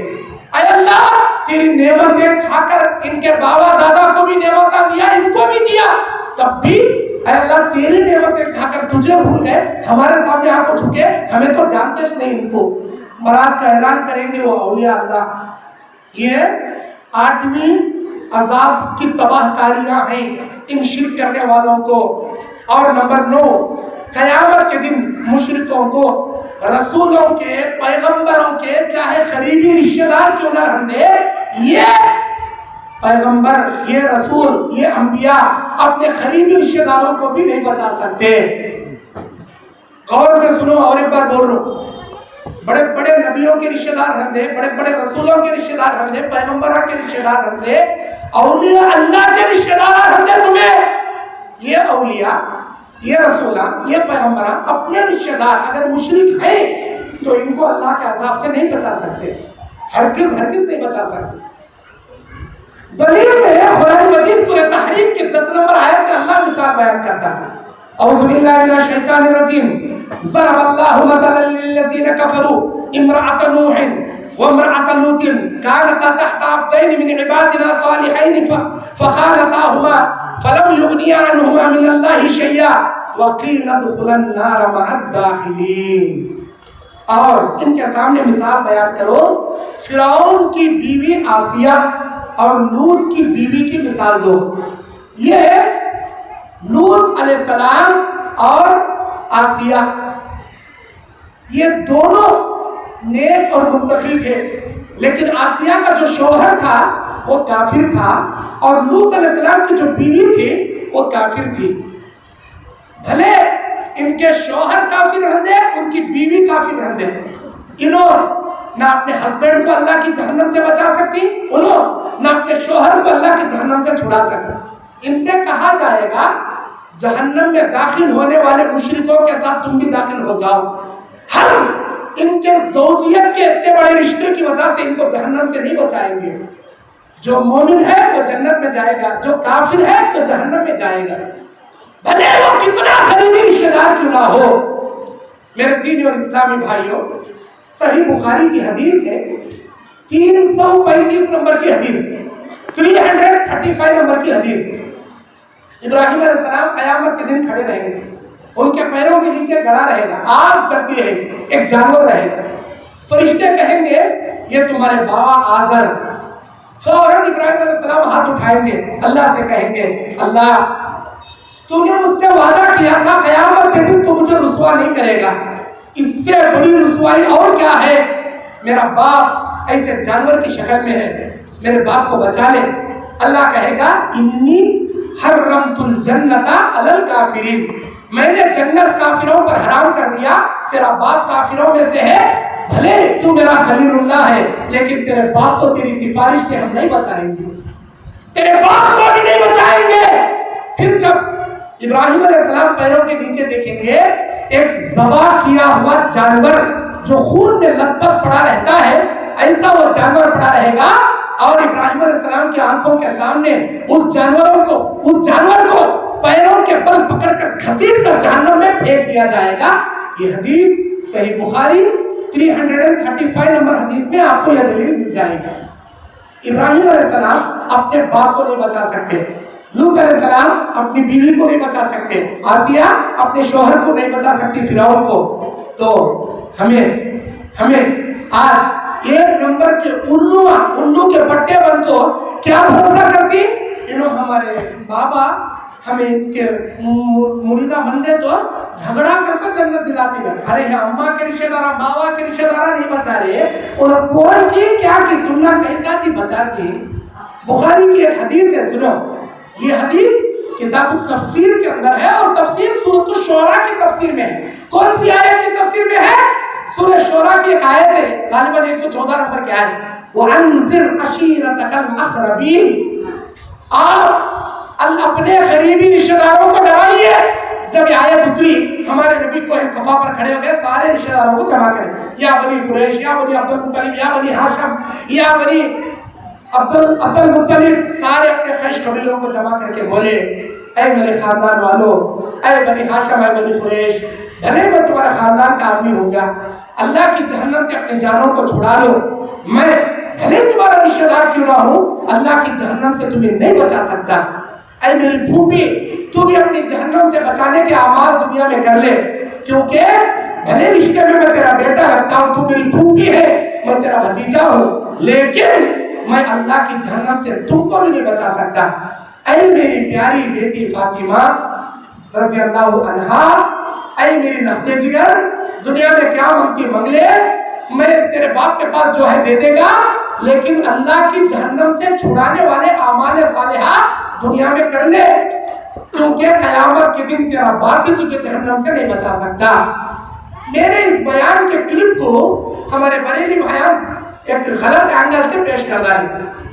اے اللہ تیری نعمتیں کھا کر ان کے بابا دادا کو بھی نعمتیں دیا، ان کو بھی دیا، تب بھی اے اللہ تیری نعمتیں کھا کر تجھے بھول گئے، ہمارے سامنے آ کو جھکے، ہمیں تو جانتے نہیں ان کو۔ مراد کا اعلان کریں گے وہ اولیاء اللہ۔ یہ 8ویں عذاب کی تباہ کاریاں ہیں ان شرک کرنے والوں کو۔ اور نمبر 9، قیامت کے دن مشرکوں کو رسولوں کے، پیغمبروں کے، چاہے قریبی رشتہ دار کیوں نہ رہندے، یہ پیغمبر، یہ رسول، یہ انبیاء اپنے قریبی رشتہ داروں کو بھی نہیں بچا سکتے۔ غور سے سنو، اور ایک بار بول رہا ہوں، بڑے بڑے نبیوں کے رشتہ دار رہندے، بڑے بڑے رسولوں کے رشتہ دار رہندے، پیغمبروں کے رشتہ دار رہندے، اولیاء اللہ کے رشتہ دار رہندے تمہیں۔ یہ اولیاء، یہ رسولہ، یہ پیغمبرہ اپنے رشتہ دار اگر مشرک ہیں تو ان کو اللہ کے عذاب سے نہیں بچا سکتے، ہرگز ہرگز نہیں بچا سکتے۔ دلیل میں قرآن مجید سورہ تحریم کی 10 نمبر آیت میں اللہ مثال بیان کرتا ہے۔ اعوذ باللہ من الشیطان الرجیم، ضرب اللہ مثلا للذین کفروا امرأة نوح وامرأة لوط كانتا تحت عبدین من عبادنا صالحین فخانتاہما فلم یغنیا عنہما من اللہ شیئا وقیل ادخلا النار مع الداخلین۔ اور ان کے سامنے مثال بیان کرو، فرعون کی بیوی آسیہ اور لوط کی بیوی کی مثال دو۔ یہ لوط علیہ السلام اور آسیہ، یہ دونوں نیک اور متقی تھے، لیکن آسیہ کا جو شوہر تھا وہ کافر تھا، اور لوط علیہ السلام کی جو بیوی تھی وہ کافر تھی۔ بھلے ان کے شوہر کافر رہندے، ان کی بیوی کافر رہندے، انہوں نہ اپنے ہسبینڈ کو اللہ کی جہنم سے بچا سکتی، انہوں نہ اپنے شوہر کو اللہ کی جہنم سے چھڑا سکتی۔ ان سے کہا جائے گا جہنم میں داخل ہونے والے مشرکوں کے ساتھ تم بھی داخل ہو جاؤ، ہم ان کے زوجیت کے اتنے بڑے رشتے کی وجہ سے ان کو جہنم سے نہیں بچائیں گے۔ جو مومن ہے وہ جنت میں جائے گا، جو کافر ہے وہ جہنم میں جائے گا، بھلے وہ کتنا قریبی رشتہ دار کیوں نہ ہو۔ میرے دینی اور اسلامی بھائیوں، صحیح بخاری کی حدیث ہے، 335 نمبر کی حدیث، 335 نمبر کی حدیث۔ ابراہیم علیہ السلام قیامت کے دن کھڑے رہیں گے، ان کے پیروں کے نیچے گڑا رہے گا، آگ جلتی رہے گی، ایک جانور رہے گا۔ فرشتے کہیں گے یہ تمہارے بابا آزر۔ فوراً ابراہیم علیہ السلام ہاتھ اٹھائیں گے، اللہ سے کہیں گے اللہ تو نے مجھ سے وعدہ کیا تھا قیامت کے دن تو مجھے رسوا نہیں کرے گا، اس سے بڑی رسوائی اور کیا ہے؟ میرا باپ ایسے جانور کی شکل میں ہے، میرے باپ کو بچا لے۔ اللہ کہے گا انی حرمت الجنت علی الکافرین، میں نے جنت کافروں پر حرام کر دیا، تیرا باپ کافروں میں سے ہے، بھلے تو میرا خلیل اللہ ہے لیکن تیرے باپ کو تیری سفارش سے ہم نہیں بچائیں گے، تیرے باپ کو بھی نہیں بچائیں گے۔ پھر جب ابراہیم علیہ السلام پیروں کے نیچے دیکھیں گے ایک ذبح کیا ہوا جانور جو خون میں لت پت پڑا رہتا ہے، ایسا وہ جانور پڑا رہے گا، اور ابراہیم علیہ السلام کی آنکھوں کے سامنے اس جانور کو پیروں کے بل پکڑ کر گھسیٹ کر جہنم میں پھینک دیا جائے گا۔ یہ حدیث صحیح بخاری 335 نمبر حدیث میں آپ کو یہ دلیل مل جائے گا۔ ابراہیم علیہ السلام اپنے باپ کو نہیں بچا سکتے، لوط علیہ السلام اپنی بیوی کو نہیں بچا سکتے, آسیہ اپنے شوہر کو نہیں بچا سکتی فرعون کو. تو ہمیں آج ایک نمبر کے الو کے پٹے بن کو کیا بھروسہ کرتی, انہوں ہمارے بابا ہمیں ان کے مریدہ بندے تو جھگڑا کر کے جنت دلاتی گئے. ارے یہ اماں کے رشتہ دارہ, بابا کے رشتہ دارہ نہیں بچا رہے, انہوں کون کی کیا کی, تم نے کیسا چیز بچاتی. بخاری کی ایک حدیث ہے, سنو یہ حدیث کتاب التفسیر کے اندر ہے, اور تفسیر سورۃ الشعراء کی تفسیر میں ہے. کون سی آیت کی تفسیر میں ہے؟ سورہ شعراء کی ایک آیت ہے, غالباً 114 نمبر کی آیت, وَأَنذِرْ عَشِيرَتَكَ الْأَقْرَبِينَ, آپ اپنے قریبی رشتہ داروں کو ڈرائیے. جب یہ آیت اتری ہمارے نبی کو صفا پر کھڑے ہو گئے, سارے رشتہ داروں کو جمع کریں, یا بنی قریش, یا بنی عبد المطلب, یا بنی ہاشم, یا بنی عبد المطلب, سارے اپنے خیش قبیلوں کو جمع کر کے بولے, اے میرے خاندان والوں, اے بنی ہاشم, اے بنی قریش, بھلے میں تمہارا خاندان کا آدمی ہوں گا, اللہ کی جہنم سے اپنے جانوں کو چھڑا لو. میں بھلے تمہارا رشتہ دار کیوں نہ ہوں, اللہ کی جہنم سے تمہیں نہیں بچا سکتا. اے میری پھوپھی, تو بھی اپنی جہنم سے بچانے کے اعمال دنیا میں کر لے, کیونکہ بھلے رشتے میں تیرا بیٹا لگتا ہوں, تو میری پھوپھی ہے, میں تیرا بھتیجا ہوں, لیکن میں اللہ کی جہنم سے تم کو بھی نہیں بچا سکتا. اے میری پیاری بیٹی فاطمہ رضی اللہ عنہا, اے میری نقطے جگر, دنیا میں کیا مانگتی مانگ لے, میں تیرے باپ کے پاس جو ہے دے دے گا, لیکن اللہ کی جہنم سے چھڑانے والے اعمال صالحہ دنیا میں کر لے, کیونکہ قیامت کے دن تیرا باپ بھی تجھے جہنم سے نہیں بچا سکتا. میرے اس بیان کے کلپ کو ہمارے بریلی بھائیان ایک غلط اینگل سے پیش کر رہا ہے.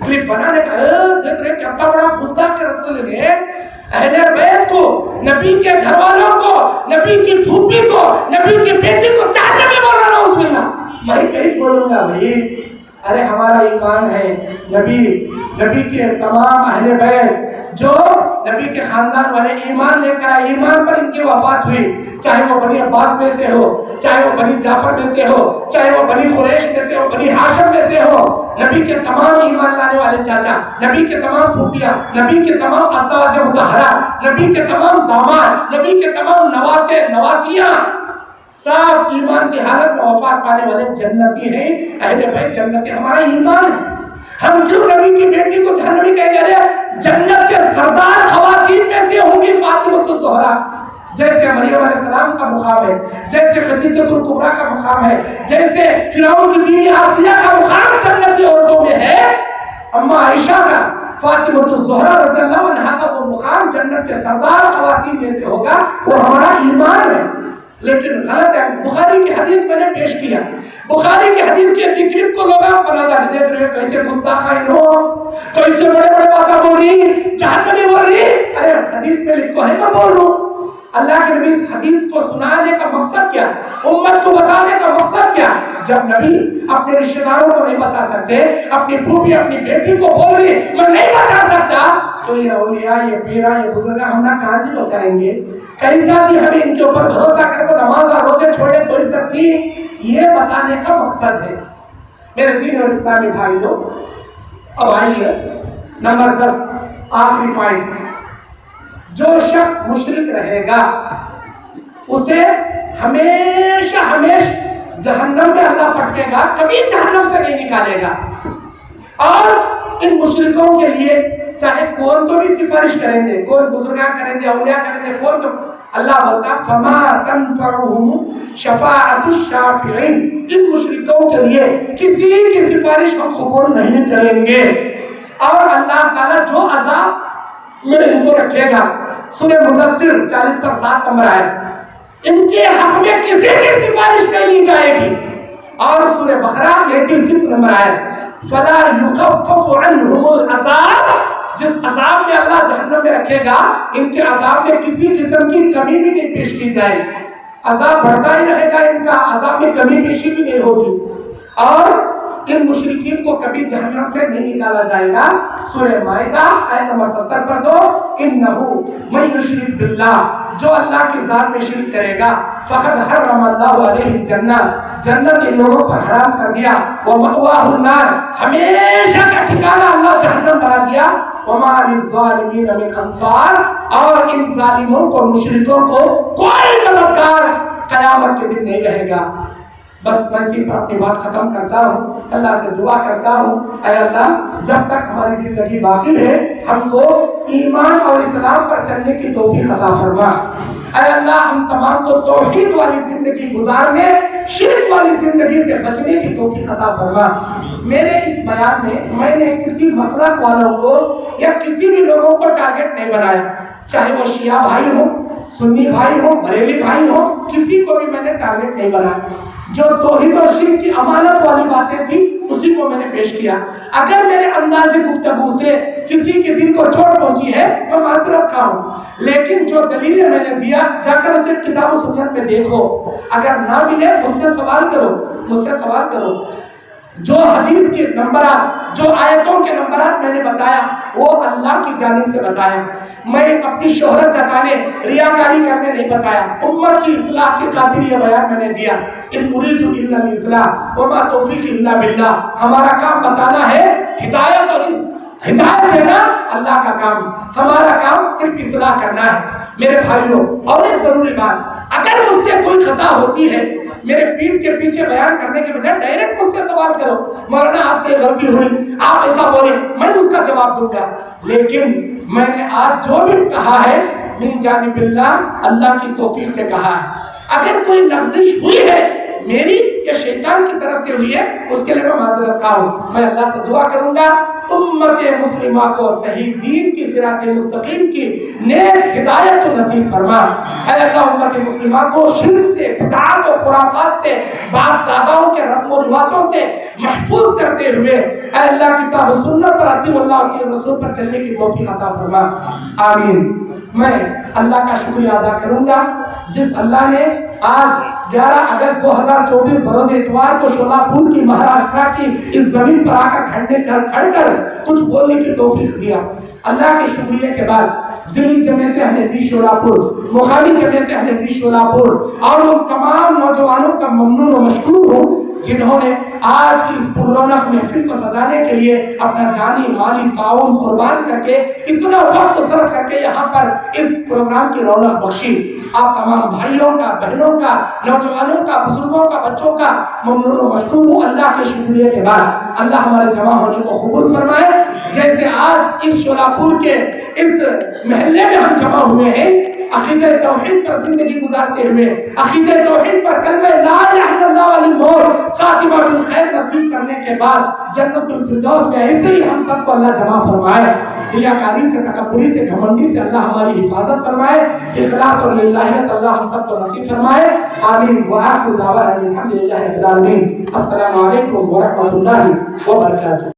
کلپ بنانے کا دیکھ رہے کتنا بڑا گستاخ رسول نے اہل بیت کو, نبی کے گھر والوں کو, نبی کی پھوپھی کو, نبی کی بیٹی کو جہنمی بول رہا ہوں. اس میں کہیں بولوں گا بھائی, ارے ہمارا ایمان ہے نبی کے تمام اہل بیت جو نبی کے خاندان والے ایمان لے کر ایمان پر ان کی وفات ہوئی, چاہے وہ بنی عباس میں سے ہو, چاہے وہ بنی جعفر میں سے ہو, چاہے وہ بنی قریش میں سے ہو, بنی ہاشم میں سے ہو, نبی کے تمام ایمان لانے والے چاچا, نبی کے تمام پھوپھیاں, نبی کے تمام ازواج مطہرہ, نبی کے تمام داماد, نبی کے تمام نواسے نواسیاں, سب ایمان کی حالت میں وفات پانے والے جنتی ہیں. اہل بیت جنتی ہمارا ایمان ہے. ہم کیوں نبی کی بیٹی کو جہنمی کہہ رہے ہیں؟ جنت کے سردار خواتین میں سے ہوں گی فاطمہ الزہرا, جیسے مریم علیہ السلام کا مقام ہے, جیسے خدیجہ الکبریٰ کا مقام ہے, جیسے فرعون کی بیوی آسیہ کا مقام جنتی عورتوں میں ہے, اما عائشہ کا, فاطمہ الزہرا رضی اللہ عنہا کا وہ مقام جنت کے سردار خواتین میں سے ہوگا. وہ ہمارا ایمان ہے. لیکن غلط ہے. بخاری کی حدیث میں نے پیش کیا, بخاری کی حدیث کی ایک کلپ کو لوگ بنا ڈالے, دیکھ رہے کیسے گستاخ ہیں لوگ, کیسے بڑے بڑے باتیں بول رہی, جہنمی بول رہی. ارے حدیث میں لکھو ہے, میں بول رہا ہوں. اللہ کے نبی اس حدیث کو سنانے کا مقصد کیا, امت کو بتانے کا مقصد کیا؟ جب نبی اپنے رشتہ داروں کو نہیں بچا سکتے, اپنی پھوپھی اپنی بیٹی کو بول رہی میں نہیں بچا سکتا, تو یہ اولیاء, یہ پیرا, یہ بزرگ ہم نہ کہاں جی بچائیں گے؟ کیسا جی ہمیں ان کے اوپر بھروسہ کر کے نماز اور روزے چھوڑے پڑ سکتی؟ یہ بتانے کا مقصد ہے. میرے دین اور اسلامی بھائیوں, اب آئیے نمبر 10, آخری پوائنٹ. جو شخص مشرک رہے گا اسے ہمیشہ جہنم میں اللہ پٹکے گا, کبھی جہنم سے نہیں نکالے گا. اور ان مشرکوں کے لیے چاہے کون تو بھی سفارش کریں گے, کون بزرگان کریں گے, اولیاء کریں گے, کون تو, اللہ بولتا فما تنفعهم شفاعت الشافعین, ان مشرکوں کے لیے کسی کی سفارش ہم قبول نہیں کریں گے. اور اللہ تعالیٰ جو عذاب میں ان کو رکھے گا, سورہ مدثر 40/7 نمبر آئے, ان کے حق میں کسی کی سفارش نہیں لی جائے گی. اور سورہ بقرہ 86 نمبر آئے, فلا یخفف عنہم العذاب, جس عذاب میں اللہ جہنم میں رکھے گا ان کے عذاب میں کسی قسم کی کمی بھی نہیں پیش کی جائے, عذاب بڑھتا ہی رہے گا, ان کا عذاب میں کمی پیشی بھی نہیں ہوگی. اور ان مشرکین کو کبھی جہنم سے نہیں نکالا جائے گا. سورہ مائدہ آیت نمبر 70 پر دو, انہو من یشرک باللہ, جو اللہ کی ذات میں شرک کرے گا, فقد حرم اللہ علیہ الجنہ, جنت ان لوگوں پر حرام کر دیا, ومأواہ النار, ہمیشہ کا ٹھکانہ اللہ جہنم بنا دیا, وما للظالمین من انصار، اور ان ظالموں کو، مشرکوں کو کوئی مددگار قیامت کے دن نہیں رہے گا۔ بس میں اسی پر اپنی بات ختم کرتا ہوں، اللہ سے دعا کرتا ہوں اے اللہ جب تک ہماری زندگی باقی ہے ہم کو ایمان اور اسلام پر چلنے کی توفیق عطا فرما۔ اے اللہ ہم تمام کو توحید والی زندگی گزارنے، شرک والی زندگی سے بچنے کی توفیق عطا فرما۔ میرے اس بیان میں نے کسی مسلک والوں کو یا کسی بھی لوگوں کو ٹارگٹ نہیں بنایا، چاہے وہ شیعہ بھائی ہوں، سنی بھائی ہوں، بریلی بھائی ہوں، کسی کو بھی میں نے ٹارگٹ نہیں بنایا۔ جو توحید اور شرک کی امانت والی باتیں تھیں اسی کو میں نے پیش کیا۔ اگر میرے انداز گفتگو سے کسی کے دل کو چوٹ پہنچی ہے میں معذرت خواہ ہوں، لیکن جو دلیلیں میں نے دیا جا کر اسے کتاب و سنت میں دیکھو، اگر نہ ملے مجھ سے سوال کرو، مجھ سے سوال کرو۔ جو حدیث کے نمبرات، جو آیتوں کے نمبرات میں نے بتایا وہ اللہ کی جانب سے بتایا، میں اپنی شہرت جتانے، ریاکاری کرنے نہیں بتایا۔ امت کی اصلاح کی خاطر یہ بیان میں نے دیا۔ ان اريد الا الاصلاح وما توفیقی الا باللہ۔ ہمارا کام بتانا ہے، ہدایت اور ہدایت دینا اللہ کا کام، ہمارا کام صرف اصلاح کرنا ہے۔ میرے بھائیوں اور ایک ضروری بات، اگر مجھ سے کوئی خطا ہوتی ہے میرے پیٹھ کے پیچھے بیان کرنے کے بجائے ڈائریکٹ مجھ سے سوال کرو، مولانا آپ سے غلطی ہوئی، آپ ایسا بولے، میں اس کا جواب دوں گا۔ لیکن میں نے آج جو بھی کہا ہے من جانب اللہ، اللہ کی توفیق سے کہا ہے۔ اگر کوئی لغزش ہوئی ہے میری یا شیطان کی طرف سے ہوئی ہے اس کے لیے میں معذرت خواہ ہوں۔ میں اللہ سے دعا کروں گا امت مسلمہ کو صحیح دین کی صراط مستقیم کی نیک ہدایت کو نصیب فرما۔ اے اللہ امت مسلمہ کو شرک سے، بدعات اور خرافات سے، باپ داداؤں کے رسم و رواجوں سے محفوظ کرتے ہوئے اے اللہ کتاب و سنت پر، اطیعوا اللہ کے رسول پر چلنے کی توفیق عطا فرما، آمین۔ میں اللہ کا شکریہ ادا کروں گا جس اللہ نے آج 11 اگست 2024 بروز اتوار کو شولاپور کی مہاراشٹر کی اس زمین پر آ کر کھڑ کر کچھ بولنے کی توفیق دیا۔ اللہ کے شکریہ کے بعد ضلعی جمعیت اہل حدیث شولاپور، مقامی جمعیت اہل حدیث شولاپور اور ان تمام نوجوانوں کا ممنون و مشکور ہوں جنہوں نے آج کی اس پررونق محفل کو سجانے کے لیے اپنا جانی مالی تعاون قربان کر کے، اتنا وقت صرف کر کے یہاں پر اس پروگرام کی رونق بخشی۔ آپ تمام بھائیوں کا، بہنوں کا، نوجوانوں کا، بزرگوں کا، بچوں کا ممنون و مشکور ہوں۔ اللہ کے شکریہ کے بعد اللہ ہمارے جمع ہونے کو قبول فرمائے۔ جیسے آج اس شولاپور کے اس محلے میں ہم جمع ہوئے ہیں، عقیدہ توحید پر زندگی گزارتے ہوئے، عقیدہ توحید پر کلمہ لا الہ الا اللہ والی موت، خاتمہ بالخیر نصیب کرنے کے بعد جنت الفردوس میں ایسے ہی ہم سب کو اللہ جمع فرمائے۔ ریاکاری سے، تکبری سے، گھمنڈی سے اللہ ہماری حفاظت فرمائے، اخلاص اور للہیت اللہ ہم سب کو نصیب فرمائے، آمین۔ وآخر دعوانا الحمدللہ رب العالمین۔ السلام علیکم ورحمۃ اللہ وبرکاتہ۔